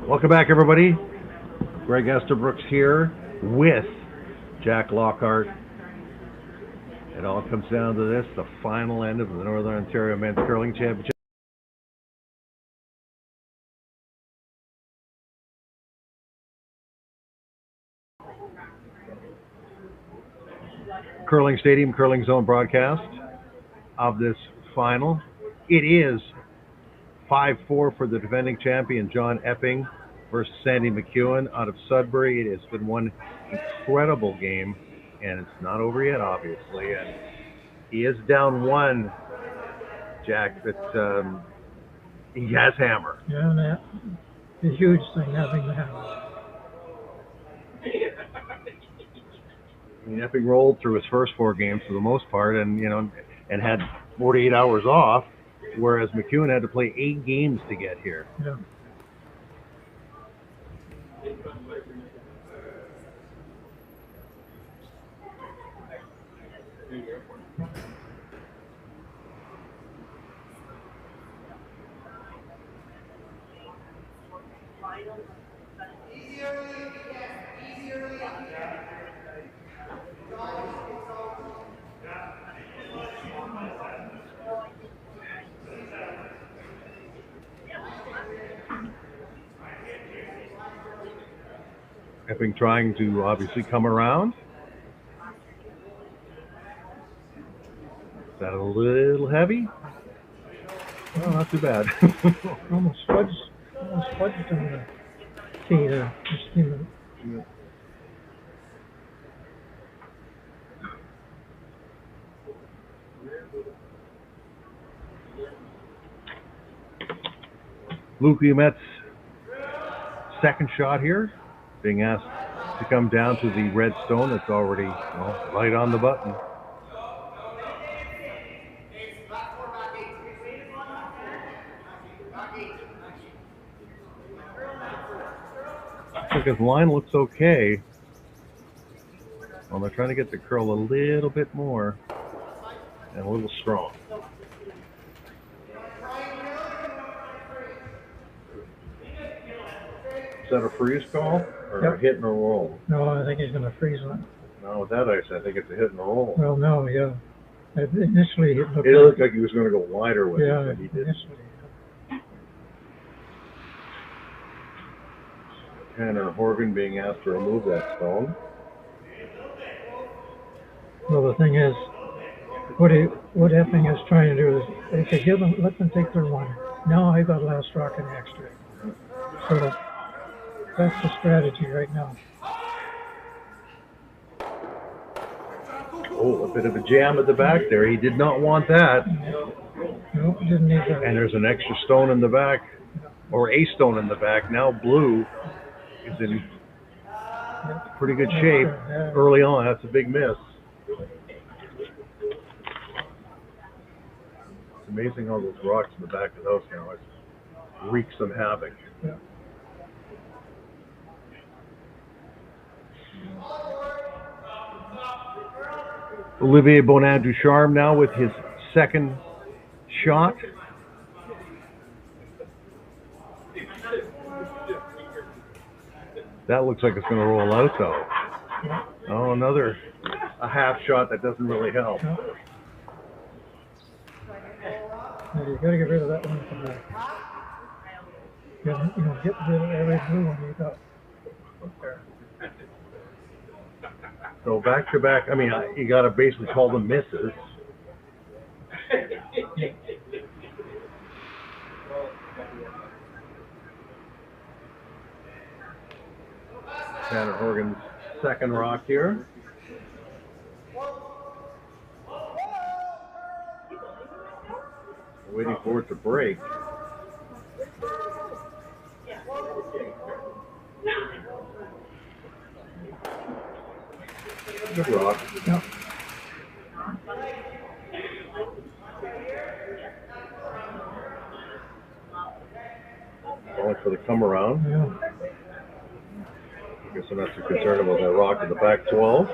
Welcome back, everybody. Greg Esterbrooks here with Jack Lockhart. It all comes down to this, the final end of the Northern Ontario Men's Curling Championship. Curling Stadium, Curling Zone broadcast of this final. It is 5-4 for the defending champion, John Epping, versus Sandy MacEwan out of Sudbury. It has been one incredible game, and it's not over yet, obviously. And he is down 1, Jack, but he has hammer. Yeah, and that's a huge thing, having the hammer. I mean, Epping rolled through his first 4 games for the most part, and and had 48 hours off, whereas MacEwan had to play 8 games to get here. Yeah. Epping trying to obviously come around. Is that a little heavy? Well, not too bad. almost fudged on the tee there. Yeah. Luke Ouimet's second shot here, being asked to come down to the red stone that's already right on the button. Looks like his line looks okay. Well, they're trying to get the curl a little bit more and a little strong. Is that a freeze call or a hit and a roll? No, I think he's going to freeze on it. No, with that ice, I think it's a hit and a roll. Well, no, yeah. Initially, it looked like he was going to go wider with it, but he didn't. Initially. Tanner Horgan being asked to remove that stone. Well, the thing is, what Epping is trying to do is, okay, let them take their one. Now I got last rock in the extra. So that's the strategy right now. Oh, a bit of a jam at the back there. He did not want that. No, didn't need that. And there's an extra stone in the back, or a stone in the back. Now blue is in pretty good shape early on. That's a big miss. It's amazing how those rocks in the back of the house now wreak some havoc. Yeah. Olivier Bonin-Ducharme now with his second shot. That looks like it's going to roll out though. Oh, another half shot that doesn't really help. Yeah, you got to get rid of that one from there. Get rid of every blue one you got. So back to back, I mean, you got to basically call them misses. Tanner Horgan's second rock here. Waiting for it to break. Good rock. Yep. Going for the come around. Yeah. I guess I'm not too concerned about that rock in the back 12.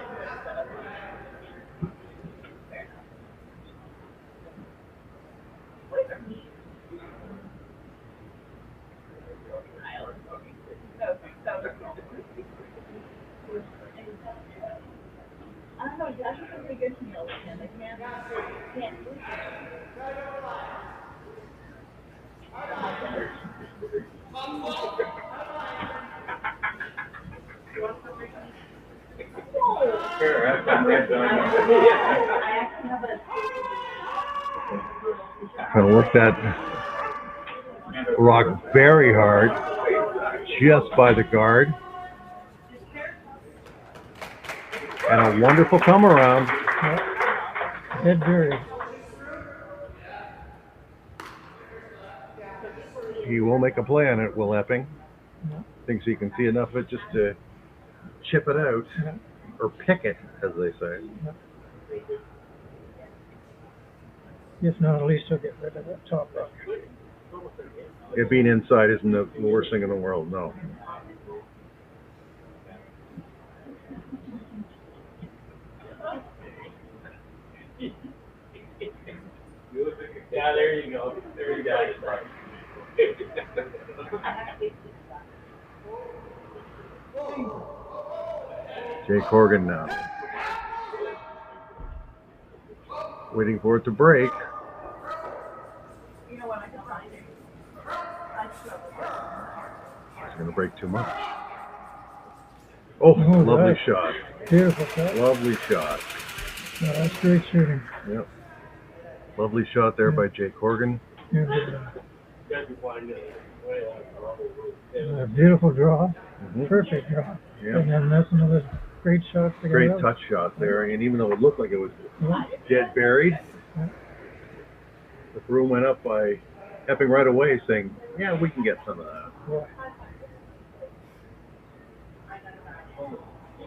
Trying to work that rock very hard, just by the guard. And a wonderful come around. Dead buried. He will make a play on it, Will Epping. Yeah. Thinks he can see enough of it just to chip it out, or pick it, as they say. Yeah. If not, at least he'll get rid of that top rock. It being inside isn't the worst thing in the world, no. Yeah, there you go. There you go. Jake Horgan now. Waiting for it to break. It's going to break too much. Oh, lovely shot. Beautiful shot. Lovely shot. No, that's great shooting. Yep. Lovely shot there by Jake Horgan. Yeah, beautiful draw. Mm-hmm. Perfect draw. Yeah. And then that's another great shot. Great touch shot there. And even though it looked like it was dead buried, the broom went up by Epping right away saying, yeah, we can get some of that. Yeah.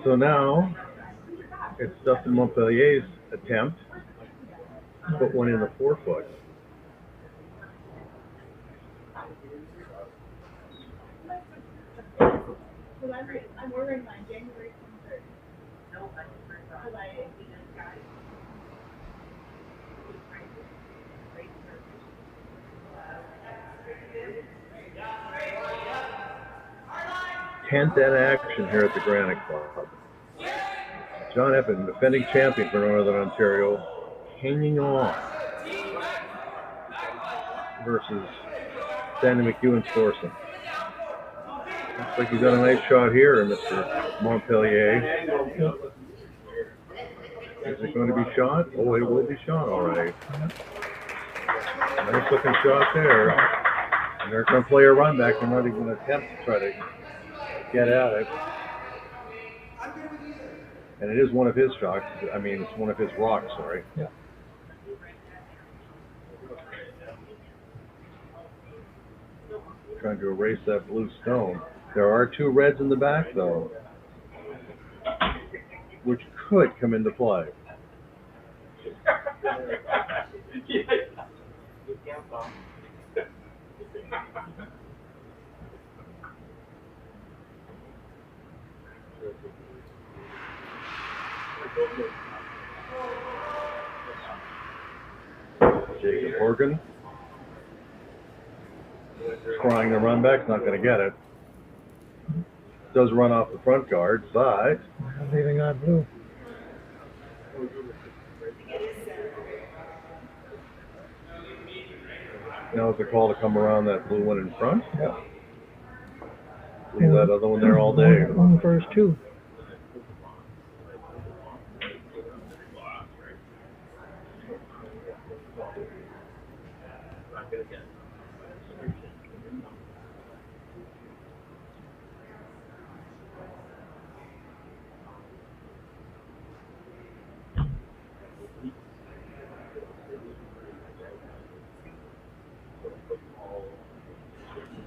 So now it's Dustin Montpellier's attempt to put one in the 4-foot. I'm ordering mine January 23rd. No, Tenth in action here at the Granite Club. John Epping, defending champion for Northern Ontario, hanging on versus Sandy McEwan Scorson. Looks like he's got a nice shot here, Mr. Montpellier. Is it going to be shot? Oh, it will be shot, all right. Nice looking shot there. And they're going to play a run back. They're not even going to attempt to try to get at it. And it is one of his shots. I mean, it's one of his rocks, sorry. Yeah. Trying to erase that blue stone. There are 2 reds in the back, though, which could come into play. Jacob Horgan trying to run back, not going to get it. Does run off the front guard, but leaving on blue. Now is the call to come around that blue one in front? Yeah. Leave that other one there all day. One first 2.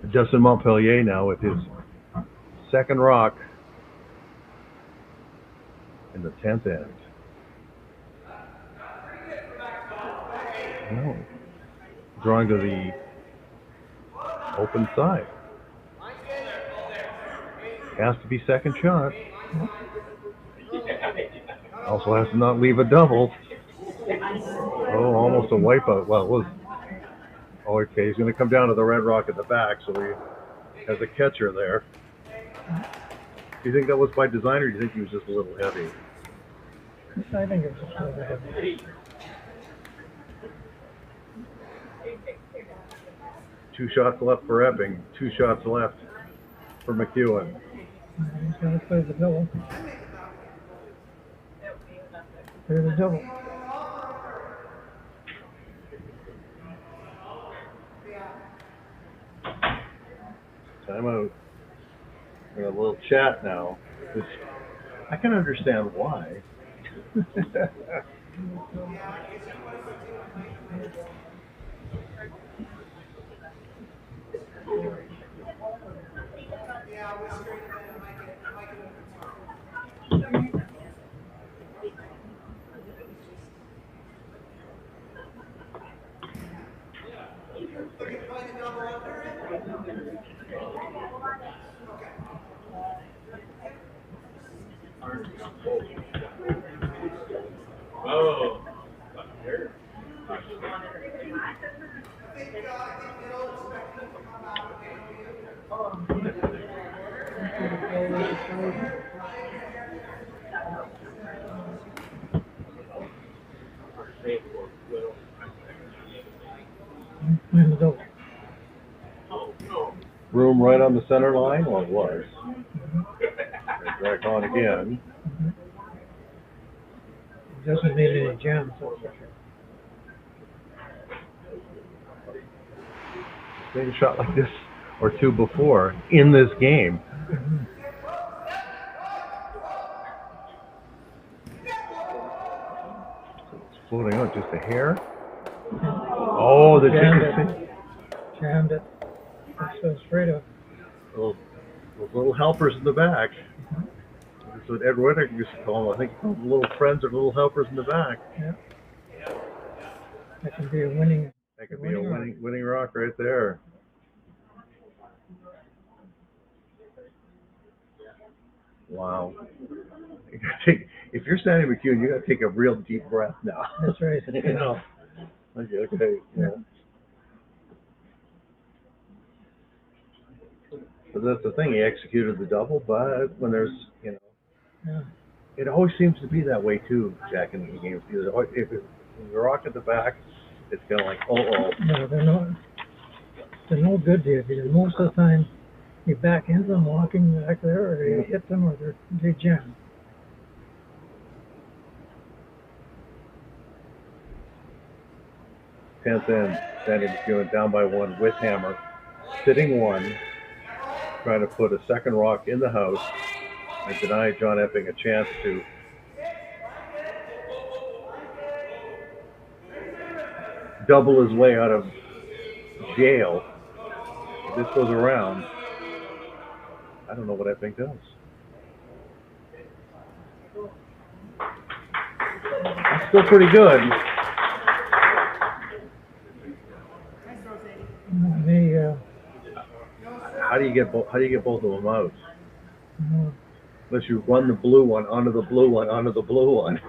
Justin Montpellier now with his second rock in the 10th end. No. Drawing to the open side. Has to be second shot. Also has to not leave a double. Oh, almost a wipeout. Well, it was. Oh, okay, he's going to come down to the red rock at the back, so he has a catcher there. Do you think that was by design, or do you think he was just a little heavy? I think it was just a little heavy. 2 shots left for Epping, 2 shots left for MacEwan. He's going to play the double. Play the double. Timeout. We have a little chat now. I can understand why. Oh. Room right on the center line? Well, it was. Back on again. Doesn't need any jams, that's for sure. Taking a shot like this or 2 before in this game. It's floating out just a hair. Oh, the chicken. Jammed it. That's so straight up. Those little helpers in the back. That's what Ed Winnick used to call them. I think the little friends are little helpers in the back. Yeah. That could be a winning. That could be a winning rock right there. Wow. You gotta take, if you're Sandy McEwan, you got to take a real deep breath now. That's right. You know. Okay. Yeah. But that's the thing. He executed the double, but when there's, you know, Yeah. it always seems to be that way too, Jack, in the games. the rock at the back, it's kind of like, oh. No, they're no good to you because most of the time you back into them walking back there, or you hit them, or they jam. 10th end, Sandy MacEwan down by 1 with hammer, sitting 1, trying to put a second rock in the house and deny John Epping a chance to double his way out of jail. If this goes around, I don't know what Epping does. It's still pretty good. How do you get both of them out? Unless you run the blue one onto the blue one onto the blue one.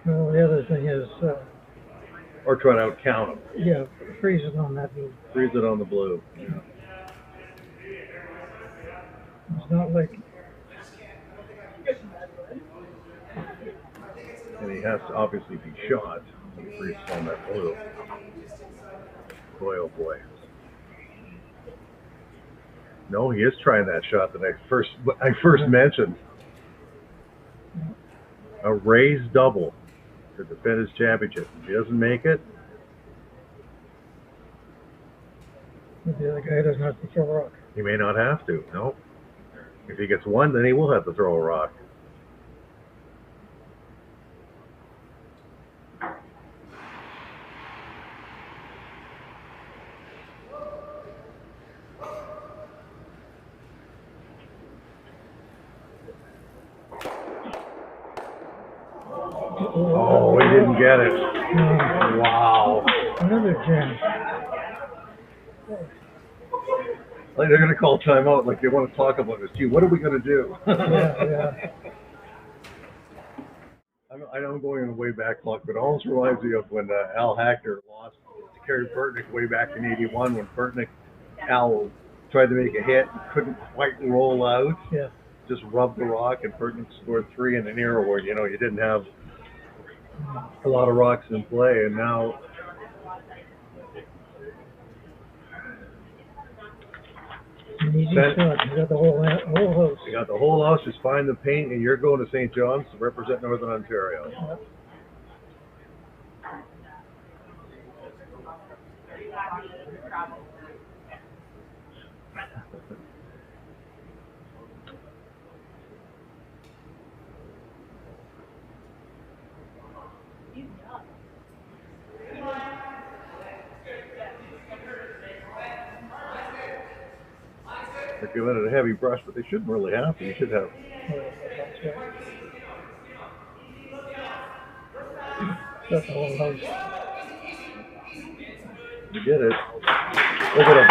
Well, the other thing is, or try to outcount them. Yeah, freeze it on that blue. Freeze it on the blue. Yeah. It's not like. And he has to obviously be shot when he freezes on that blue. Boy, oh boy. No, he is trying that shot that I first mentioned. A raised double to defend his championship. If he doesn't make it, the other guy doesn't have to throw a rock. He may not have to. No. If he gets 1, then he will have to throw a rock. Oh, he didn't get it. Wow. Another jam. Like they're going to call timeout, like they want to talk about this. Gee, what are we going to do? Yeah. I'm going on the way back clock, but it almost reminds me of when Al Hackner lost to Kerry Burtnick way back in '81 when Al tried to make a hit and couldn't quite roll out. Yeah. Just rubbed the rock, and Burtnick scored 3 in an era where, you didn't have a lot of rocks in play, and now an easy shot. You got the whole house. You got the whole house. Just find the paint, and you're going to St. John's to represent Northern Ontario. Yep. They're giving it a heavy brush, but they shouldn't really have to. You should have. That's the whole house. You get it. Look at him.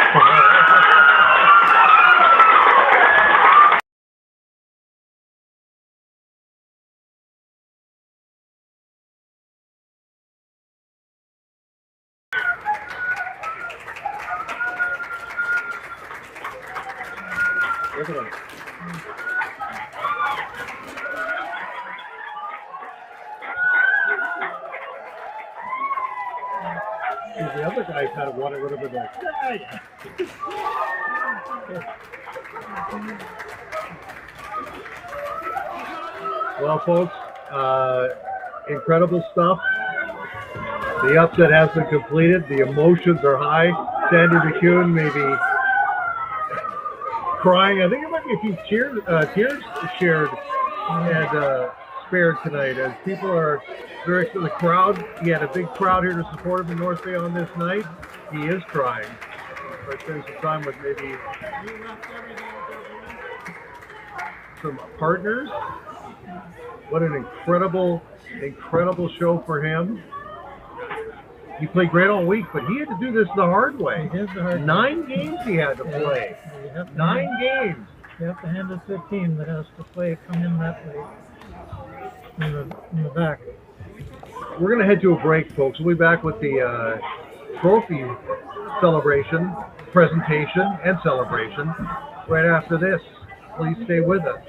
Look at him. The other guy kind of wanted, would have been like, Well, folks, incredible stuff. The upset has been completed. The emotions are high. Sandy MacEwan may be crying. I think it might be a few tears shared and spared tonight as people are very excited. The crowd, he had a big crowd here to support him in North Bay on this night. He is crying. So I spend some time with maybe some partners. What an incredible show for him. He played great all week, but he had to do this the hard way. 9 games he had to play. 9 games. You have to hand it to a team that has to come in that way in the back. We're going to head to a break, folks. We'll be back with the trophy celebration, presentation, and celebration right after this. Please stay with us.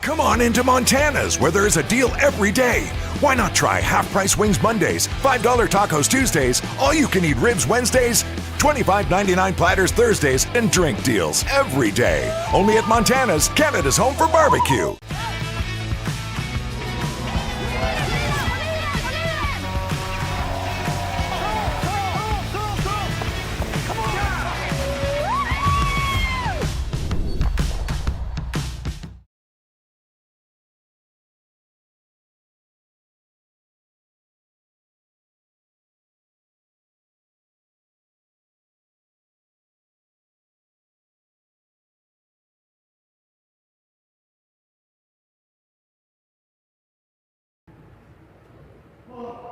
Come on into Montana's, where there is a deal every day. Why not try half-price wings Mondays, $5 tacos Tuesdays, all-you-can-eat ribs Wednesdays, $25.99 platters Thursdays, and drink deals every day. Only at Montana's, Canada's home for barbecue. Oh.